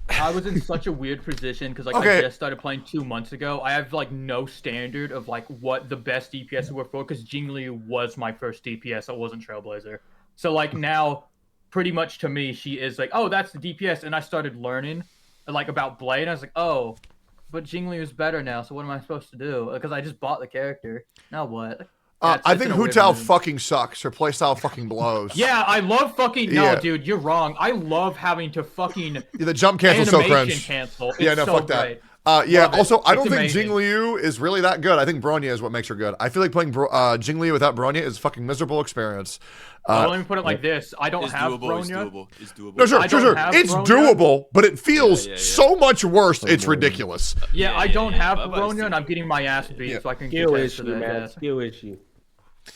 I was in such a weird position because like I just started playing 2 months ago. I have like no standard of like what the best DPS were for because Jingli was my first DPS. I wasn't Trailblazer. So like now, pretty much to me, she is like, oh, that's the DPS. And I started learning like about Blade. And I was like, oh, but Jingli is better now. So what am I supposed to do? Because I just bought the character. Now what? I think Hutao fucking sucks. Her playstyle fucking blows. Yeah, I love fucking... No, dude, you're wrong. I love having to fucking... the jump cancel so cringe. Cancel. Yeah, no, fuck that. Also, I don't think Jingliu is really that good. I think Bronya is what makes her good. I feel like playing Jingliu without Bronya is a fucking miserable experience. Well, let me put it like this. I don't have Bronya. It's doable. No, sure. It's doable, but it feels so much worse. It's ridiculous. Yeah, I don't have Bronya, and I'm getting my ass beat, so I can get to that. Skill issue.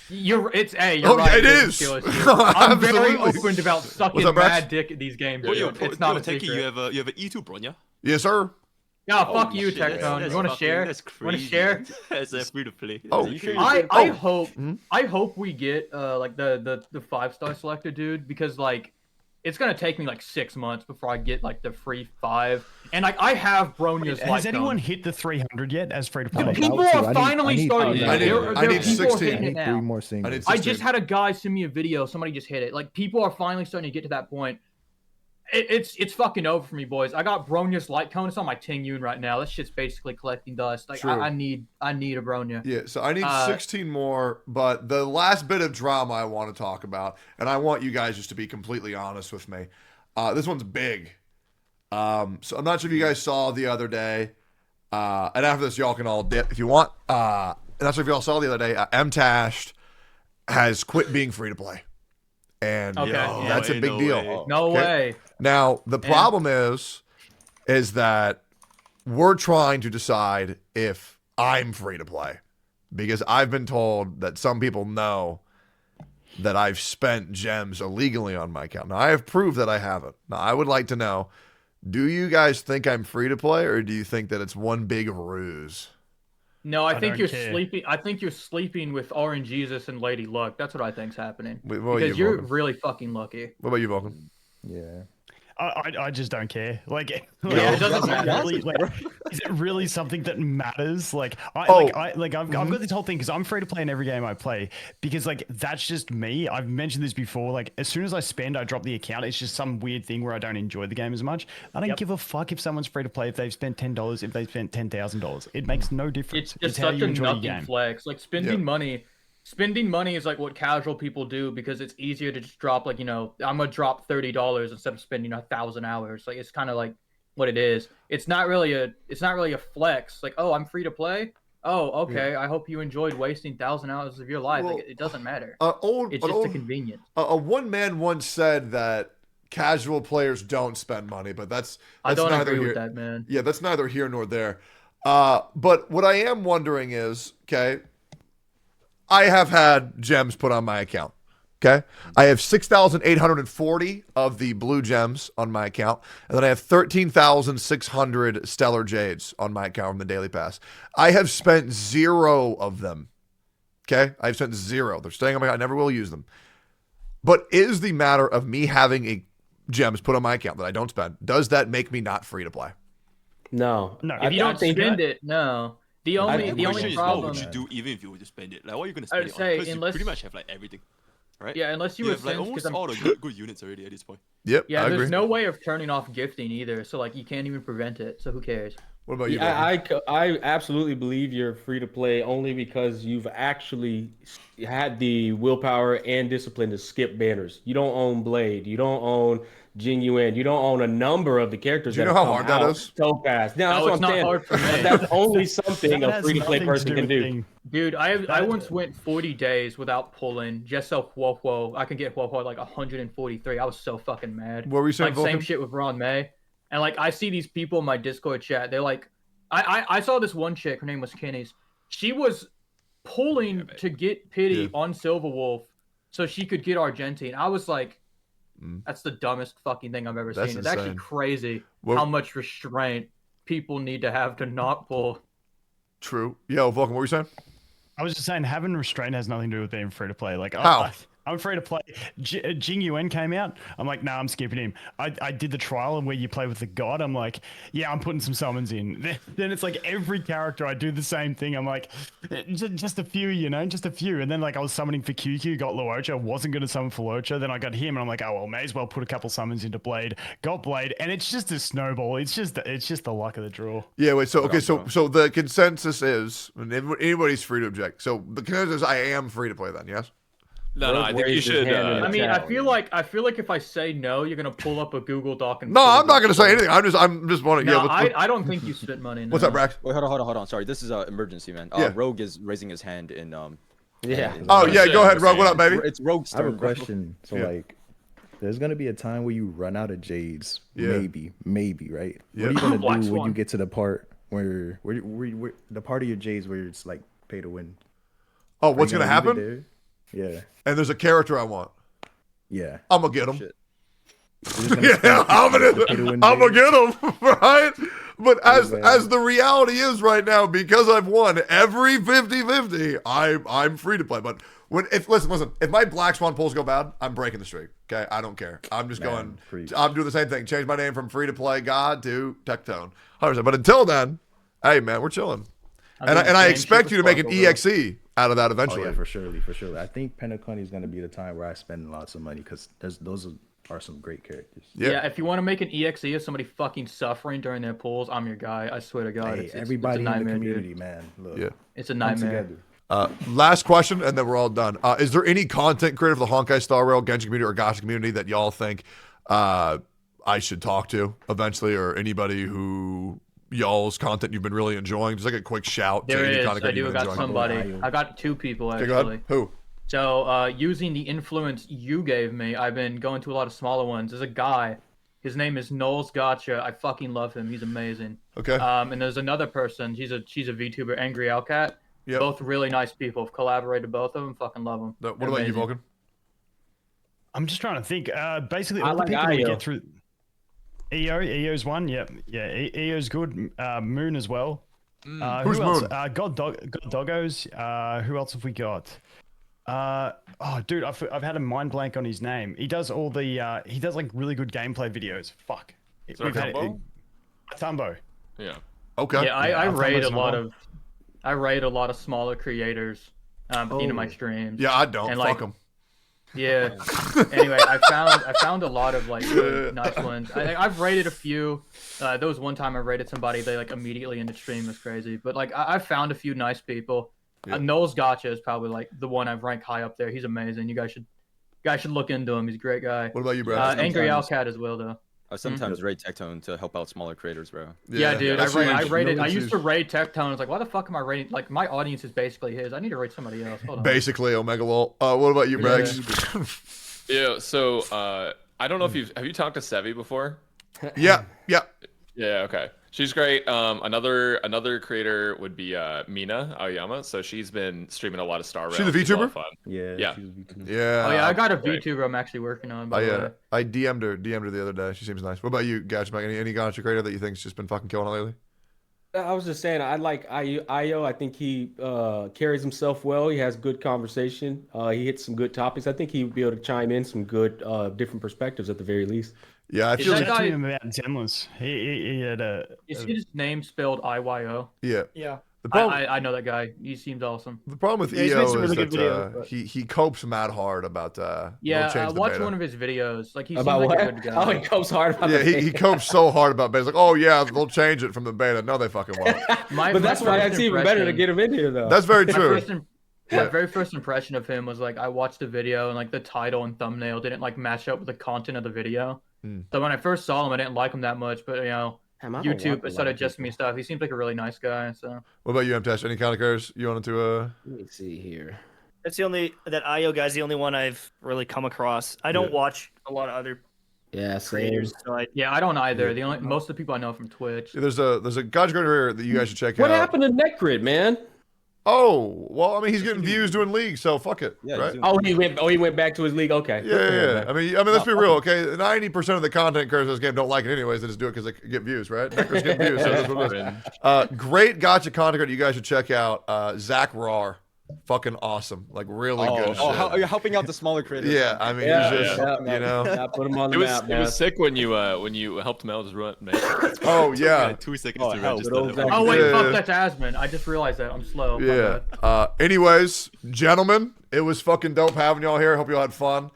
You're right. It is. I'm very open about sucking mad dick at these games. It's not a secret. You have a E2 Bronya? Yes, sir. Yeah, fuck you, Tectone. You want to share? That's crazy. Want to share? That's free to play. I hope we get like the 5-star selector, dude, because like it's gonna take me like 6 months before I get like the free 5. And like I have Bronya's. Has anyone hit the 300 yet as free to play? People are finally starting. I need 16. I need 3 more singles. I just had a guy send me a video. Somebody just hit it. Like people are finally starting to get to that point. It's fucking over for me, boys. I got Bronya's light cone. It's on my Ting Yun right now. That shit's basically collecting dust. Like I need a Bronya. Yeah, so I need 16 more, but the last bit of drama I want to talk about, and I want you guys just to be completely honest with me. This one's big. So I'm not sure if you guys saw the other day, and after this y'all can all dip if you want. I'm not sure if y'all saw the other day, MTashed has quit being free to play. And that's a big deal. No way. Now, the problem is that we're trying to decide if I'm free to play. Because I've been told that some people know that I've spent gems illegally on my account. Now, I have proof that I haven't. Now, I would like to know, do you guys think I'm free to play, or do you think that it's one big ruse? No, I think you're sleeping. I think you're sleeping with Orange Jesus and Lady Luck. That's what I think's happening. Because you're really fucking lucky. What about you, Vulcan? Yeah. I just don't care. Like, it doesn't matter. Really, is it really something that matters? Like, I've got this whole thing because I'm free to play in every game I play because like that's just me. I've mentioned this before. Like, as soon as I spend, I drop the account. It's just some weird thing where I don't enjoy the game as much. I don't give a fuck if someone's free to play if they've spent $10, if they've spent $10,000. It makes no difference. It's just such a nothing flex. Like spending money. Spending money is like what casual people do because it's easier to just drop like, I'm gonna drop $30 instead of spending 1,000 hours. Like it's kind of like what it is. It's not really a flex. Like, oh, I'm free to play. Oh, okay. I hope you enjoyed wasting 1,000 hours of your life. Like, it doesn't matter. It's just a convenience. One man once said that casual players don't spend money, but that's I don't neither agree here. with that, man. Yeah, that's neither here nor there. But what I am wondering is, okay, I have had gems put on my account. Okay, I have 6,840 of the blue gems on my account, and then I have 13,600 stellar jades on my account from the daily pass. I have spent 0 of them. Okay, I've spent 0. They're staying on my account. I never will use them. But is the matter of me having gems put on my account that I don't spend, does that make me not free to play? No. If you don't spend it, no. The only problem. What would you do even if you were to spend it? Like, what are you gonna spend I would it on? say Because you pretty much have like everything, right? Yeah, unless you have like almost all the good units already at this point. Yep. Yeah, I there's agree. no way of turning off gifting either. So like you can't even prevent it. So who cares? What about you? I absolutely believe you're free to play only because you've actually had the willpower and discipline to skip banners. You don't own Blade. You don't own Genuine. You don't own a number of the characters. Do you know how hard that is? So fast. Now, it's not hard for me. That's only something a free to play person can do. Dude, I once went 40 days without pulling just so Huo. I can get Huo like 143. I was so fucking mad. What were you saying, Like same shit with Ron May. And like I see these people in my Discord chat. They're like, I saw this one chick. Her name was Kenny's. She was pulling to get pity on Silverwolf so she could get Argentine. I was like, that's the dumbest fucking thing I've ever seen. It's insane. actually crazy how much restraint people need to have to not pull. True. Yo, Vulcan, what were you saying? I was just saying having restraint has nothing to do with being free to play. Like, how? I'm free to play. Jing Yuan came out. I'm like, nah, I'm skipping him. I did the trial where you play with the god. I'm like, yeah, I'm putting some summons in. Then it's like every character, I do the same thing. I'm like, just a few, just a few. And then like I was summoning for QQ, got Luocha, wasn't going to summon for Luocha. Then I got him and I'm like, oh, well, may as well put a couple summons into Blade. Got Blade. And it's just a snowball. It's just the luck of the draw. Yeah, wait, so the consensus is, and anybody's free to object. So the consensus is I am free to play then, yes? No, I think you should. I mean, I feel like if I say no, you're gonna pull up a Google Doc and. No, I'm not gonna say anything. I'm just wondering. No, I don't think you spent money. No. What's up, Brax? Wait, hold on. Sorry, this is an emergency, man. Rogue is raising his hand in Yeah. Oh yeah, go ahead, Rogue. What up, baby? It's Rogue's I have turn. a question. So like, there's gonna be a time where you run out of jades. Maybe, right? What are you gonna do when you get to the part where the part of your jades where it's like pay to win? Oh, what's gonna happen? Yeah. And there's a character I want. Yeah. I'm gonna get him. Yeah, I'm gonna get him, right? But as the reality is right now, because I've won every 50-50, I'm free to play. But listen, if my Black Swan pulls go bad, I'm breaking the streak. Okay, I don't care. I'm just I'm doing the same thing. Change my name from free to play God to Tectone. 100%. But until then, hey man, we're chilling. And I expect you to make an EXE out of that eventually. Oh, yeah, for surely. I think Pentacon is going to be the time where I spend lots of money because those are are some great characters. Yeah, if you want to make an EXE of somebody fucking suffering during their pulls, I'm your guy. I swear to God. Hey, everybody it's a in the nightmare, community, dude. man. Look, Yeah. It's a come nightmare. together. Last question, and then we're all done. Is there any content creator for the Honkai Star Rail Genshin community or Gacha community that y'all think I should talk to eventually, or anybody who y'all's content you've been really enjoying? Just like a quick shout. There to any is. content I you've do been got enjoying. somebody. I got 2 people Okay, actually. go ahead. Who? So using the influence you gave me, I've been going to a lot of smaller ones. There's a guy. His name is Knowles Gacha. I fucking love him. He's amazing. Okay. And there's another person. She's a VTuber, Angry Owlcat. Yep. Both really nice people. I've collaborated both of them. Fucking love them. What about you, Vulcan? I'm just trying to think. Basically, I all like the people we Io. get through. EO's one. Yep. Yeah. EO's good. Moon as well. Who's who else? Moon? God Doggos. Who else have we got? Oh, dude, I've had a mind blank on his name. He does all the. He does like really good gameplay videos. Fuck. We've had Tumbo. Yeah. Okay. Yeah, I raid Tumbo's a lot another of. I raid a lot of smaller creators. Into my streams. Yeah, I don't. And, Fuck like, them. Yeah. Anyway, I found a lot of like really nice ones. I've rated a few. There was one time I rated somebody. They like immediately ended stream. It was crazy. But like I've found a few nice people. Yeah. Knowles Gacha is probably like the one I've ranked high up there. He's amazing. You guys should look into him. He's a great guy. What about you, Brad? Angry Owlcat as well though. I sometimes raid Tectone to help out smaller creators, bro. Yeah, dude. that's I huge. rated. I used to raid Tectone. I was like, why the fuck am I raiding? Like my audience is basically his. I need to raid somebody else. Hold on. Basically, Omega Lol. What about you, Brags? Yeah. So I don't know if have you talked to Sevi before? Yeah. Yeah. Yeah. Okay. She's great. Another creator would be Mina Aoyama. So she's been streaming a lot of Star Rail. She's a She's a lot VTuber? of fun. Yeah. Yeah. she's a VTuber. Yeah. Oh yeah, I got a Right. VTuber I'm actually working on. By the way. I DM'd her the other day. She seems nice. What about you, Gatchback? Any Gacha creator that you think's just been fucking killing it lately? I was just saying, I like Io. I think he carries himself well. He has good conversation. He hits some good topics. I think he would be able to chime in some good different perspectives at the very least. Yeah, I Is feel that like, guy- him about Zenless. He had a. Is his name spelled IYO? yeah. Yeah. The problem, I know that guy. He seems awesome. the problem with Yeah, he's made EO some is really that good videos, but- he copes mad hard about Yeah, they'll change the watch beta. one of his videos. Like he seems About like what? a good guy. Oh, he goes hard about Yeah, the he copes so hard about beta. He's like, oh yeah, they'll change it from the beta. No, they fucking won't. But that's why it's even better to get him in here, though. That's very My true. my very first impression of him was like I watched the video and like the title and thumbnail didn't like match up with the content of the video. So when I first saw him, I didn't like him that much. But Damn, I don't like a YouTube lot started of adjusting me people. stuff. He seems like a really nice guy. So What about you, MTash? Any kind of cares you wanted to? Let me see here. That's the only that IO guy's the only one I've really come across. I don't watch a lot of other Yeah, same. creators, so yeah, I don't either. The only most of the people I know from Twitch. There's a Gacha creator here that you guys should check What out. happened to Netgrid, man? Oh, well, I mean, he's getting views doing leagues, so fuck it, Yeah, right? he's doing- He went back to his league. Okay. Yeah, yeah, yeah. I mean, let's be real, okay? 90% of the content creators of this game don't like it anyways. They just do it because they get views, right? Nectar's getting views, so that's what it is. Great Gacha content creator you guys should check out. Zach Rar. Fucking awesome. Like, really good shit. you're helping out the smaller creators. Yeah, I mean, Yeah, he's just, yeah. you know. Yeah, put him on It the was map, it man. was sick when you helped him out with his run. Man. Oh, yeah. Yeah, 2 seconds Oh, to hell, register. good old that one. Oh wait, Yeah. fuck, that's Asmon. I just realized that. I'm slow. My Yeah. bad. Anyways, gentlemen, it was fucking dope having y'all here. Hope y'all had fun.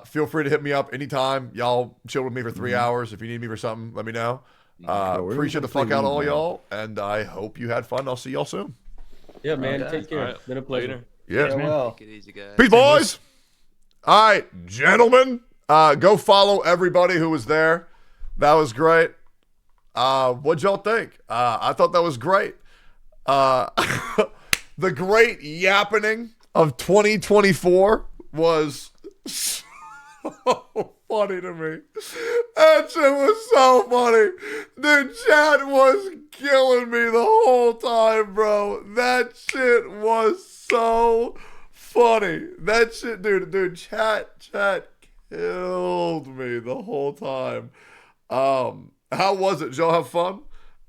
Feel free to hit me up anytime. Y'all chill with me for 3 hours. If you need me for something, let me know. we're Appreciate the gonna fuck play out of all League, man. y'all, and I hope you had fun. I'll see y'all soon. Yeah, man. Okay. Take care. All right, It's been a pleasure. later. Yeah. Well. Take it easy, guys. Peace, boys. All right, gentlemen. Go follow everybody who was there. That was great. What'd y'all think? I thought that was great. The great yappening of 2024 was so funny to me. That shit was so funny. The chat was killing me the whole time, bro. That shit was so funny. That shit, dude, chat killed me the whole time. How was it? Did y'all have fun?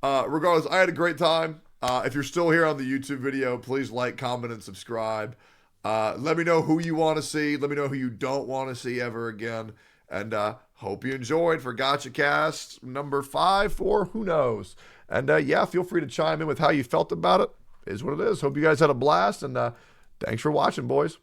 Regardless, I had a great time. If you're still here on the YouTube video, please like, comment, and subscribe. Let me know who you want to see. Let me know who you don't want to see ever again. And hope you enjoyed for Gacha Cast number 5 for who knows. And yeah, feel free to chime in with how you felt about it. Is what it is. Hope you guys had a blast. And thanks for watching, boys.